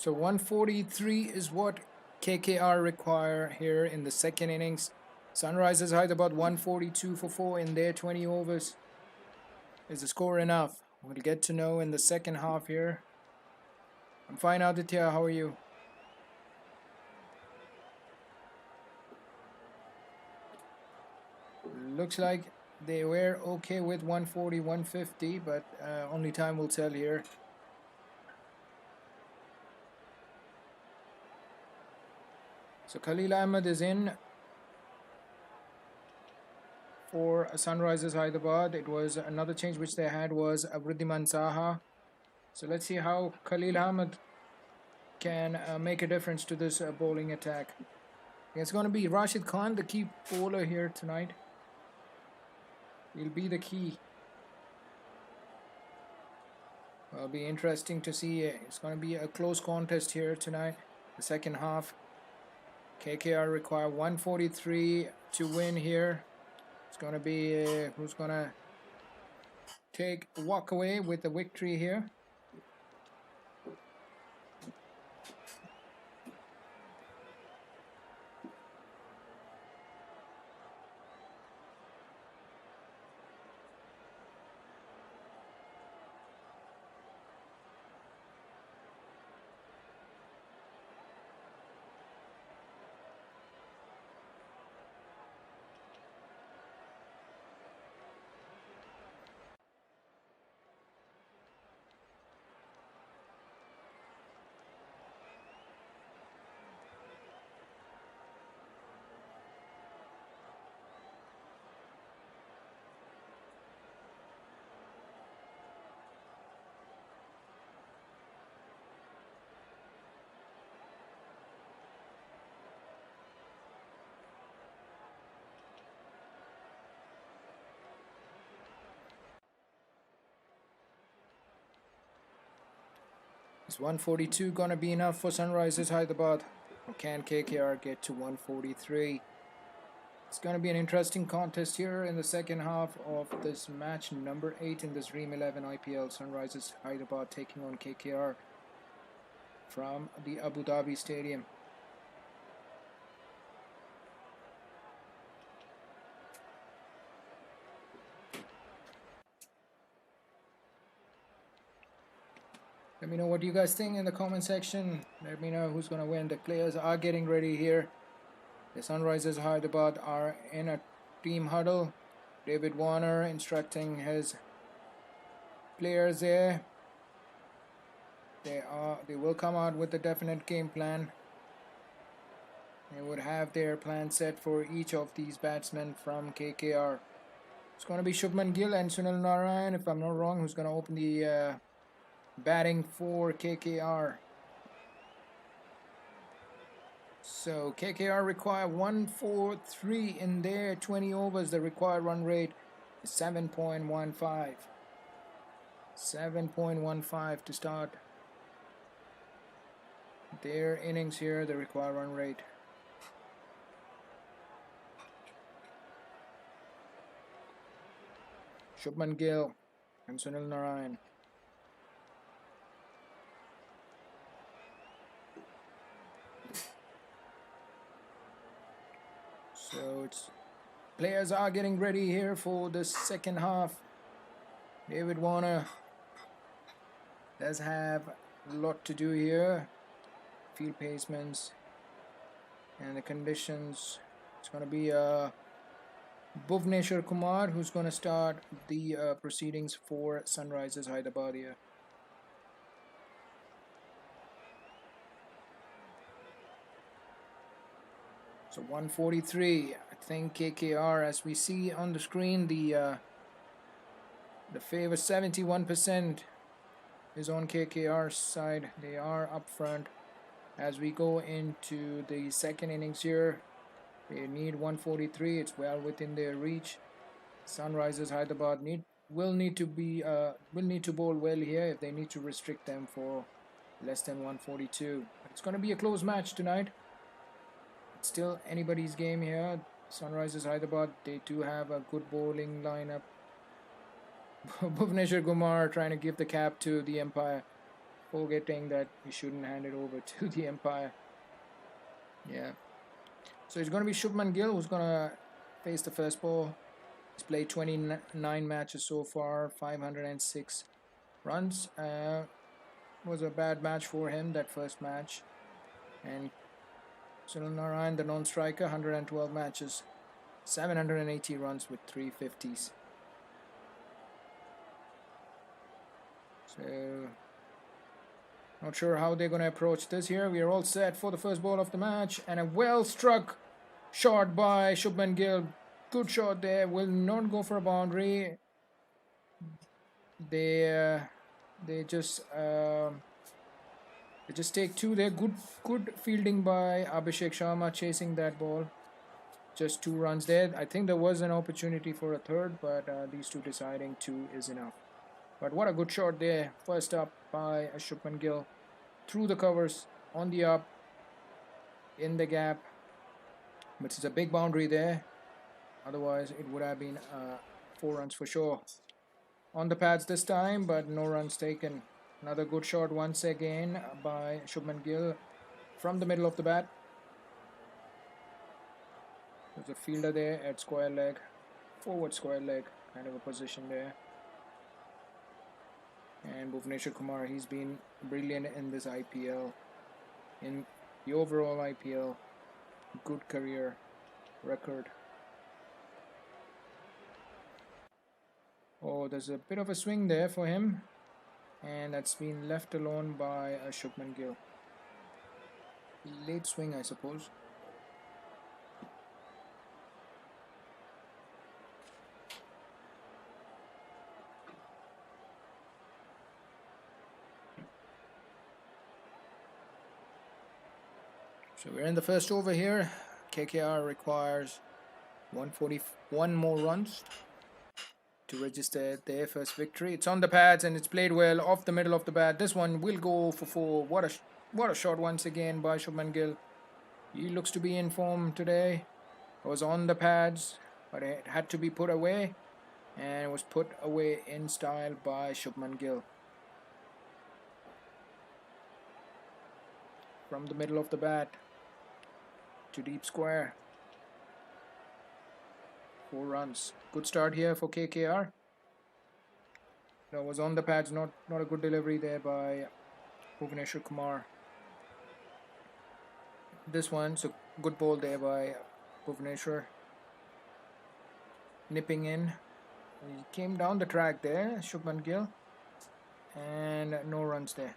So 143 is what KKR require here in the second innings. Sunrisers Hyderabad 142 for 4 in their 20 overs. Is the score enough? We'll get to know in the second half here. I'm fine, Aditya. How are you? Looks like they were okay with 140, 150, but only time will tell here. So Khalil Ahmed is in for Sunrisers Hyderabad. It was another change which they had was Abruddhiman Saha. So let's see how Khalil Ahmed can make a difference to this bowling attack. It's going to be Rashid Khan, the key bowler here tonight. He'll be the key. It'll be interesting to see. It's going to be a close contest here tonight. The second half. KKR require 143 to win here. It's going to be who's going to walk away with the victory here. Is 142 gonna be enough for Sunrisers Hyderabad? Or can KKR get to 143? It's gonna be an interesting contest here in the second half of this match number 8 in this Dream 11 IPL. Sunrisers Hyderabad taking on KKR from the Abu Dhabi Stadium. Let me know what you guys think in the comment section. Let me know who's going to win. The players are getting ready here. The Sunrisers Hyderabad are in a team huddle. David Warner instructing his players there. They will come out with a definite game plan. They would have their plan set for each of these batsmen from KKR. It's going to be Shubman Gill and Sunil Narayan, if I'm not wrong, who's going to open the batting for KKR. So KKR require 143 in their 20 overs. The required run rate is 7.15. 7.15 to start their innings here. The required run rate. Shubman Gill and Sunil Narayan. So players are getting ready here for the second half. David Warner does have a lot to do here. Field placements and the conditions. It's going to be Bhuvneshwar Kumar who's going to start the proceedings for Sunrisers Hyderabad here. So 143, I think KKR, as we see on the screen, the favor 71% is on KKR's side. They are up front. As we go into the second innings here, they need 143. It's well within their reach. Sunrisers Hyderabad will need to bowl well here if they need to restrict them for less than 142. It's going to be a close match tonight. It's still anybody's game here. Sunrisers Hyderabad, they do have a good bowling lineup. Bhuvneshwar Kumar trying to give the cap to the umpire. forgetting that he shouldn't hand it over to the umpire. Yeah. So it's going to be Shubman Gill who's going to face the first ball. He's played 29 matches so far, 506 runs. Was a bad match for him, that first match. And Sunil Narayan, the non-striker, 112 matches, 780 runs with 350s. So, not sure how they're going to approach this here. We are all set for the first ball of the match. And a well-struck shot by Shubman Gill. Good shot there. Will not go for a boundary. They just take two there. Good fielding by Abhishek Sharma chasing that ball. Just 2 runs there. I think there was an opportunity for a third, but these two deciding 2 is enough. But what a good shot there. First up by Shubman Gill. Through the covers, on the up, in the gap. But it's a big boundary there. Otherwise, it would have been 4 runs for sure. On the pads this time, but no runs taken. Another good shot once again by Shubman Gill from the middle of the bat. There's a fielder there at square leg, forward square leg kind of a position there. And Bhuvneshwar Kumar, he's been brilliant in this IPL, in the overall IPL. Good career record. Oh, there's a bit of a swing there for him, and that's been left alone by Shubman Gill. Late swing, I suppose. So we're in the first over here. KKR requires 141 more runs to register their first victory. It's on the pads and it's played well off the middle of the bat. This one will go for 4. What a shot once again by Shubman Gill. He looks to be in form today. It was on the pads, but it had to be put away, and it was put away in style by Shubman Gill. From the middle of the bat to deep square. 4 runs. Good start here for KKR. That was on the pads, not a good delivery there by Bhuvneshwar Kumar. This one, so good ball there by Bhuvneshwar. Nipping in. He came down the track there, Shubman Gill. And no runs there.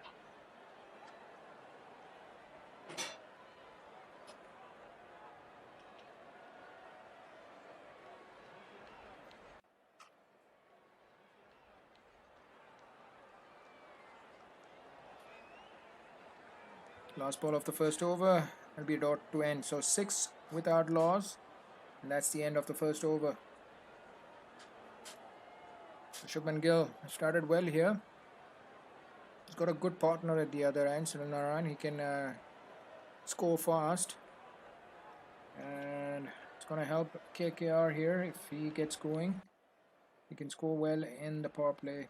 Last ball of the first over will be a dot to end. So 6 without loss, and that's the end of the first over. So Shubman Gill started well here. He's got a good partner at the other end, Sunil Narayan. He can score fast, and it's going to help KKR here if he gets going. He can score well in the power play.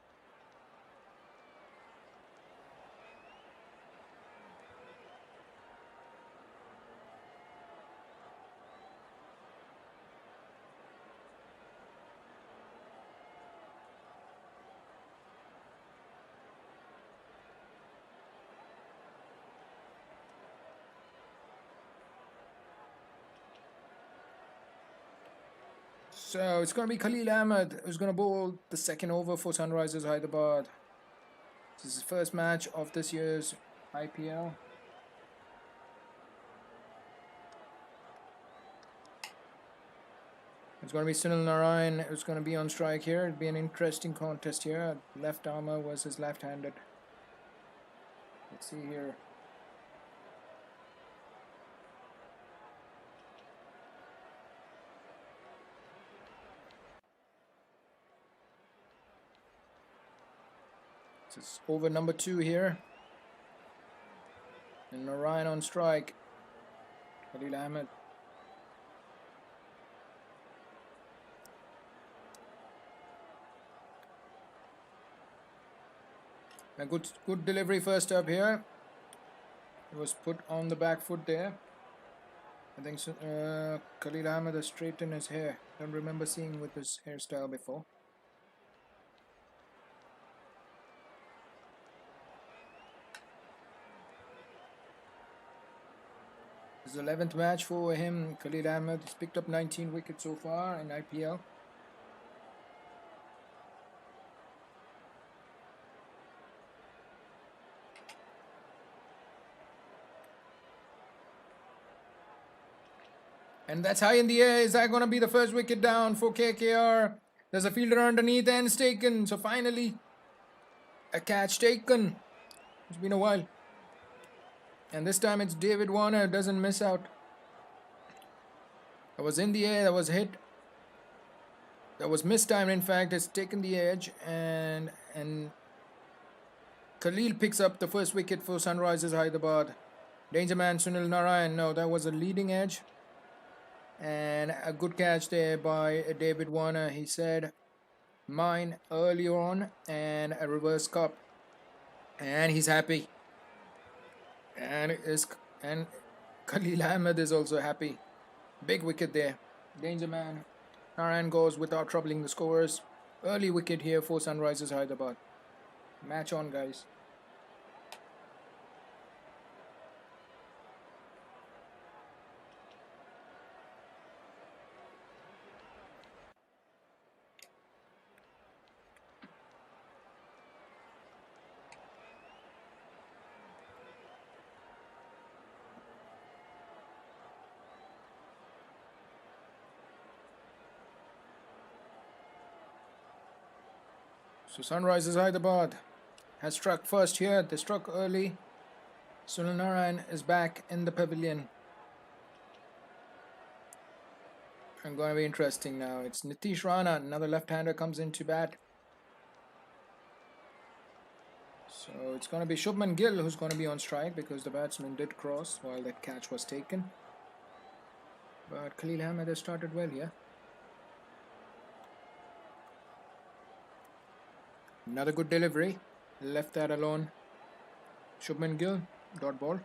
So it's going to be Khalil Ahmed who's going to bowl the second over for Sunrisers Hyderabad. This is his first match of this year's IPL. It's going to be Sunil Narayan who's going to be on strike here. It'll be an interesting contest here. Left armour versus left-handed. Let's see here. This is over number 2 here. And Narayan on strike. Khalil Ahmed. A good delivery first up here. It was put on the back foot there. I think so, Khalil Ahmed has straightened his hair. Don't remember seeing with this hairstyle before. This is the 11th match for him. Khalil Ahmed has picked up 19 wickets so far in IPL. And that's high in the air. Is that going to be the first wicket down for KKR? There's a fielder underneath and it's taken. So finally, a catch taken. It's been a while. And this time it's David Warner. Doesn't miss out. That was in the air. That was hit. That was mistimed. In fact, it's taken the edge. And Khalil picks up the first wicket for Sunrisers Hyderabad. Danger man Sunil Narayan. No, that was a leading edge. And a good catch there by David Warner. He said mine earlier on and a reverse cup. And he's happy. And Khalil Ahmed is also happy. Big wicket there. Danger man. Narayan goes without troubling the scorers. Early wicket here for Sunrisers Hyderabad. Match on, guys. So Sunrisers Hyderabad has struck first here. They struck early. Sunil Narayan is back in the pavilion. And going to be interesting now. It's Nitish Rana, another left-hander, comes into bat. So it's going to be Shubman Gill who's going to be on strike because the batsman did cross while that catch was taken. But Khalil Ahmed has started well here. Another good delivery. Left that alone. Shubman Gill, dot ball.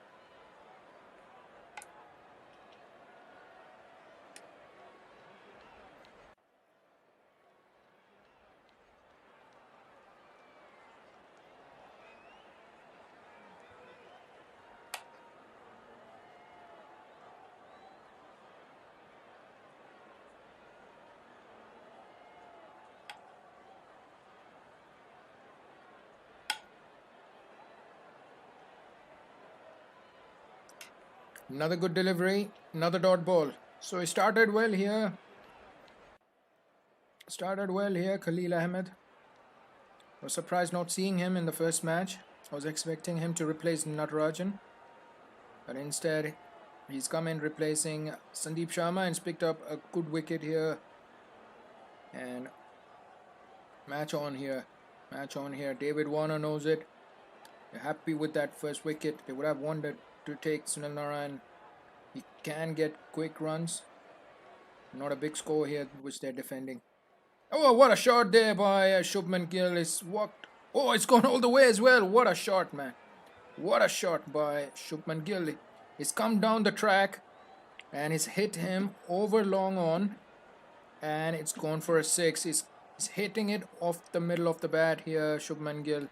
Another good delivery, another dot ball. So he started well here. Khalil Ahmed. I was surprised not seeing him in the first match. I was expecting him to replace Natarajan. But instead, he's come in replacing Sandeep Sharma and picked up a good wicket here. And match on here. David Warner knows it. They're happy with that first wicket. They would have wanted to take Sunil Narayan. He can get quick runs. Not a big score here which they're defending. Oh, what a shot there by Shubman Gill. It's walked. Oh, it's gone all the way as well. What a shot, man. What a shot by Shubman Gill. He's come down the track and he's hit him over long on. And it's gone for a 6. He's hitting it off the middle of the bat here, Shubman Gill.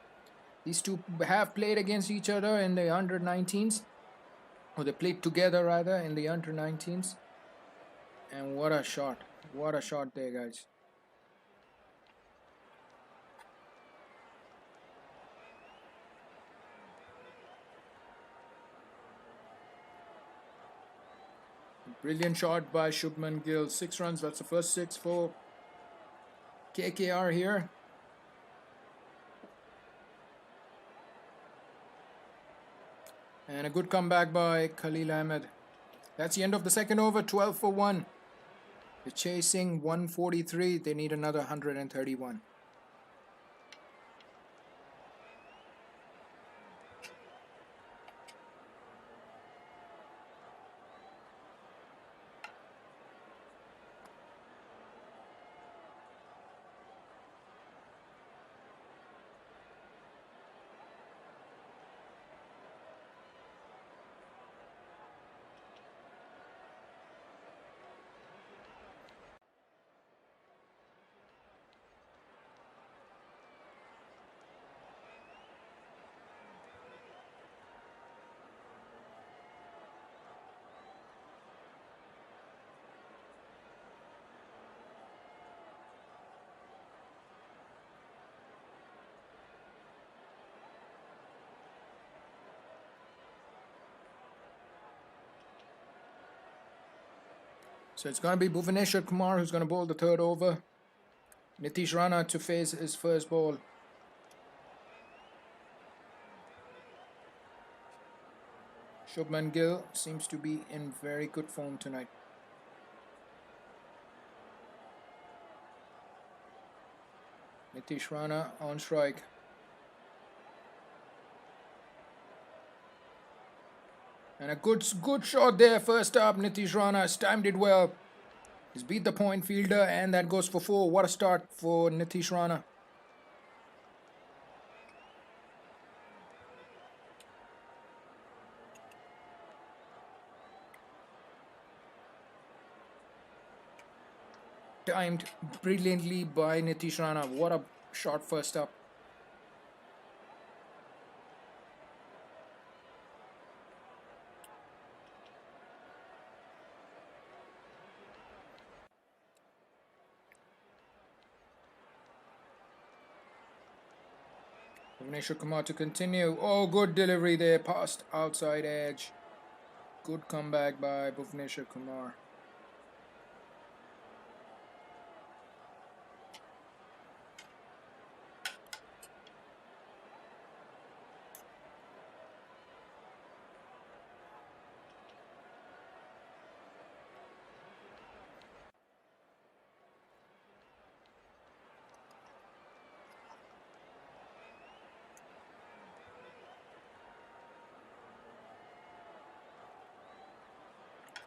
These two have played against each other in the under-19s. Or they played together rather in the under-19s. And what a shot. What a shot there, guys. Brilliant shot by Shubman Gill. 6 runs. That's the first 6 for KKR here. And a good comeback by Khalil Ahmed. That's the end of the second over. 12 for 1. They're chasing 143. They need another 131. So it's going to be Bhuvaneshwar Kumar who's going to bowl the third over. Nitish Rana to face his first ball. Shubman Gill seems to be in very good form tonight. Nitish Rana on strike. And a good shot there. First up, Nitish Rana has timed it well. He's beat the point fielder, and that goes for 4. What a start for Nitish Rana. Timed brilliantly by Nitish Rana. What a shot first up. Bhuvaneshwar Kumar to continue. Oh, good delivery there, past outside edge. Good comeback by Bhuvaneshwar Kumar.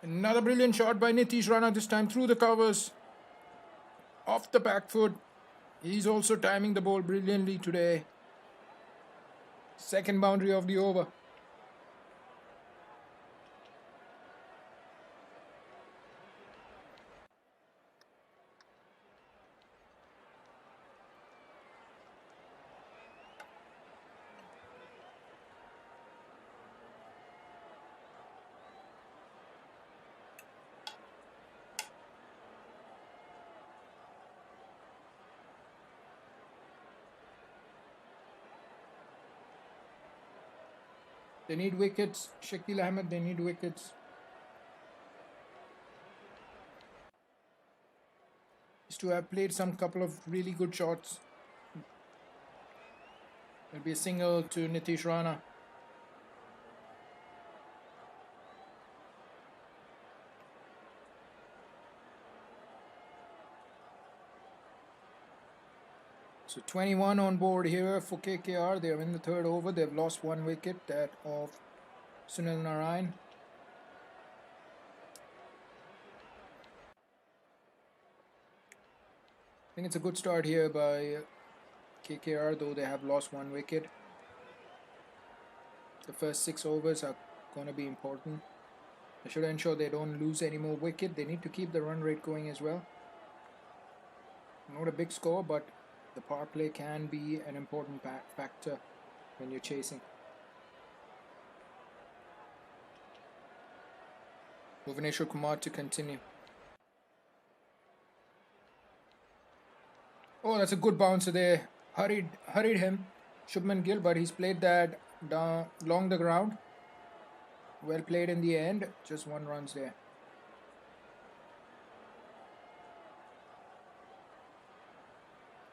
Another brilliant shot by Nitish Rana, this time through the covers. Off the back foot. He's also timing the ball brilliantly today. Second boundary of the over. They need wickets. Shakil Ahmed, they need wickets. Used to have played some couple of really good shots. There'll be a single to Nitish Rana. So 21 on board here for KKR. They're in the third over. They've lost one wicket, that of Sunil Narayan. I think it's a good start here by KKR, though they have lost one wicket. The first 6 overs are going to be important. They should ensure they don't lose any more wicket. They need to keep the run rate going as well. Not a big score, but the power play can be an important factor when you're chasing. Bhuvaneshwar Kumar to continue. Oh, that's a good bouncer there. Hurried him, Shubman Gill, but he's played that down along the ground. Well played in the end. Just 1 runs there.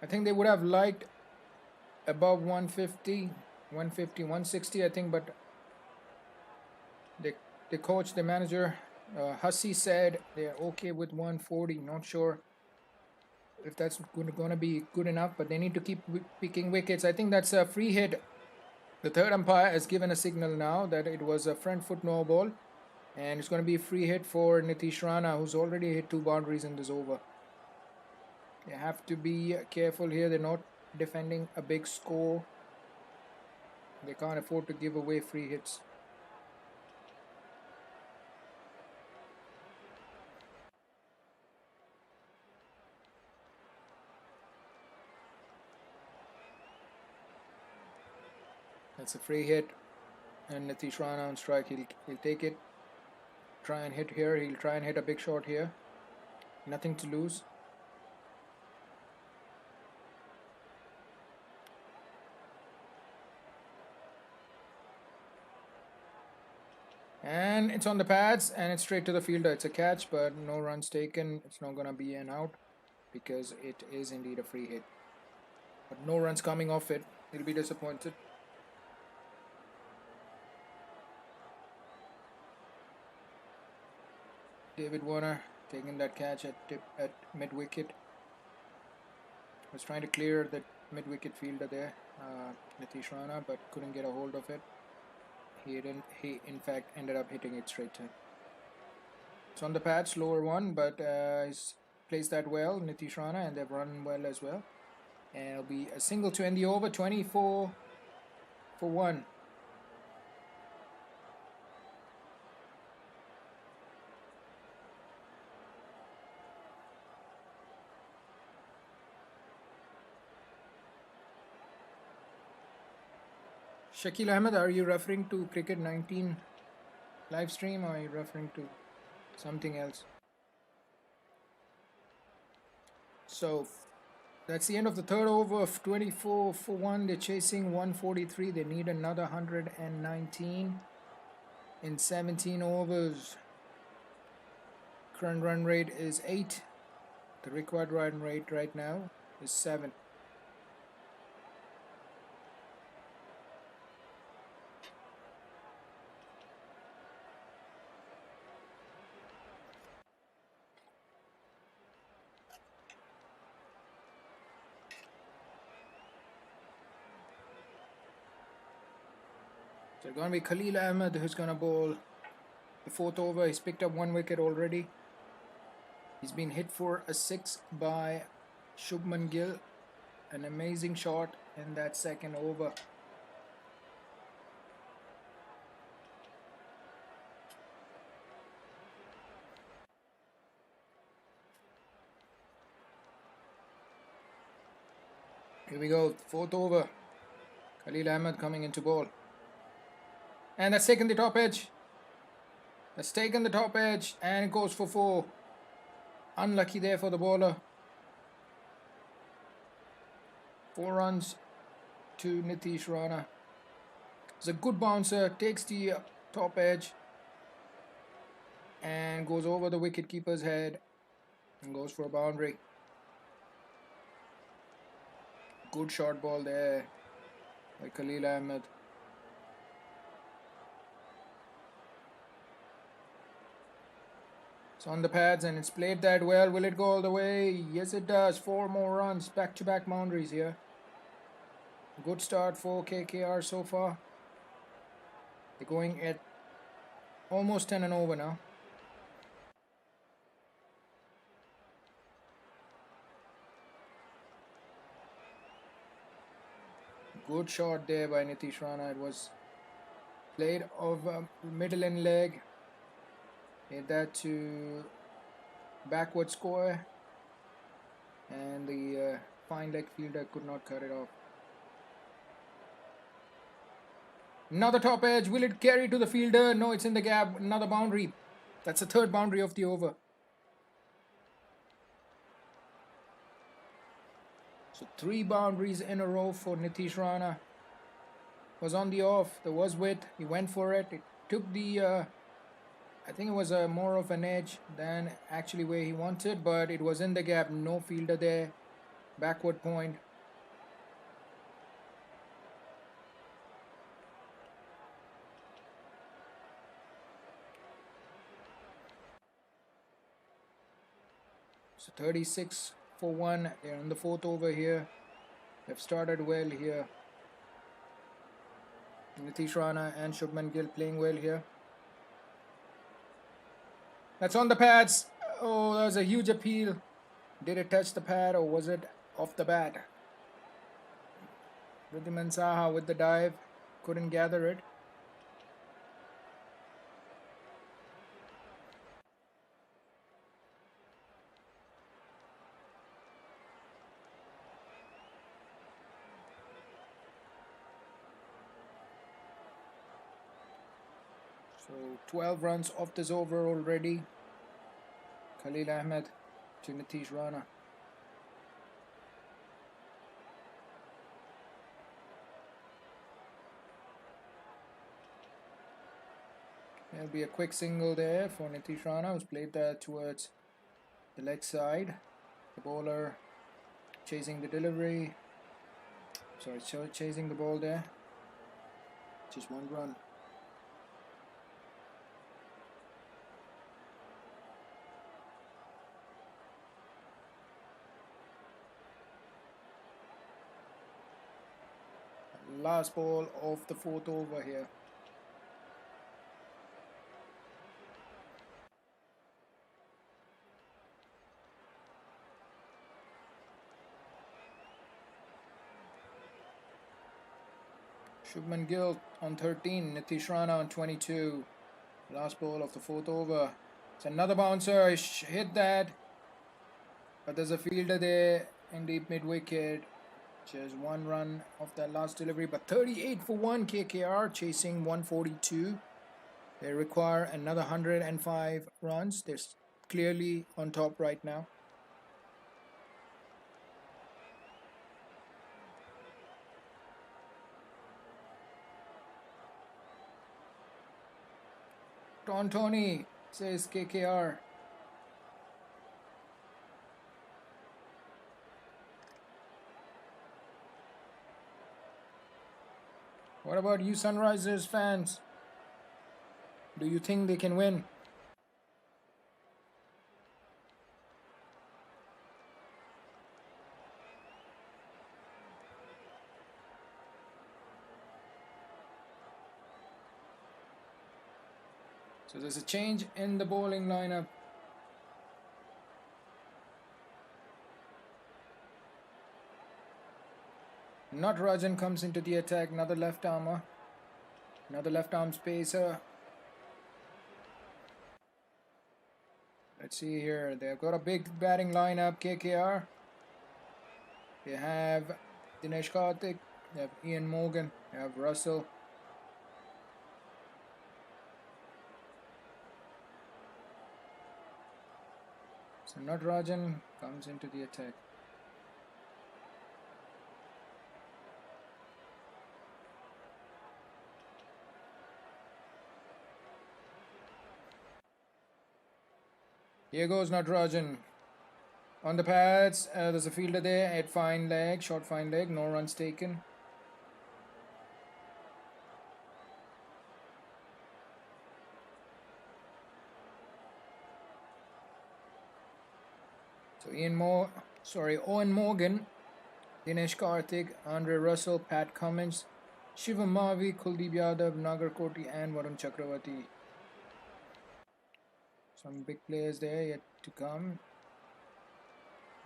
I think they would have liked above 150, 160, I think, but the coach, the manager, Hussey said they're okay with 140. Not sure if that's going to be good enough, but they need to keep picking wickets. I think that's a free hit. The third umpire has given a signal now that it was a front foot no ball, and it's going to be a free hit for Nitish Rana, who's already hit 2 boundaries in this over. They have to be careful here. They're not defending a big score. They can't afford to give away free hits. That's a free hit, and Nitish Rana on strike. He'll take it. Try and hit here. He'll try and hit a big shot here. Nothing to lose. And it's on the pads and it's straight to the fielder. It's a catch, but no runs taken. It's not going to be an out because it is indeed a free hit. But no runs coming off it. He'll be disappointed. David Warner taking that catch at mid-wicket. Was trying to clear the mid-wicket fielder there, Nitish Rana, but couldn't get a hold of it. He in fact ended up hitting it straight to him. It's on the patch, lower one, but he's placed that well, Nitish Rana, and they've run well as well. And it'll be a single to end the over, 24 for 1. Shakil Ahmed, are you referring to Cricket 19 live stream or are you referring to something else? So that's the end of the third over of 24 for 1. They're chasing 143. They need another 119 in 17 overs. Current run rate is 8. The required run rate right now is 7. So it's going to be Khalil Ahmed who's going to bowl the fourth over. He's picked up 1 wicket already. He's been hit for a 6 by Shubman Gill. An amazing shot in that second over. Here we go, fourth over. Khalil Ahmed coming into bowl. And that's taken the top edge. That's taken the top edge and it goes for 4. Unlucky there for the bowler. 4 runs to Nitish Rana. It's a good bouncer, takes the top edge and goes over the wicketkeeper's head and goes for a boundary. Good short ball there by Khalil Ahmed. It's on the pads and it's played that well. Will it go all the way? Yes, it does. 4 more runs, back-to-back boundaries here. Good start for KKR so far. They're going at almost 10 and over now. Good shot there by Nitish Rana. It was played off middle and leg. Hit that to backward square. And the fine leg fielder could not cut it off. Another top edge. Will it carry to the fielder? No, it's in the gap. Another boundary. That's the third boundary of the over. So 3 boundaries in a row for Nitish Rana. Was on the off. There was width. He went for it. It took the, I think it was more of an edge than actually where he wanted. But it was in the gap. No fielder there. Backward point. So 36 for 1. They're on the fourth over here. They've started well here. Nitish Rana and Shubman Gill playing well here. That's on the pads. Oh, that was a huge appeal. Did it touch the pad or was it off the bat? Riddhiman Saha with the dive. Couldn't gather it. So 12 runs off this over already. Khalil Ahmed to Nitish Rana. There'll be a quick single there for Nitish Rana, who's played that towards the leg side. The bowler chasing the delivery. Sorry, chasing the ball there. Just one run. Last ball of the 4th over here. Shubman Gill on 13, Nitish Rana on 22. Last ball of the 4th over. It's another bouncer. Hit that, but there's a fielder there in deep mid wicket. Just one run of that last delivery, but 38 for 1. KKR chasing 142. They require another 105 runs. They're clearly on top right now. Tony, says KKR. What about you Sunrisers fans? Do you think they can win? So there's a change in the bowling lineup. Natarajan comes into the attack, another left armer, another left arm spacer. Let's see here, they've got a big batting lineup. KKR, they have Dinesh Karthik, they have Ian Morgan, they have Russell. So Natarajan comes into the attack. Here goes Natarajan. On the pads, there's a fielder there at fine leg, short fine leg, no runs taken. So Owen Morgan, Dinesh Karthik, Andre Russell, Pat Cummins, Shivam Mavi, Kuldeep Yadav, Nagar Koti and Varun Chakravarti. Some big players there yet to come.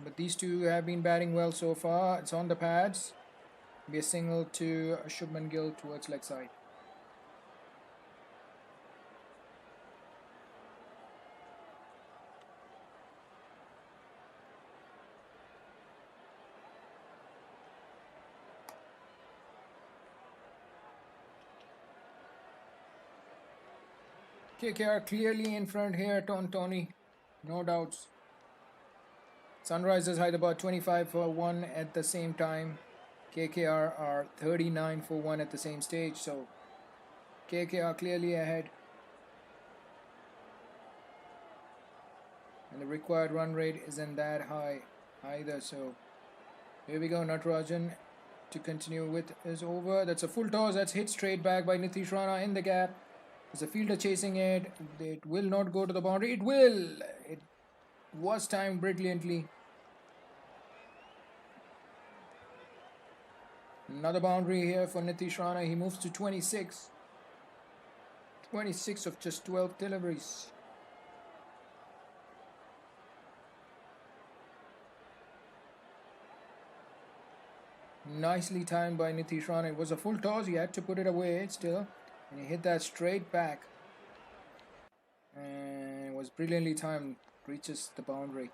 But these two have been batting well so far. It's on the pads. Be a single to Shubman Gill towards leg side. KKR clearly in front here, Tony. No doubts. Sunrisers Hyderabad 25 for 1 at the same time. KKR are 39 for 1 at the same stage. So KKR clearly ahead. And the required run rate isn't that high either. So here we go. Natarajan to continue with his over. That's a full toss. That's hit straight back by Nitish Rana in the gap. There's a fielder chasing it. It will not go to the boundary. It will. It was timed brilliantly. Another boundary here for Nitish Rana. He moves to 26. 26 of just 12 deliveries. Nicely timed by Nitish Rana. It was a full toss. He had to put it away still. And he hit that straight back. And it was brilliantly timed. Reaches the boundary.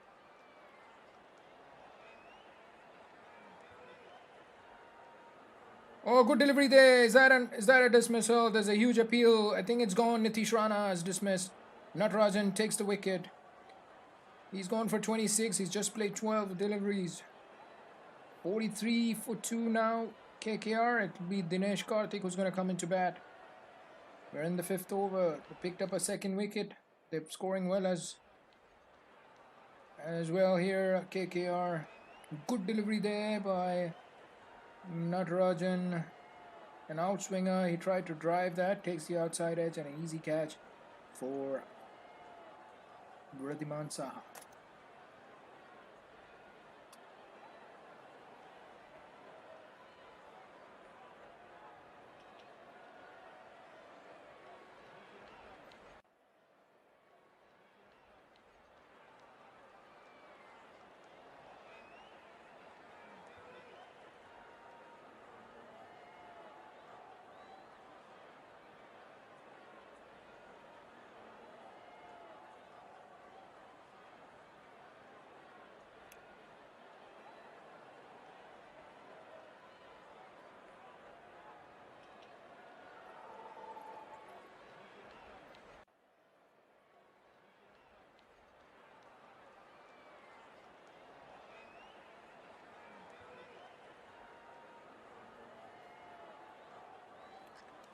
Oh, good delivery there. Is that a dismissal? There's a huge appeal. I think it's gone. Nitish Rana is dismissed. Natarajan takes the wicket. He's gone for 26. He's just played 12 deliveries. 43 for 2 now. KKR. It will be Dinesh Karthik who's going to come into bat. We're in the 5th over. They picked up a second wicket. They're scoring well as well here. KKR. Good delivery there by Natarajan. An outswinger. He tried to drive that. Takes the outside edge and an easy catch for Vriddhiman Saha.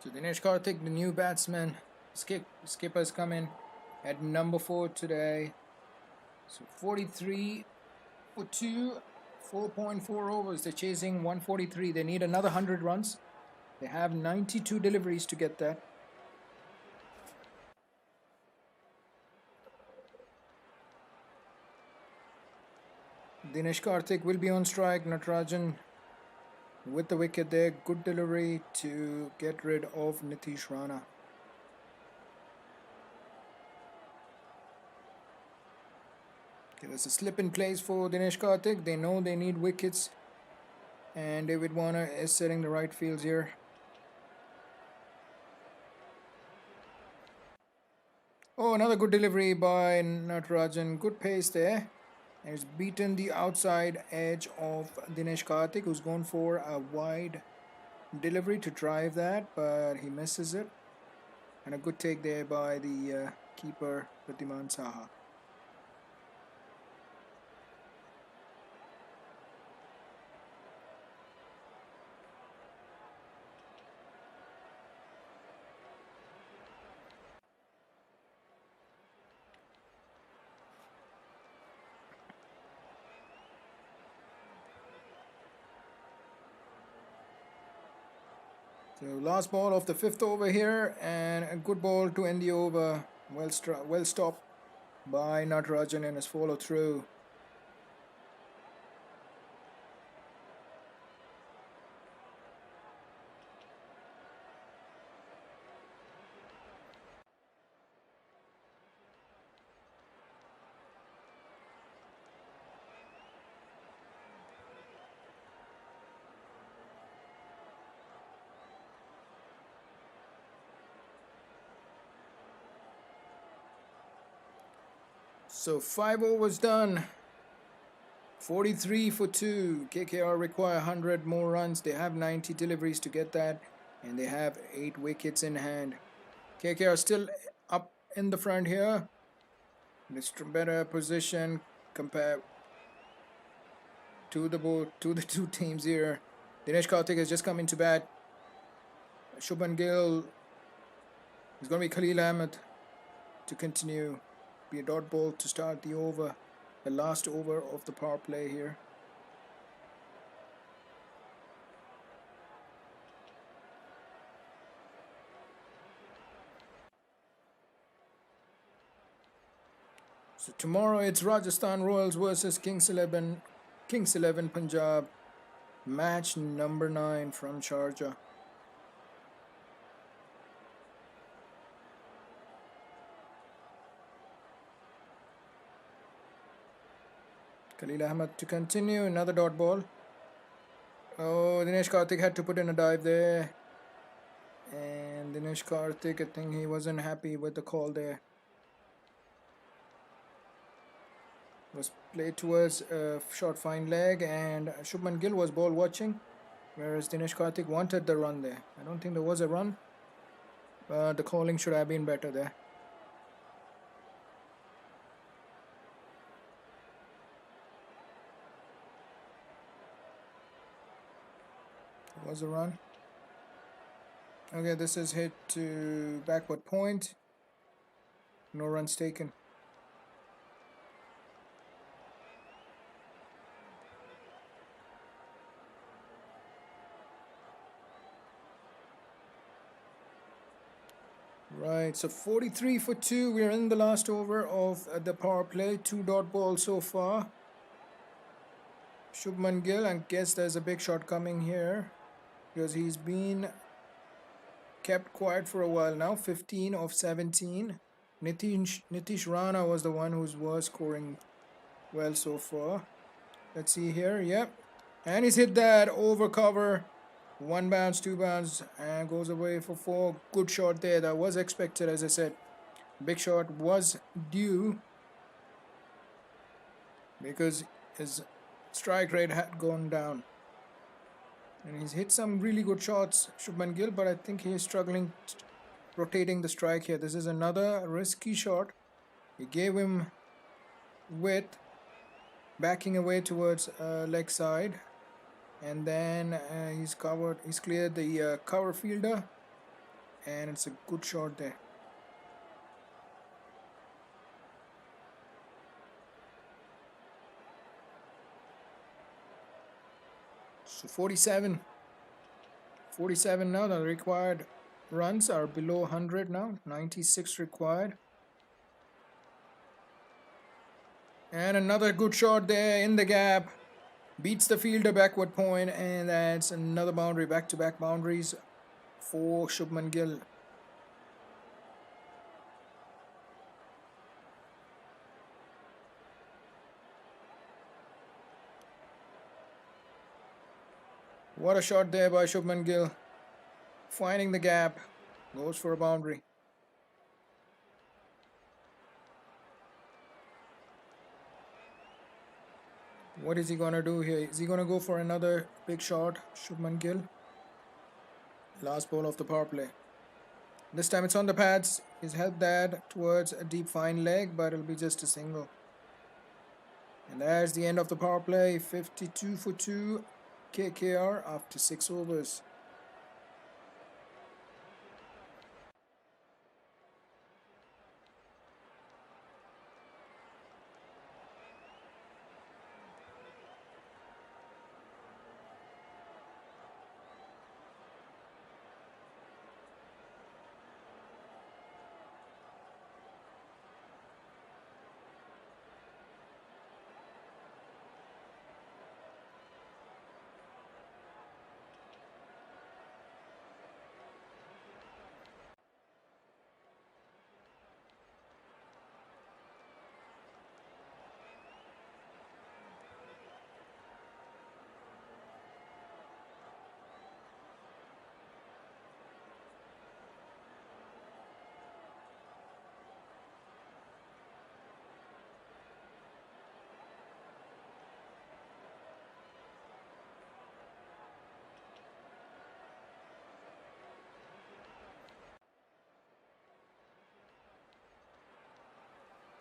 So Dinesh Karthik, the new batsman, skippers come in at number 4 today. So 43 for 2, 4.4 overs. They're chasing 143. They need another 100 runs. They have 92 deliveries to get that. Dinesh Karthik will be on strike. Natarajan with the wicket there. Good delivery to get rid of Nitish Rana. Okay, there's a slip in place for Dinesh Karthik. They know they need wickets. And David Warner is setting the right fields here. Oh, another good delivery by Natarajan. Good pace there. And he's beaten the outside edge of Dinesh Karthik, who's gone for a wide delivery to drive that, but he misses it. And a good take there by the keeper, Vriddhiman Saha. So last ball of the 5th over here, and a good ball to end the over. Well stopped by Natarajan in his follow through. So 5 overs done. 43 for 2. KKR require 100 more runs. They have 90 deliveries to get that, and they have 8 wickets in hand. KKR still up in the front here. It's better position compared to the two teams here. Dinesh Karthik has just come into bat. Shubman Gill is going to be Khalil Ahmed to continue. Be a dot ball to start the over, the last over of the power play here. So tomorrow it's Rajasthan Royals versus Kings 11 Punjab, match number 9 from Sharjah. Khalil Ahmed to continue, another dot ball. Oh, Dinesh Karthik had to put in a dive there. And Dinesh Karthik, I think he wasn't happy with the call there. Was played towards a short fine leg, and Shubman Gill was ball watching, whereas Dinesh Karthik wanted the run there. I don't think there was a run, but the calling should have been better there. There was a run. Okay, this is hit to backward point. No runs taken. Right, so 43 for 2. We're in the last over of the power play. 2 dot balls so far. Shubman Gill, I guess there's a big shot coming here because he's been kept quiet for a while now. 15 of 17. Nitish Rana was the one who was scoring well so far. Let's see here. Yep. And he's hit that over cover. 1 bounce, 2 bounce, and goes away for 4. Good shot there. That was expected, as I said. Big shot was due because his strike rate had gone down. And he's hit some really good shots, Shubman Gill, but I think he's struggling rotating the strike here. This is another risky shot. He gave him width, backing away towards leg side. And then he's cleared the cover fielder, and it's a good shot there. So 47 now. The required runs are below 100 now. 96 required. And another good shot there in the gap. Beats the fielder backward point, and that's another boundary. Back-to-back boundaries for Shubman Gill. What a shot there by Shubman Gill. Finding the gap. Goes for a boundary. What is he going to do here? Is he going to go for another big shot? Shubman Gill. Last ball of the power play. This time it's on the pads. He's held that towards a deep fine leg, but it'll be just a single. And that's the end of the power play. 52 for 2. KKR after 6 overs.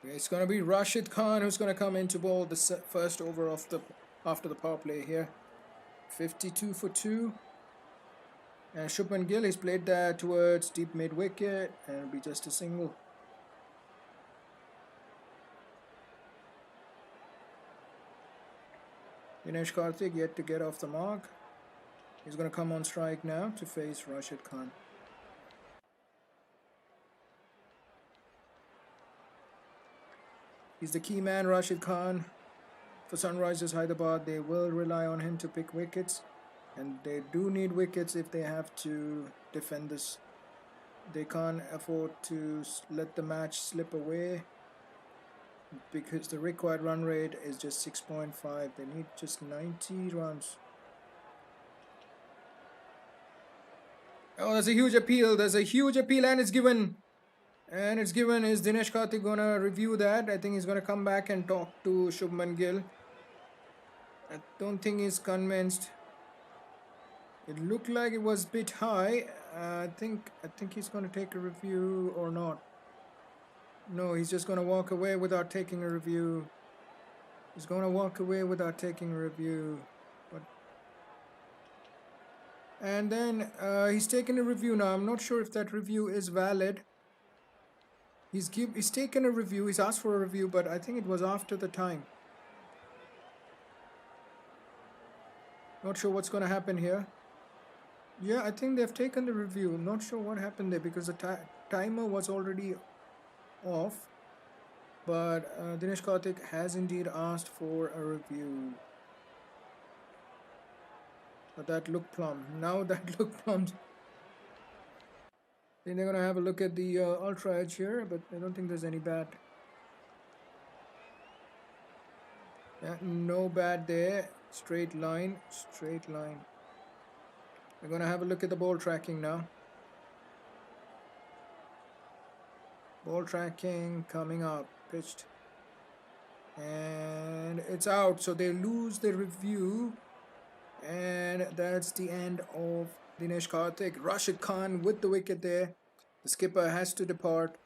It's going to be Rashid Khan who's going to come in to bowl the first over of after the power play here. 52 for 2. And Shubman Gill, he's played that towards deep mid wicket, and it'll be just a single. Dinesh Karthik yet to get off the mark. He's going to come on strike now to face Rashid Khan. He's the key man, Rashid Khan. For Sunrisers Hyderabad, they will rely on him to pick wickets. And they do need wickets if they have to defend this. They can't afford to let the match slip away, because the required run rate is just 6.5. They need just 90 runs. Oh, there's a huge appeal. There's a huge appeal, and it's given. And it's given. Is Dinesh Karthik going to review that? I think he's going to come back and talk to Shubman Gill. I don't think he's convinced. It looked like it was a bit high. I think he's going to take a review or not. No, he's just going to walk away without taking a review. He's going to walk away without taking a review. But And then he's taken a review now. I'm not sure if that review is valid. He's taken a review. He's asked for a review, but I think it was after the time. Not sure what's going to happen here. Yeah, I think they've taken the review. I'm not sure what happened there because the timer was already off. But Dinesh Karthik has indeed asked for a review. But that looked plumb. Now that looked plumb. Then they're going to have a look at the Ultra Edge here, but I don't think there's any bat. Yeah, no bat there. Straight line, straight line. We're going to have a look at the ball tracking now. Ball tracking coming up. Pitched. And it's out. So they lose the review. And that's the end of Dinesh Karthik. Rashid Khan with the wicket there. The skipper has to depart.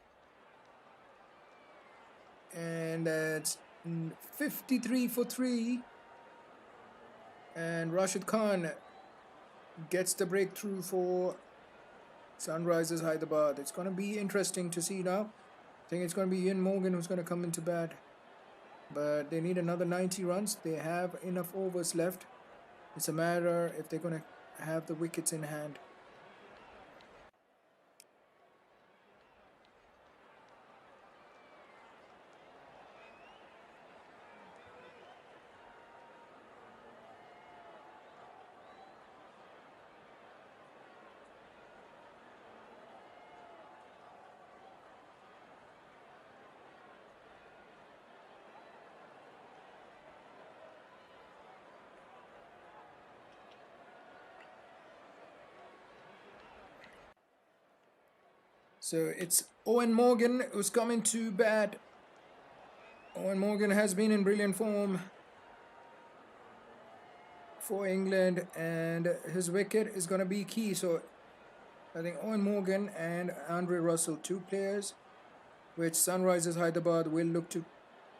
And that's 53 for 3. And Rashid Khan gets the breakthrough for Sunrisers Hyderabad. It's going to be interesting to see now. I think it's going to be Ian Morgan who's going to come into bat. But they need another 90 runs. They have enough overs left. It's a matter if they're going to have the wickets in hand. So it's Owen Morgan who's coming to bat. Owen Morgan has been in brilliant form for England, and his wicket is going to be key. So I think Owen Morgan and Andre Russell, two players which Sunrisers Hyderabad will look to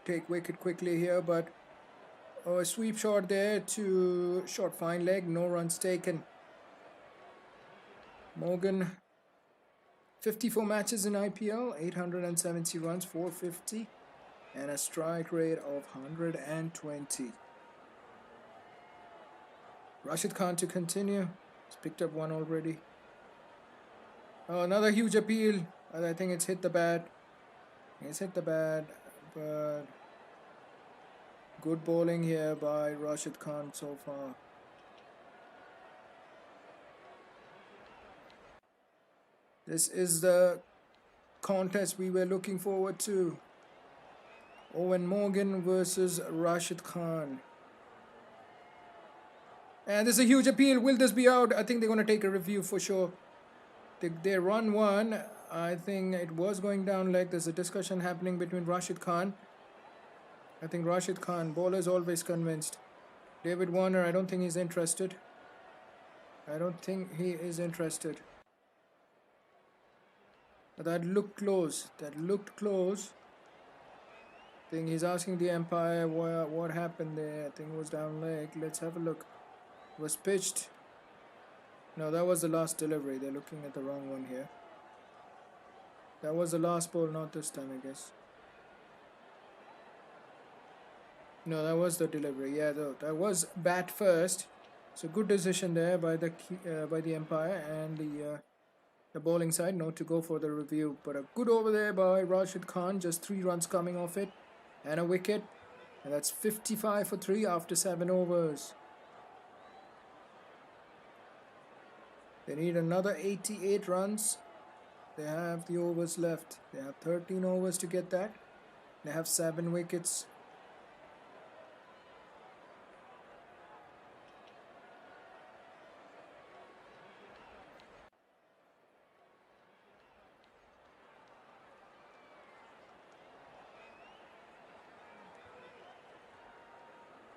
take wicket quickly here, but a sweep shot there to short fine leg, no runs taken. Morgan, 54 matches in IPL, 870 runs, 450, and a strike rate of 120. Rashid Khan to continue. He's picked up one already. Oh, another huge appeal. I think it's hit the bat. It's hit the bat, but good bowling here by Rashid Khan so far. This is the contest we were looking forward to. Owen Morgan versus Rashid Khan. And there's a huge appeal. Will this be out? I think they're going to take a review for sure. They run one. I think it was going down leg. There's a discussion happening between Rashid Khan. I think Rashid Khan, bowler's always convinced. David Warner, I don't think he's interested. I don't think he is interested. That looked close. That looked close. I think he's asking the umpire what happened there. I think it was down leg. Let's have a look. It was pitched. No, that was the last delivery. They're looking at the wrong one here. That was the last ball, not this time, I guess. No, that was the delivery. Yeah, that was bat first. So good decision there by the umpire and the bowling side not to go for the review. But a good over there by Rashid Khan. Just 3 runs coming off it and a wicket. And that's 55 for 3 after 7 overs. They need another 88 runs. They have the overs left. They have 13 overs to get that. They have 7 wickets.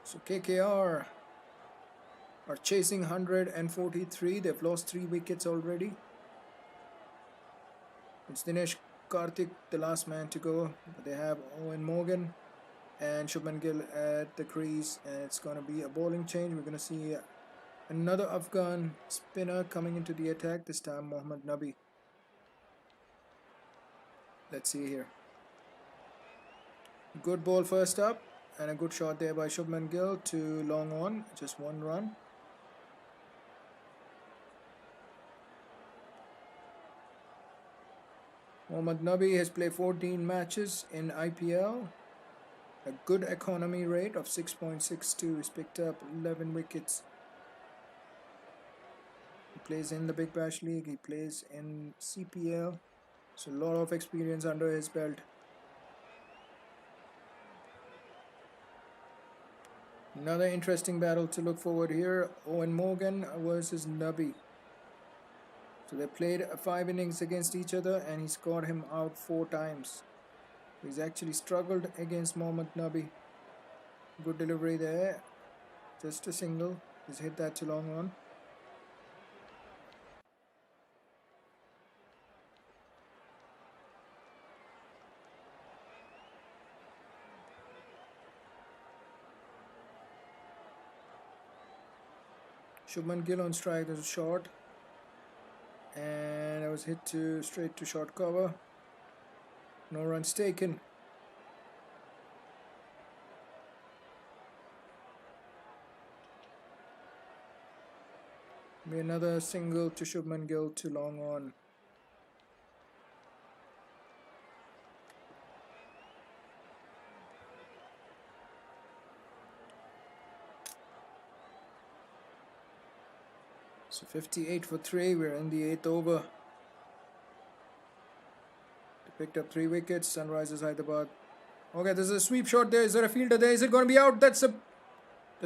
So KKR are chasing 143. They've lost 3 wickets already. It's Dinesh Karthik, the last man to go. They have Owen Morgan and Shubman Gill at the crease, and it's going to be a bowling change. We're going to see Another Afghan spinner coming into the attack, this time Mohammad Nabi. Let's see here. Good ball first up, and a good shot there by Shubman Gill to long on, just one run. Mohammad Nabi has played 14 matches in IPL. A good economy rate of 6.62. He's picked up 11 wickets. He plays in the Big Bash League. He plays in CPL. So a lot of experience under his belt. Another interesting battle to look forward here. Owen Morgan versus Nabi. So they played 5 innings against each other and he scored him out 4 times. He's actually struggled against Mohammad Nabi. Good delivery there. Just a single. He's hit that to long on. Shubman Gill on strike. There's a shot. And I was hit straight to short cover. No runs taken. Be another single to Shubman Gill to long on. So 58 for 3. We're in the 8th over. They picked up 3 wickets. Sunrisers Hyderabad. Okay, there's a sweep shot there. Is there a fielder there? Is it going to be out? That's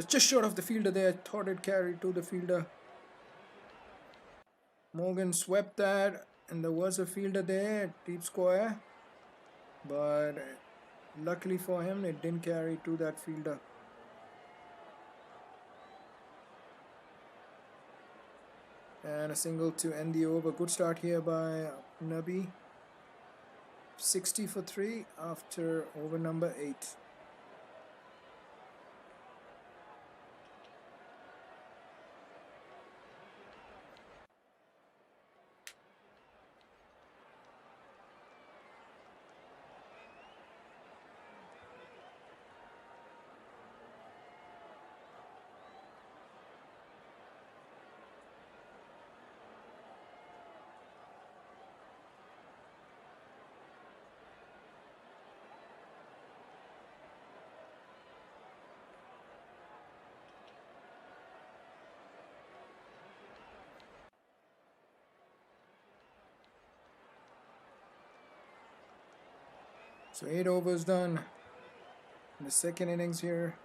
just short of the fielder there. I thought it carried to the fielder. Morgan swept that, and there was a fielder there, deep square. But luckily for him, it didn't carry to that fielder. And a single to end the over. Good start here by Nabi. 60 for 3 after over number 8. So 8 overs done in the second innings here.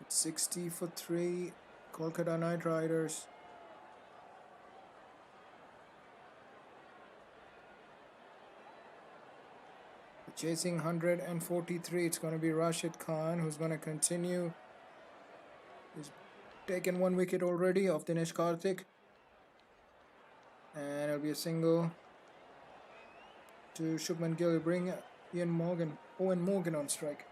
It's 60 for 3, Kolkata Knight Riders. Chasing 143, it's going to be Rashid Khan who's going to continue. He's taken 1 wicket already off Dinesh Karthik. And it'll be a single to Shubman Gill. Bring Owen Morgan on strike.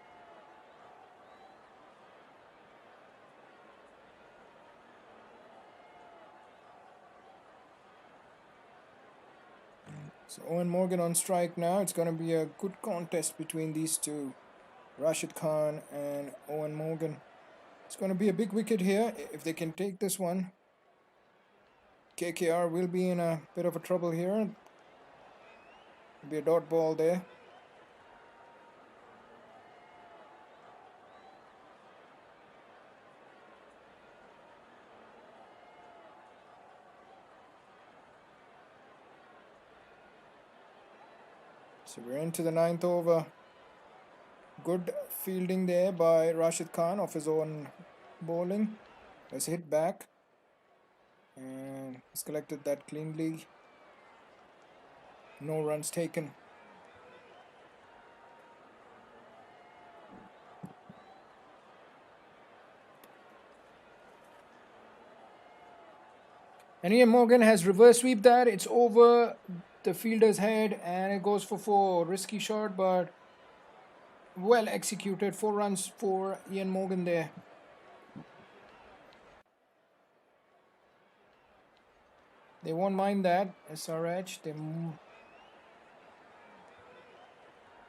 So Owen Morgan on strike now. It's going to be a good contest between these two, Rashid Khan and Owen Morgan. It's going to be a big wicket here. If they can take this one, KKR will be in a bit of a trouble here. Be a dot ball there. So we're into the 9th over. Good fielding there by Rashid Khan off his own bowling. Has hit back and he's collected that cleanly. No runs taken. And Ian Morgan has reverse sweep that. It's over the fielder's head and it goes for 4. Risky shot, but well executed. 4 runs for Ian Morgan there. They won't mind that. SRH,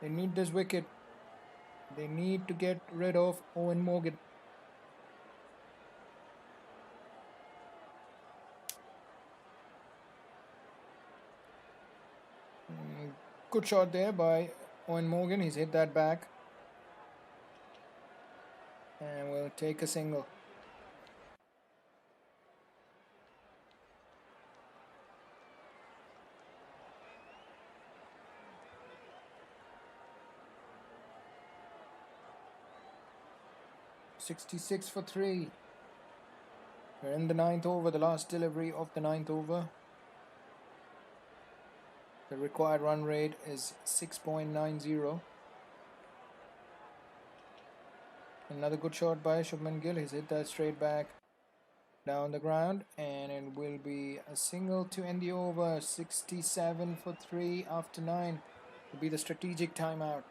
they need this wicket. They need to get rid of Owen Morgan. Good shot there by Owen Morgan. He's hit that back. And we'll take a single. .66 for 3. We're in the 9th over, the last delivery of the 9th over. The required run rate is 6.90. Another good shot by Shubman Gill. He's hit that straight back down the ground, and it will be a single to end the over. 67 for 3 after 9 will be the strategic timeout.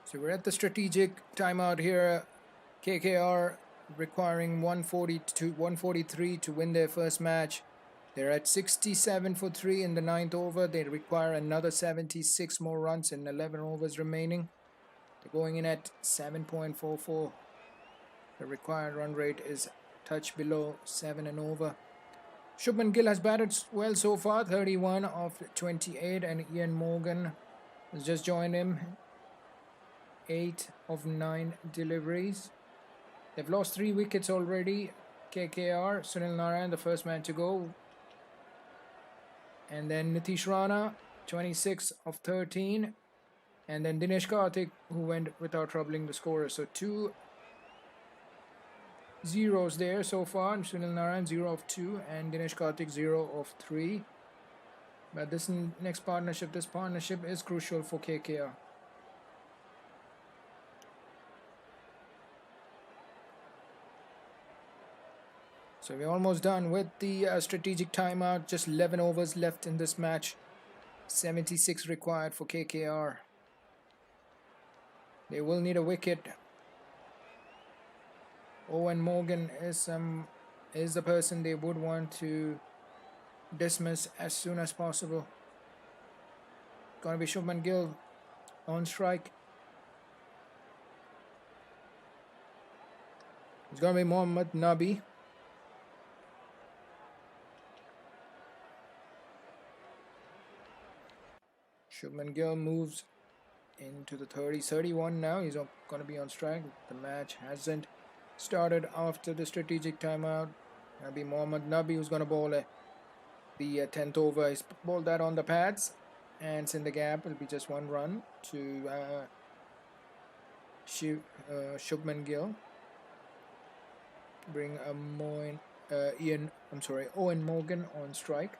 So we're at the strategic timeout here. KKR requiring 143 to win their first match. They're at 67 for 3 in the 9th over. They require another 76 more runs in 11 overs remaining. They're going in at 7.44. The required run rate is touch below 7 and over. Shubman Gill has batted well so far, 31 of 28, and Ian Morgan has just joined him, 8 of 9 deliveries. They've lost 3 wickets already. KKR, Sunil Narayan, the first man to go. And then Nitish Rana, 26 of 13. And then Dinesh Karthik, who went without troubling the scorer. So 2 zeros there so far. Sunil Narayan, 0 of 2. And Dinesh Karthik, 0 of 3. But this partnership is crucial for KKR. So we're almost done with the strategic timeout. Just 11 overs left in this match. 76 required for KKR. They will need a wicket. Owen Morgan is the person they would want to dismiss as soon as possible. Gonna be Shubman Gill on strike. It's gonna be Mohammad Nabi. Shubman Gill moves into the 30s, 31 now. He's going to be on strike. The match hasn't started after the strategic timeout. That'll be Mohammad Nabi who's going to bowl the 10th over. He's bowled that on the pads, and it's in the gap. It'll be just 1 run to Shubman Gill. Bring Owen Morgan on strike.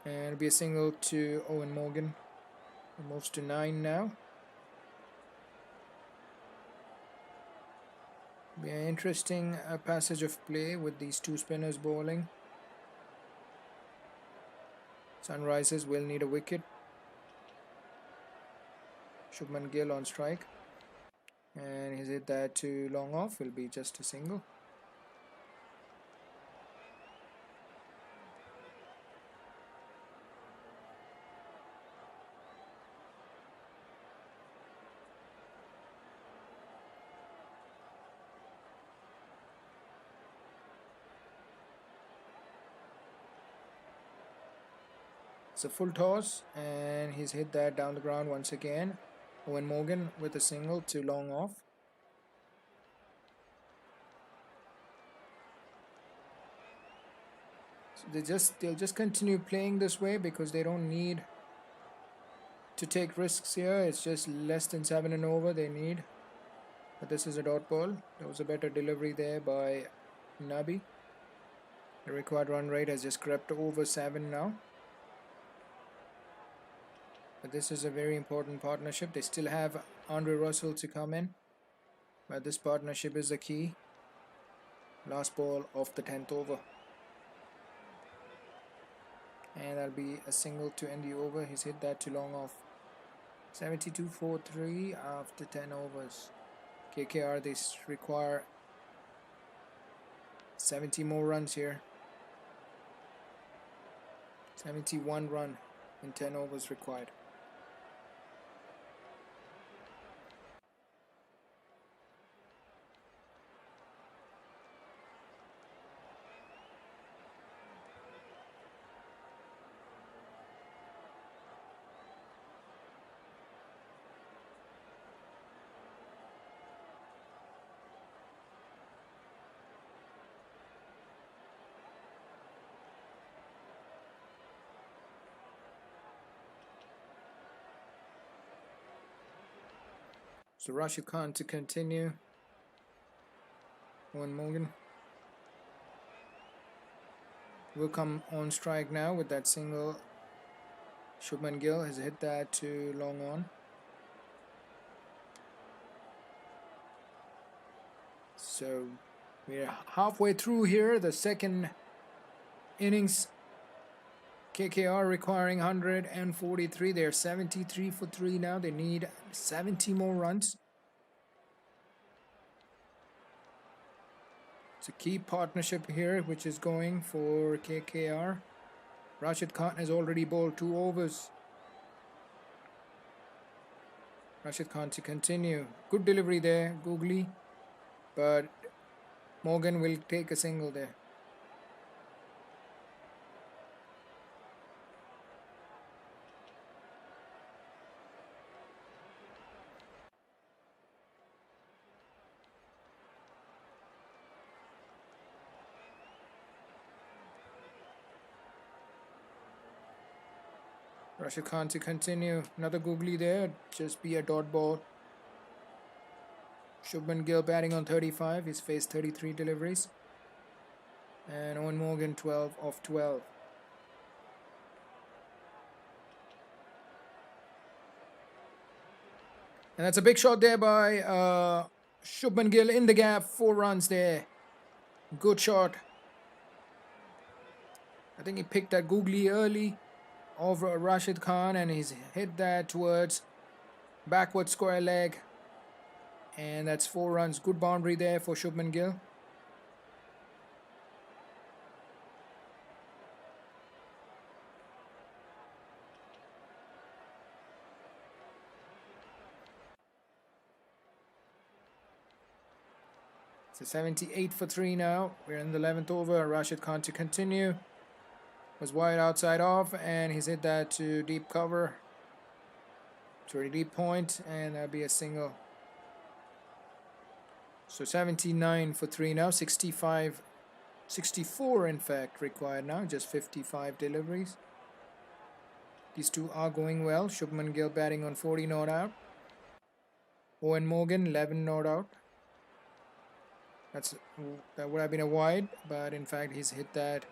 And it'll be a single to Owen Morgan. He moves to 9 now. Be an interesting passage of play with these two spinners bowling. Sunrisers will need a wicket. Shubman Gill on strike. And he's hit that to long off. Will be just a single. It's a full toss, and he's hit that down the ground once again. Owen Morgan with a single to long off. So they'll just continue playing this way because they don't need to take risks here. It's just less than 7 and over they need. But this is a dot ball. There was a better delivery there by Nabi. The required run rate has just crept over 7 now. But this is a very important partnership. They still have Andre Russell to come in, but this partnership is the key. Last ball of the 10th over, and that'll be a single to end the over. He's hit that to long off. 72 for 3 after 10 overs. KKR, they require 70 more runs here. 71 run in 10 overs required. So Rashid Khan to continue. Owen Morgan will come on strike now with that single. Shubman Gill has hit that to long on. So we're halfway through here, the second innings. KKR requiring 143. They're 73 for 3 now. They need 70 more runs. It's a key partnership here which is going for KKR. Rashid Khan has already bowled 2 overs. Rashid Khan to continue. Good delivery there, googly. But Morgan will take a single there. Rashid Khan to continue. Another googly there. Just be a dot ball. Shubman Gill batting on 35. He's faced 33 deliveries. And Owen Morgan 12 of 12. And that's a big shot there by Shubman Gill in the gap. 4 runs there. Good shot. I think he picked that googly early of Rashid Khan, and he's hit that towards backward square leg, and that's 4 runs. Good boundary there for Shubman Gill. It's a 78 for 3 now. We're in the 11th over. Rashid Khan to continue. Was wide outside off, and he's hit that to deep cover. To a deep point, and that'll be a single. So 79 for 3 now. 65, 64 in fact required now. Just 55 deliveries. These two are going well. Shubman Gill batting on 40 not out. Owen Morgan 11 not out. That would have been a wide, but in fact he's hit that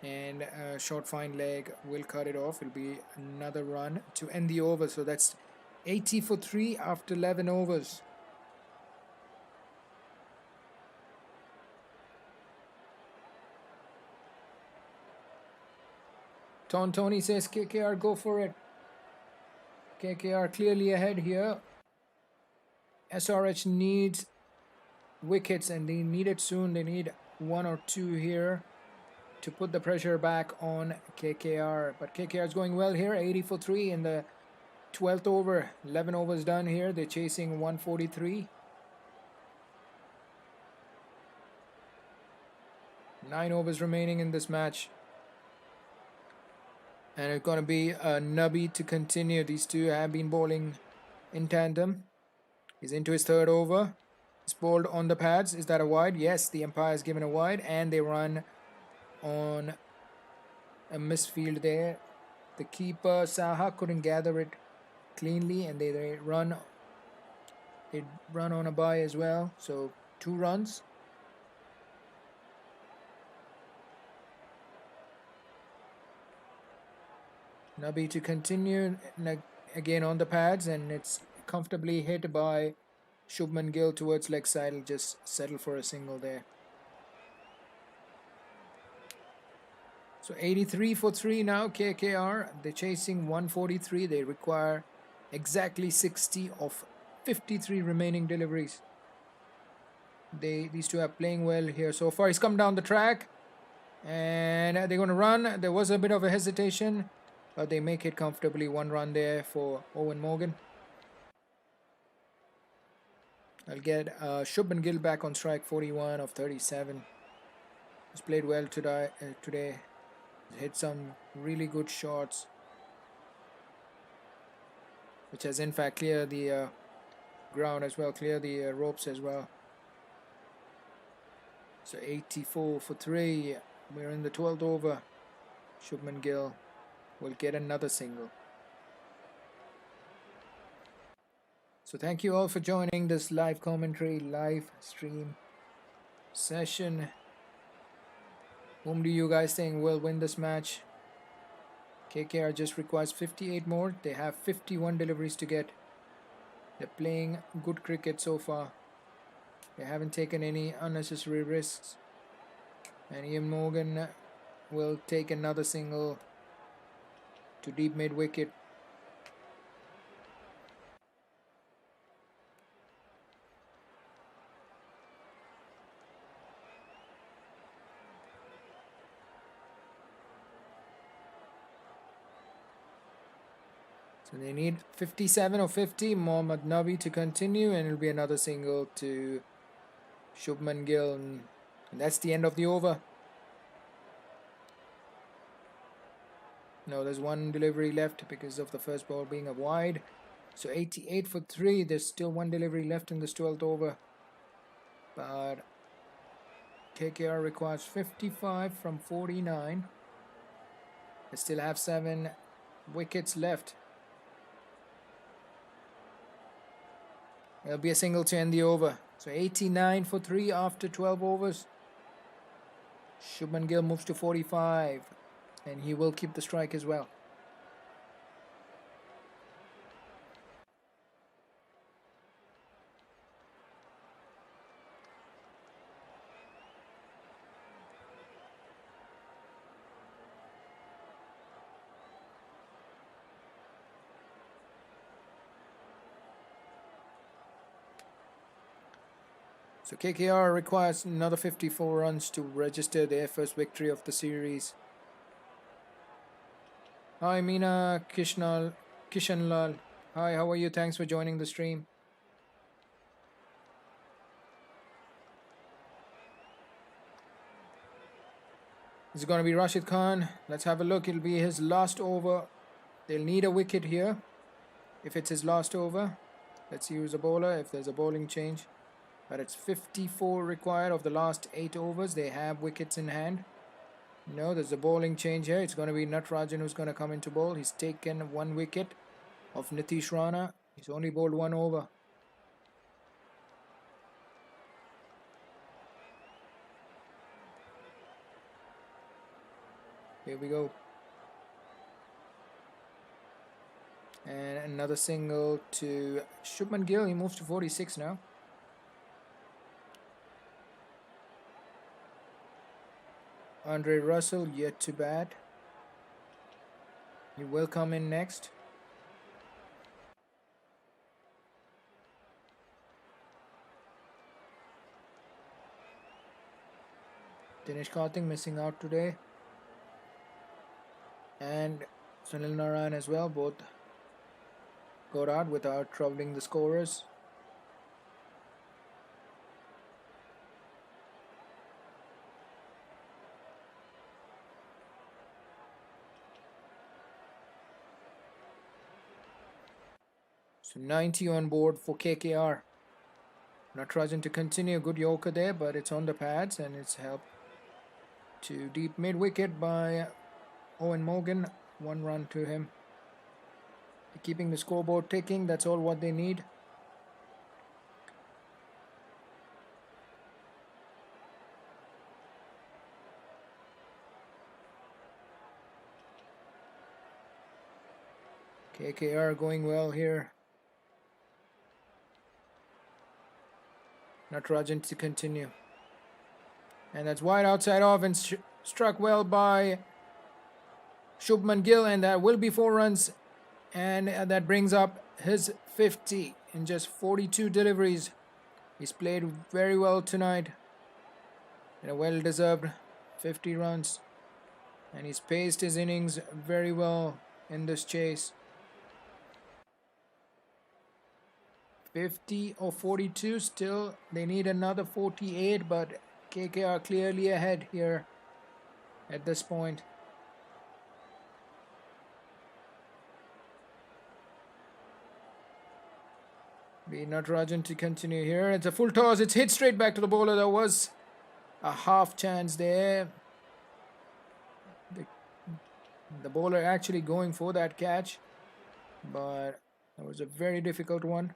and a short fine leg will cut it off. It'll be another run to end the over. So that's 80 for 3 after 11 overs. Tony says KKR, go for it. KKR clearly ahead here. SRH needs wickets and they need it soon. They need 1 or 2 here to put the pressure back on KKR. But KKR is going well here. 80 for 3 in the 12th over. 11 overs done here. They're chasing 143. 9 overs remaining in this match. And it's going to be a Nubby to continue. These two have been bowling in tandem. He's into his 3rd over. It's bowled on the pads. Is that a wide? Yes, the umpire has given a wide. And they run on a misfield there. The keeper, Saha, couldn't gather it cleanly. And they run on a bye as well. So 2 runs. Nubby to continue again on the pads, and it's comfortably hit by Shubman Gill towards leg side. He'll just settle for a single there. So 83 for 3 now, KKR. They're chasing 143. They require exactly 60 of 53 remaining deliveries. These two are playing well here so far. He's come down the track, and they're going to run. There was a bit of a hesitation, but they make it comfortably. 1 run there for Owen Morgan. I'll get Shubman Gill back on strike, 41 of 37. He's played well today. He's hit some really good shots, which has in fact cleared the ground as well, clear the ropes as well. So 84 for 3. We're in the 12th over. Shubman Gill will get another single. So thank you all for joining this live commentary, live stream session. Whom do you guys think will win this match? KKR just requires 58 more. They have 51 deliveries to get. They're playing good cricket so far. They haven't taken any unnecessary risks. And Ian Morgan will take another single to deep mid wicket. So they need 57 or 50. Mohammad Nabi to continue, and it'll be another single to Shubman Gill, and that's the end of the over. No, there's 1 delivery left because of the first ball being a wide. So 88 for 3. There's still 1 delivery left in this 12th over. But KKR requires 55 from 49. They still have 7 wickets left. There'll be a single to end the over. So 89 for 3 after 12 overs. Shubman Gill moves to 45. And he will keep the strike as well. So KKR requires another 54 runs to register their first victory of the series. Hi Meena Kishanlal. Hi, how are you? Thanks for joining the stream. This is going to be Rashid Khan. Let's have a look. It'll be his last over. They'll need a wicket here if it's his last over. Let's use a bowler if there's a bowling change. But it's 54 required of the last 8 overs. They have wickets in hand. No, there's a bowling change here. It's going to be Natarajan who's going to come into bowl. He's taken 1 wicket of Nitish Rana. He's only bowled 1 over. Here we go. And another single to Shubman Gill. He moves to 46 now. Andre Russell yet to bat. He will come in next. Dinesh Karthik missing out today. And Sunil Narayan as well. Both got out without troubling the scorers. So 90 on board for KKR. Natarajan to continue. Good Yorker there, but it's on the pads and it's helped to deep mid wicket by Owen Morgan. 1 run to him. Keeping the scoreboard ticking. That's all what they need. KKR going well here. Natarajan to continue. And that's wide outside off and struck well by Shubman Gill, and that will be 4 runs. And that brings up his 50 in just 42 deliveries. He's played very well tonight. And a well-deserved 50 runs. And he's paced his innings very well in this chase. 50 or 42 still. They need another 48, but KKR clearly ahead here at this point. Be Natarajan to continue here. It's a full toss. It's hit straight back to the bowler. There was a half chance there. The bowler actually going for that catch, but that was a very difficult one.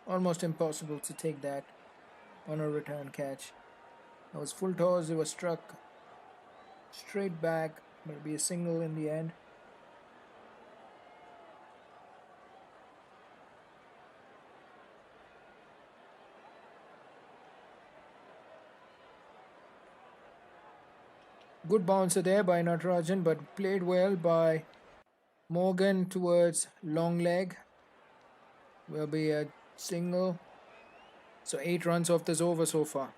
Almost impossible to take that on a return catch. That was full toss. It was struck straight back, but it'll be a single in the end. Good bouncer there by Natarajan, but played well by Morgan towards long leg. Will be a single. So 8 runs off this over so far.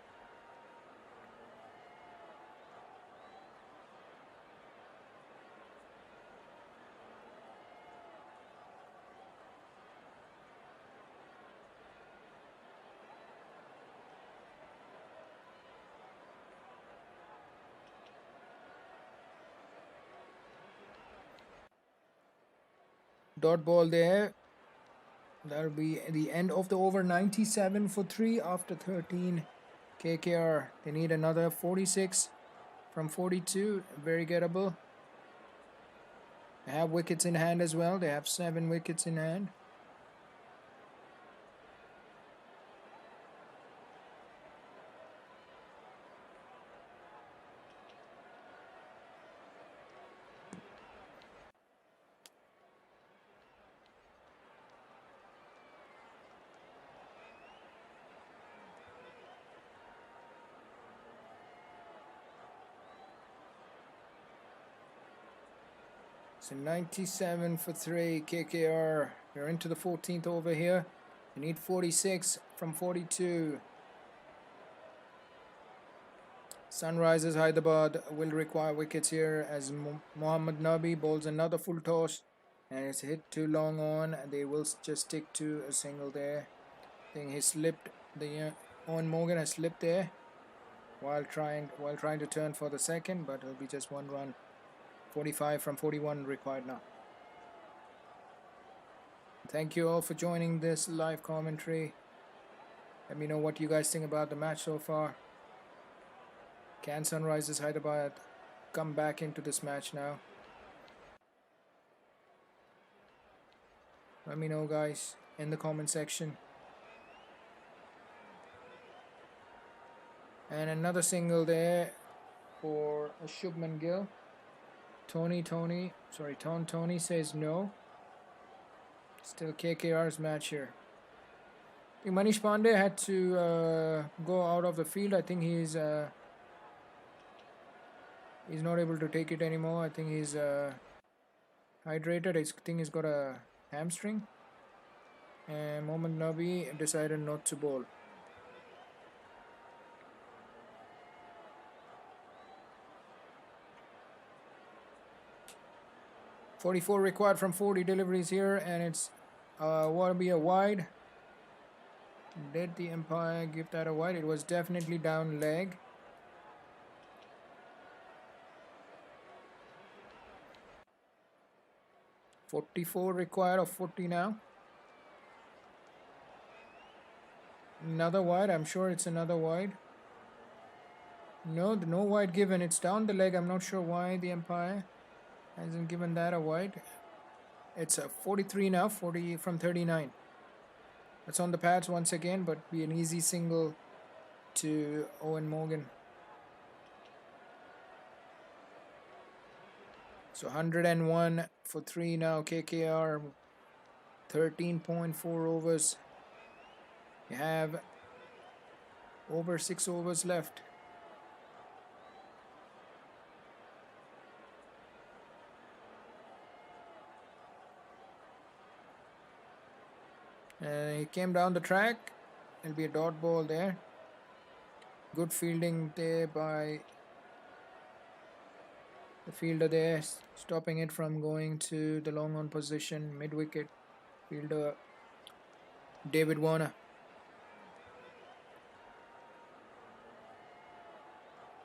Dot ball there. That'll be the end of the over. 97 for 3 after 13. KKR, they need another 46 from 42. Very gettable. They have wickets in hand as well. They have 7 wickets in hand. So 97 for 3, KKR. We're into the 14th over here. They need 46 from 42. Sunrisers Hyderabad will require wickets here as Mohammad Nabi bowls another full toss. And it's hit too long on. They will just stick to a single there. I think he slipped. Owen Morgan has slipped there while trying to turn for the second, but it'll be just 1 run. 45 from 41 required now. Thank you all for joining this live commentary. Let me know what you guys think about the match so far. Can Sunrisers Hyderabad come back into this match now? Let me know, guys, in the comment section. And another single there. for Shubman Gill. Tony says no. Still KKR's match here. I think Manish Pandey had to go out of the field. I think he's not able to take it anymore. I think he's hydrated. I think he's got a hamstring. And Mohammad Nabi decided not to bowl. .44 required from 40 deliveries here, and it's want to be a wide. Did the umpire give that a wide? It was definitely down leg. .44 required of 40 now. Another wide. I'm sure it's another wide. No wide given. It's down the leg. I'm not sure why the umpire hasn't given that a wide. It's a 43 now. 40 from 39. That's on the pads once again, but be an easy single to Owen Morgan. So 101 for 3 now. KKR 13.4 overs. You have over 6 overs left. And he came down the track. It'll be a dot ball there. Good fielding there by the fielder there, stopping it from going to the long on position. Mid wicket fielder David Warner.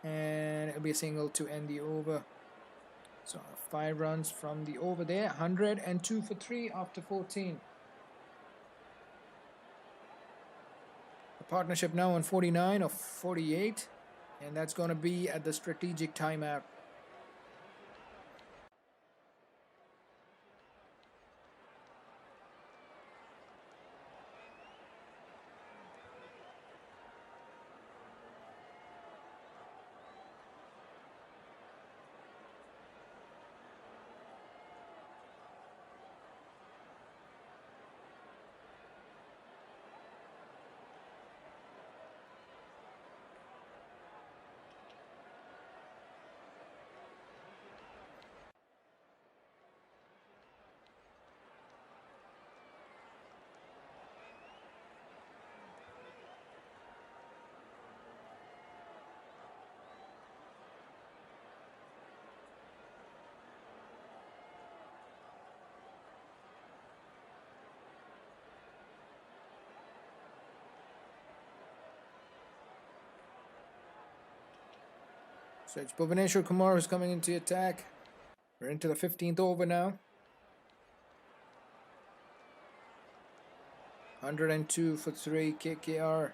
And it'll be a single to end the over. So 5 runs from the over there. 102 for 3 after 14. The partnership now on 49 of 48. And that's going to be at the strategic timeout. So it's Bhuvaneshwar Kumar who's coming into attack. We're into the 15th over now. 102 for 3 KKR.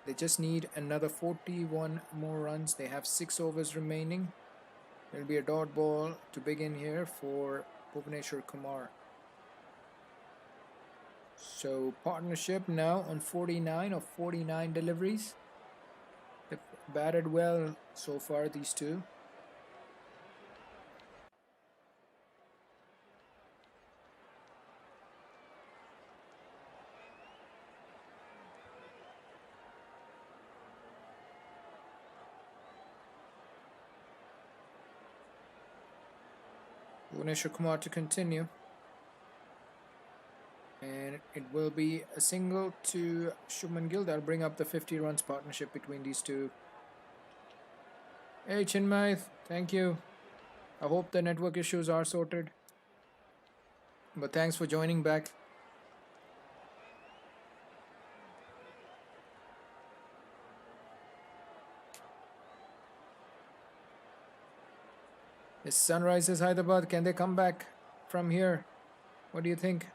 They just need another 41 more runs. They have 6 overs remaining. There'll be a dot ball to begin here for Bhuvaneshwar Kumar. So partnership now on 49 of 49 deliveries. They've batted well so far, these two. Bhuvaneshwar Kumar to continue. And it will be a single to Shubman Gill. That'll bring up the 50 runs partnership between these two. Hey Chinmay, thank you. I hope the network issues are sorted. But thanks for joining back. Is Sunrisers Hyderabad, can they come back from here? What do you think?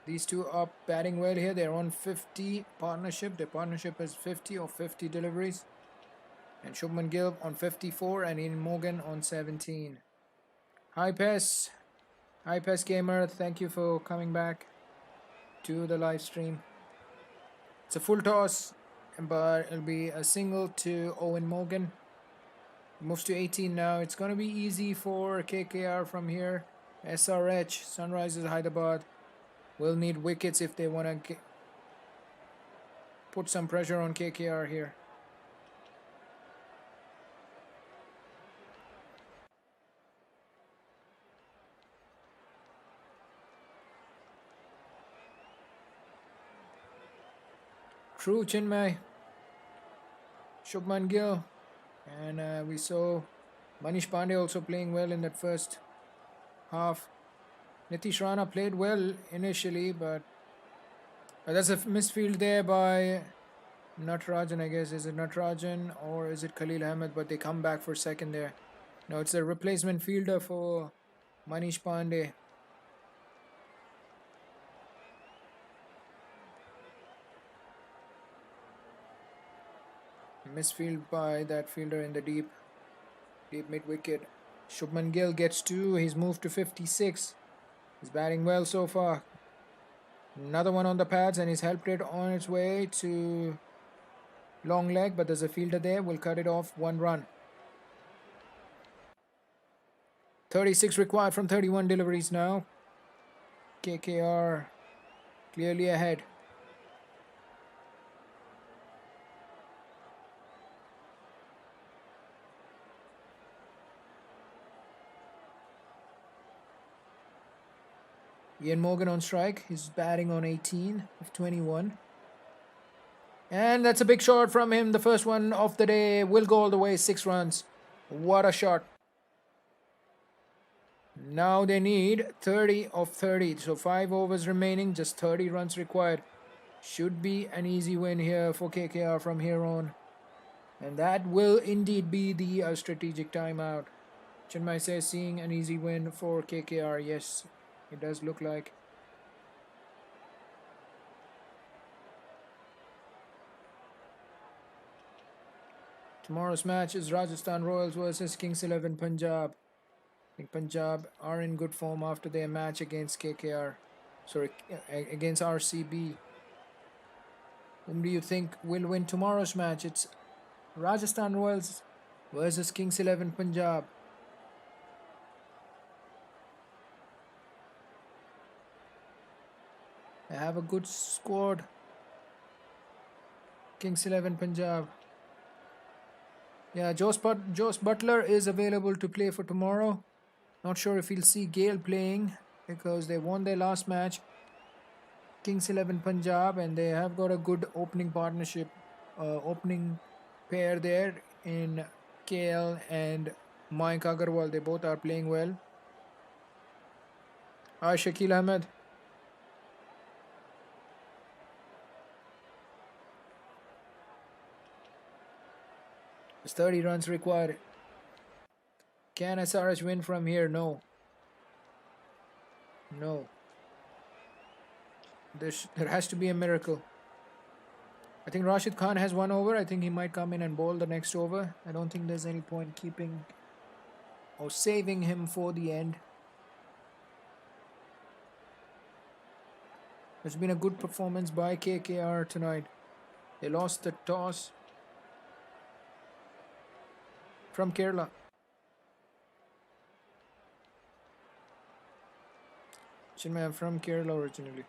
These two are batting well here. They're on 50 partnership. Their partnership is 50 of 50 deliveries. And Shubman Gill on 54 and Ian Morgan on 17. Hi Pes Gamer, thank you for coming back to the live stream. It's a full toss, but it'll be a single to Owen Morgan. Moves to 18 now. It's going to be easy for KKR from here. SRH, Sunrisers Hyderabad, will need wickets if they want to put some pressure on KKR here. True, Chinmay. Shubman Gill. And we saw Manish Pandey also playing well in that first half. Nitish Rana played well initially, but that's a misfield there by Natarajan, I guess. Is it Natarajan or is it Khalil Ahmed? But they come back for second there. No, it's a replacement fielder for Manish Pandey. Misfield by that fielder in the deep mid wicket. Shubman Gill gets 2. He's moved to 56. He's batting well so far. Another one on the pads and he's helped it on its way to long leg, but there's a fielder there. We'll cut it off. 1 run. 36 required from 31 deliveries now. KKR clearly ahead. Ian Morgan on strike. He's batting on 18 of 21. And that's a big shot from him. The first one of the day will go all the way. 6 runs. What a shot. Now they need 30 of 30. So 5 overs remaining. Just 30 runs required. Should be an easy win here for KKR from here on. And that will indeed be the strategic timeout. Chinmay says seeing an easy win for KKR. Yes, it does look like. Tomorrow's match is Rajasthan Royals versus Kings 11 Punjab. I think Punjab are in good form after their match against KKR. Sorry, against RCB. Whom do you think will win tomorrow's match? It's Rajasthan Royals versus Kings 11 Punjab. They have a good squad. Kings 11 Punjab. Yeah, Josh Butler is available to play for tomorrow. Not sure if he'll see Gale playing because they won their last match. Kings 11 Punjab, and they have got a good opening partnership, opening pair there in KL and Mayank Agarwal. They both are playing well. Hi, Shakil Ahmed. There's 30 runs required. Can SRH win from here? No. No. There has to be a miracle. I think Rashid Khan has 1 over. I think he might come in and bowl the next over. I don't think there's any point keeping or saving him for the end. It's been a good performance by KKR tonight. They lost the toss from Kerala. Chinmay, I'm from Kerala originally.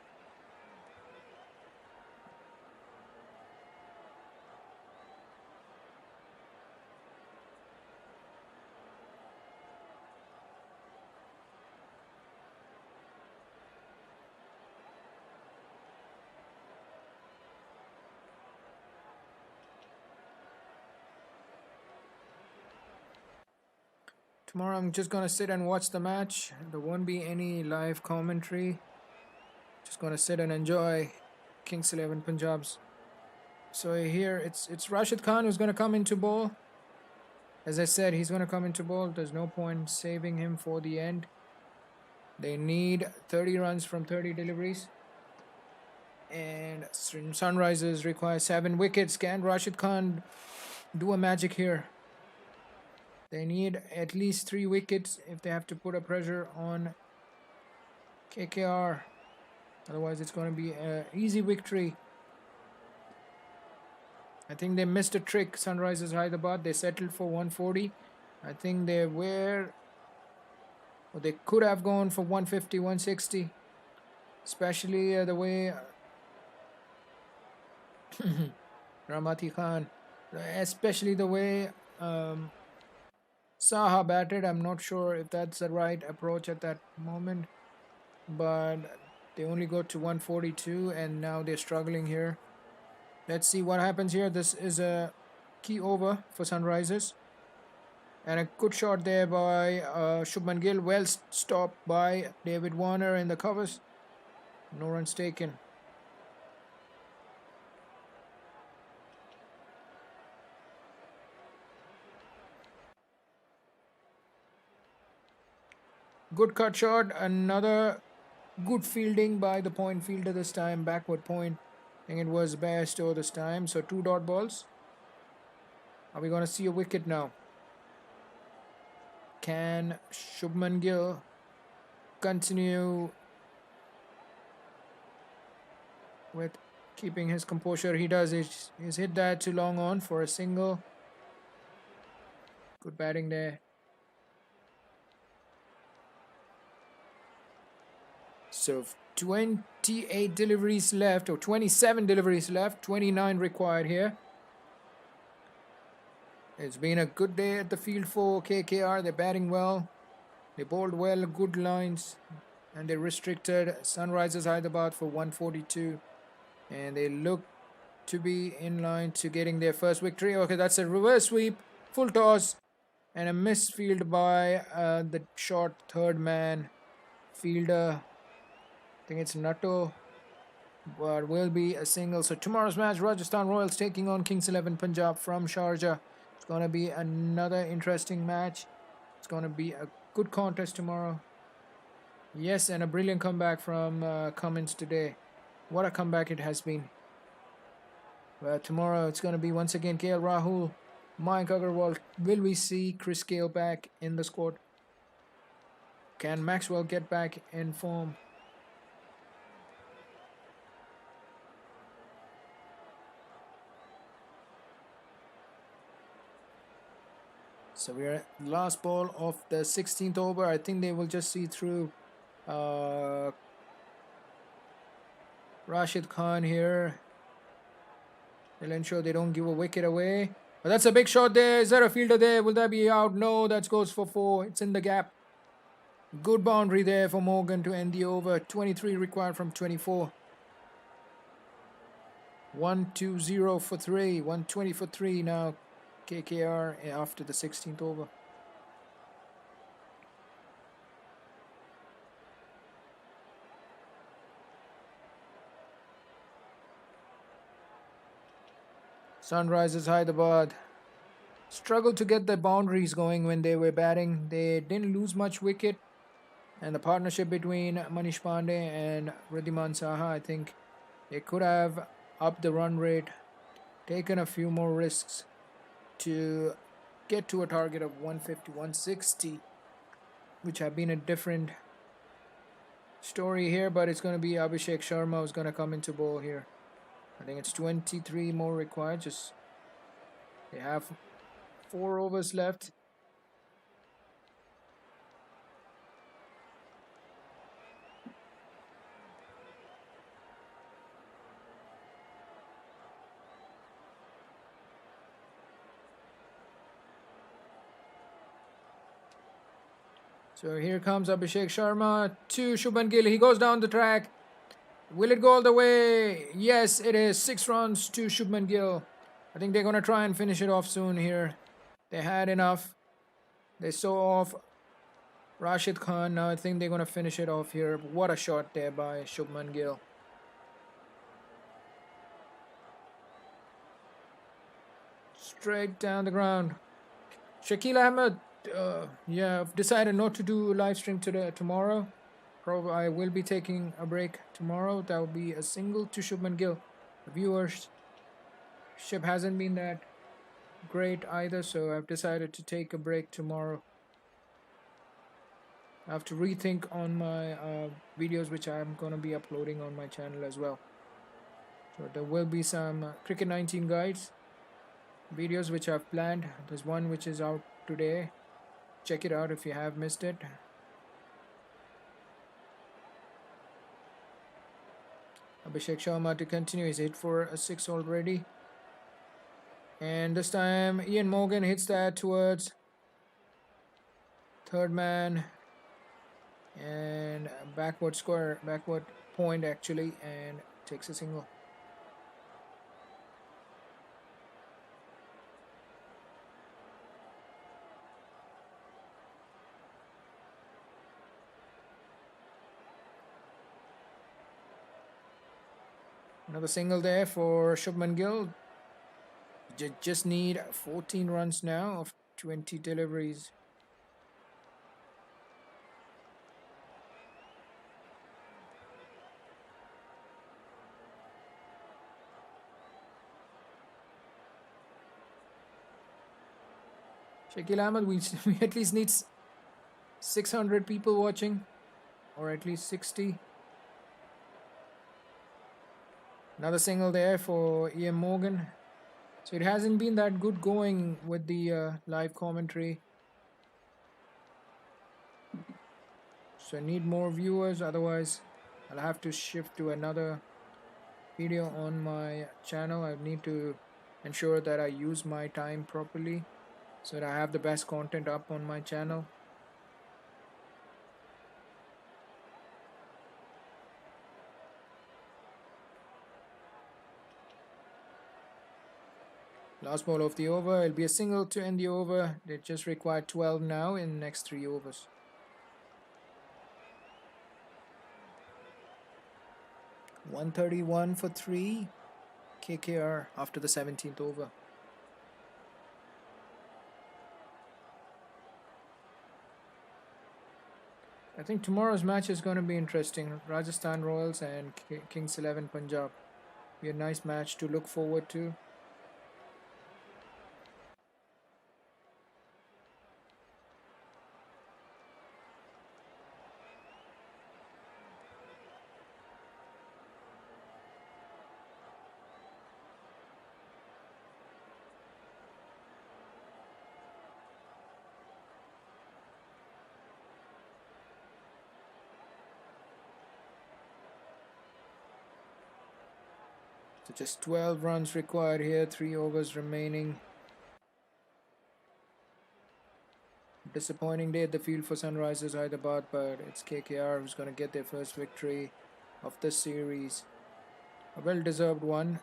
Tomorrow I'm just gonna sit and watch the match. There won't be any live commentary. Just gonna sit and enjoy Kings 11 Punjab's. So here it's Rashid Khan who's gonna come into bowl. As I said, he's gonna come into bowl. There's no point saving him for the end. They need 30 runs from 30 deliveries. And Sunrisers require 7 wickets. Can Rashid Khan do a magic here? They need at least 3 wickets if they have to put a pressure on KKR. Otherwise, it's going to be an easy victory. I think they missed a trick, Sunrisers Hyderabad. They settled for 140. I think they were, or they could have gone for 150, 160, especially the way Ramati Khan, especially the way Saha batted. I'm not sure if that's the right approach at that moment, but they only got to 142 and now they're struggling here. Let's see what happens here. This is a key over for Sunrisers. And a good shot there by Shubman Gill. Well stopped by David Warner in the covers. No runs taken. Good cut shot. Another good fielding by the point fielder this time. Backward point. I think it was Bairstow this time. So 2 dot balls. Are we going to see a wicket now? Can Shubman Gill continue with keeping his composure? He does. He's hit that too long on for a single. Good batting there. So 28 deliveries left, or 27 deliveries left, 29 required here. It's been a good day at the field for KKR. They're batting well. They bowled well, good lines. And they restricted Sunrisers Hyderabad for 142. And they look to be in line to getting their first victory. Okay, that's a reverse sweep, full toss, and a misfield by the short third man fielder. I think it's Natto, but will be a single. So tomorrow's match, Rajasthan Royals taking on Kings 11 Punjab from Sharjah. It's going to be another interesting match. It's going to be a good contest tomorrow. Yes, and a brilliant comeback from Cummins today. What a comeback it has been. Well, tomorrow it's going to be once again KL Rahul, Mayank Agarwal. Will we see Chris Gale back in the squad? Can Maxwell get back in form? So we're at last ball of the 16th over. I think they will just see through Rashid Khan here. They'll ensure they don't give a wicket away. But that's a big shot there. Is there a fielder there? Will that be out? No, that goes for 4. It's in the gap. Good boundary there for Morgan to end the over. 23 required from 24. 120 for 3. 120 for 3 now. KKR after the 16th over. Sunrisers Hyderabad struggled to get the boundaries going when they were batting. They didn't lose much wicket. And the partnership between Manish Pandey and Riddhiman Saha, I think they could have upped the run rate, taken a few more risks to get to a target of 150, 160, which have been a different story here, but it's going to be Abhishek Sharma who's going to come into bowl here. I think it's 23 more required. Just they have 4 overs left. So here comes Abhishek Sharma to Shubman Gill. He goes down the track. Will it go all the way? Yes, it is. 6 runs to Shubman Gill. I think they're going to try and finish it off soon here. They had enough. They saw off Rashid Khan. Now I think they're going to finish it off here. What a shot there by Shubman Gill. Straight down the ground. Shakil Ahmed. I've decided not to do a live stream tomorrow. Probably I will be taking a break tomorrow. That will be a single to Shubman Gill. The viewership hasn't been that great either, so I've decided to take a break tomorrow. I have to rethink on my videos, which I'm going to be uploading on my channel as well. So there will be some Cricket 19 guides videos which I've planned. There's one which is out today. check it out if you have missed it. Abhishek Sharma to continue. He's hit for a 6 already. And this time Ian Morgan hits that towards third man. And backward point actually, and takes a single. Another single there for Shubman Gill. Just need 14 runs now of 20 deliveries. Shakil Ahmed, we at least need 600 people watching, or at least 60. Another single there for Ian Morgan. So it hasn't been that good going with the live commentary. So I need more viewers, otherwise I'll have to shift to another video on my channel. I need to ensure that I use my time properly so that I have the best content up on my channel. Last ball of the over. It'll be a single to end the over. They just require 12 now in the next 3 overs. $131 for 3. KKR after the 17th over. I think tomorrow's match is going to be interesting. Rajasthan Royals and Kings 11 Punjab. Be a nice match to look forward to. So just 12 runs required here, 3 overs remaining. Disappointing day at the field for Sunrisers Hyderabad, but it's KKR who's going to get their first victory of this series. A well-deserved one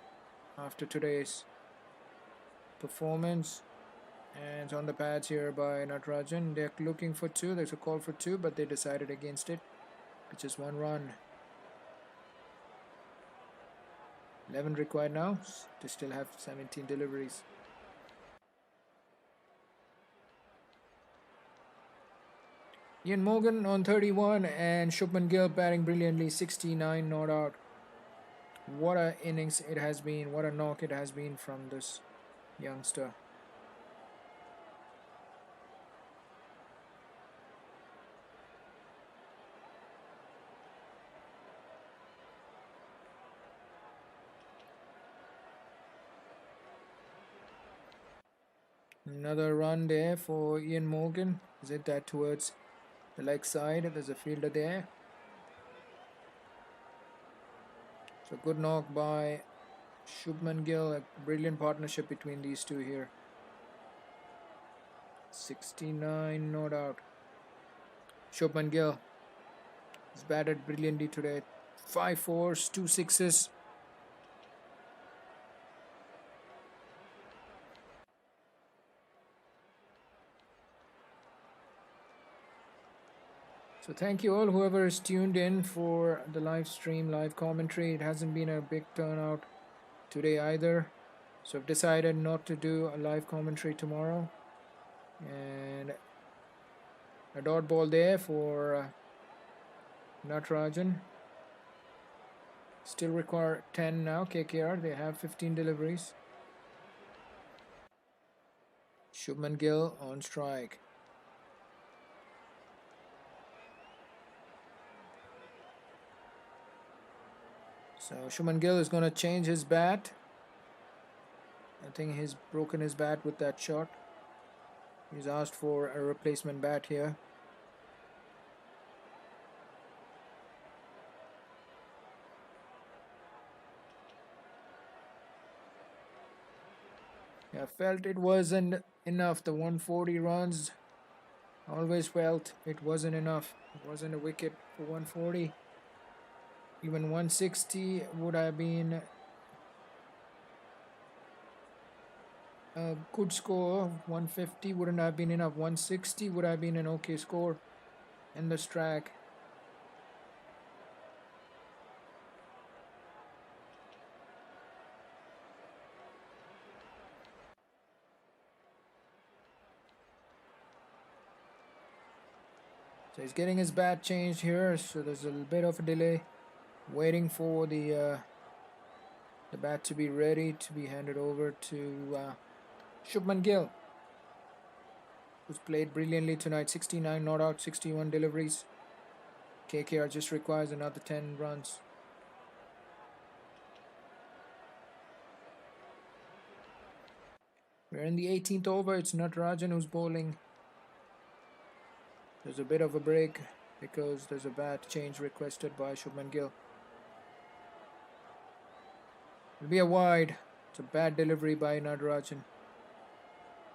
after today's performance. And it's on the pads here by Natarajan. They're looking for 2. There's a call for 2, but they decided against it. It's just 1 run. 11 required now to still have 17 deliveries. Ian Morgan on 31 and Shubman Gill batting brilliantly, 69 not out. What a innings it has been, what a knock it has been from this youngster. Another run there for Ian Morgan. Is it that towards the leg side? There's a fielder there. So good knock by Shubman Gill. A brilliant partnership between these two here. 69 not out. Shubman Gill has batted brilliantly today. 5 fours, 2 sixes. So thank you all whoever is tuned in for the live stream, live commentary. It hasn't been a big turnout today either. So I've decided not to do a live commentary tomorrow. And a dot ball there for Natarajan. Still require 10 now, KKR. They have 15 deliveries. Shubman Gill on strike. So Shubman Gill is going to change his bat. I think he's broken his bat with that shot. He's asked for a replacement bat here. I felt it wasn't enough. The 140 runs, always felt it wasn't enough. It wasn't a wicket for 140. Even 160 would have been a good score. 150 wouldn't have been enough. 160 would have been an okay score in this track. So he's getting his bat changed here, so there's a little bit of a delay, waiting for the bat to be ready to be handed over to Shubman Gill, who's played brilliantly tonight. 69 not out, 61 deliveries. KKR just requires another 10 runs. We're in the 18th over. It's Natarajan who's bowling. There's a bit of a break because there's a bat change requested by Shubman Gill. It'll be a wide. It's a bad delivery by Natarajan.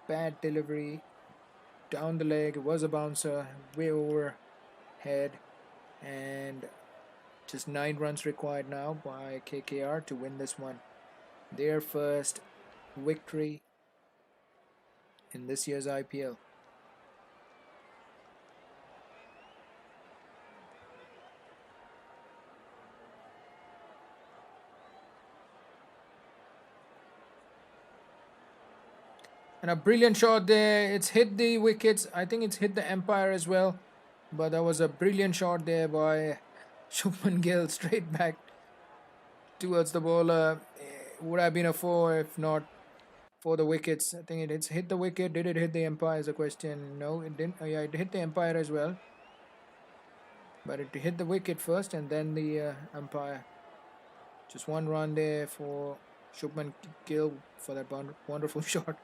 Bad delivery down the leg. It was a bouncer, way overhead, and just 9 runs required now by KKR to win this one. Their first victory in this year's IPL. And a brilliant shot there. It's hit the wickets. I think it's hit the umpire as well. But that was a brilliant shot there by Shubman Gill, straight back towards the bowler. It would have been a 4 if not for the wickets. I think it's hit the wicket. Did it hit the umpire is a question. No, it didn't. Yeah, it hit the umpire as well. But it hit the wicket first and then the umpire. Just 1 run there for Shubman Gill for that wonderful shot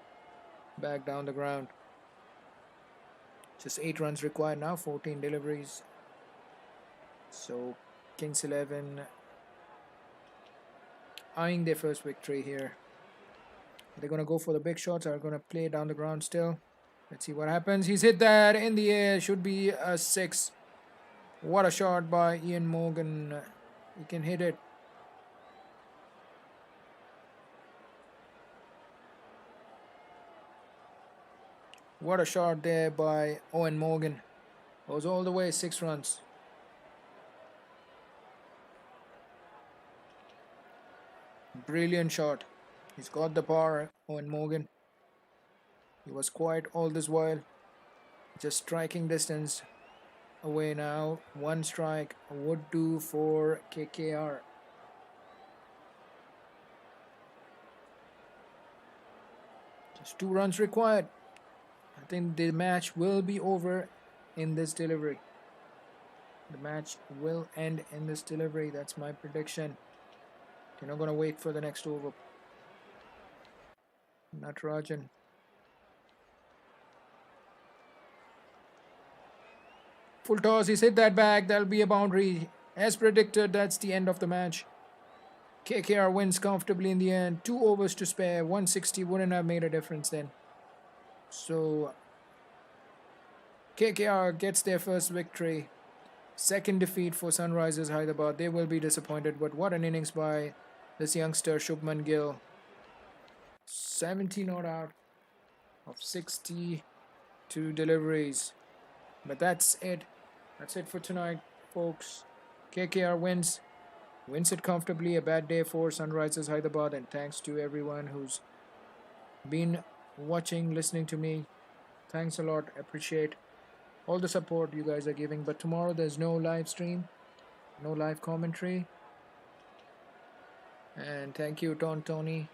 back down the ground. Just 8 runs required now, 14 deliveries. So Kings 11 eyeing their first victory here. They're going to go for the big shots, are going to play down the ground still. Let's see what happens. He's hit that in the air. Should be a 6. What a shot by Ian Morgan. He can hit it. What a shot there by Owen Morgan. Goes all the way, 6 runs. Brilliant shot. He's got the power, Owen Morgan. He was quiet all this while. Just striking distance away now. 1 strike would do for KKR. Just 2 runs required. I think the match will be over in this delivery. The match will end in this delivery. That's my prediction. They're not going to wait for the next over. Natarajan. Full toss. He's hit that back. That'll be a boundary. As predicted, that's the end of the match. KKR wins comfortably in the end. 2 overs to spare. 160 wouldn't have made a difference then. So KKR gets their first victory. Second defeat for Sunrisers Hyderabad. They will be disappointed, but what an innings by this youngster Shubman Gill. 70 not out of 62 deliveries. But that's it. That's it for tonight, folks. KKR wins it comfortably. A bad day for Sunrisers Hyderabad, and thanks to everyone who's been watching, listening to me. Thanks a lot. Appreciate all the support you guys are giving. But tomorrow there's no live stream, no live commentary. And thank you, Tony,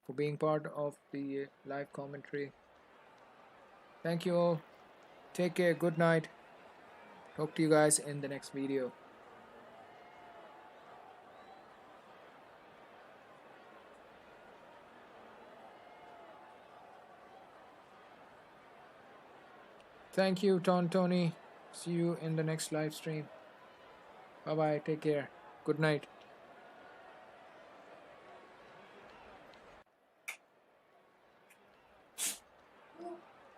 for being part of the live commentary. Thank you all. Take care. Good night. Talk to you guys in the next video. Thank you, Tony. See you in the next live stream. Bye bye. Take care. Good night.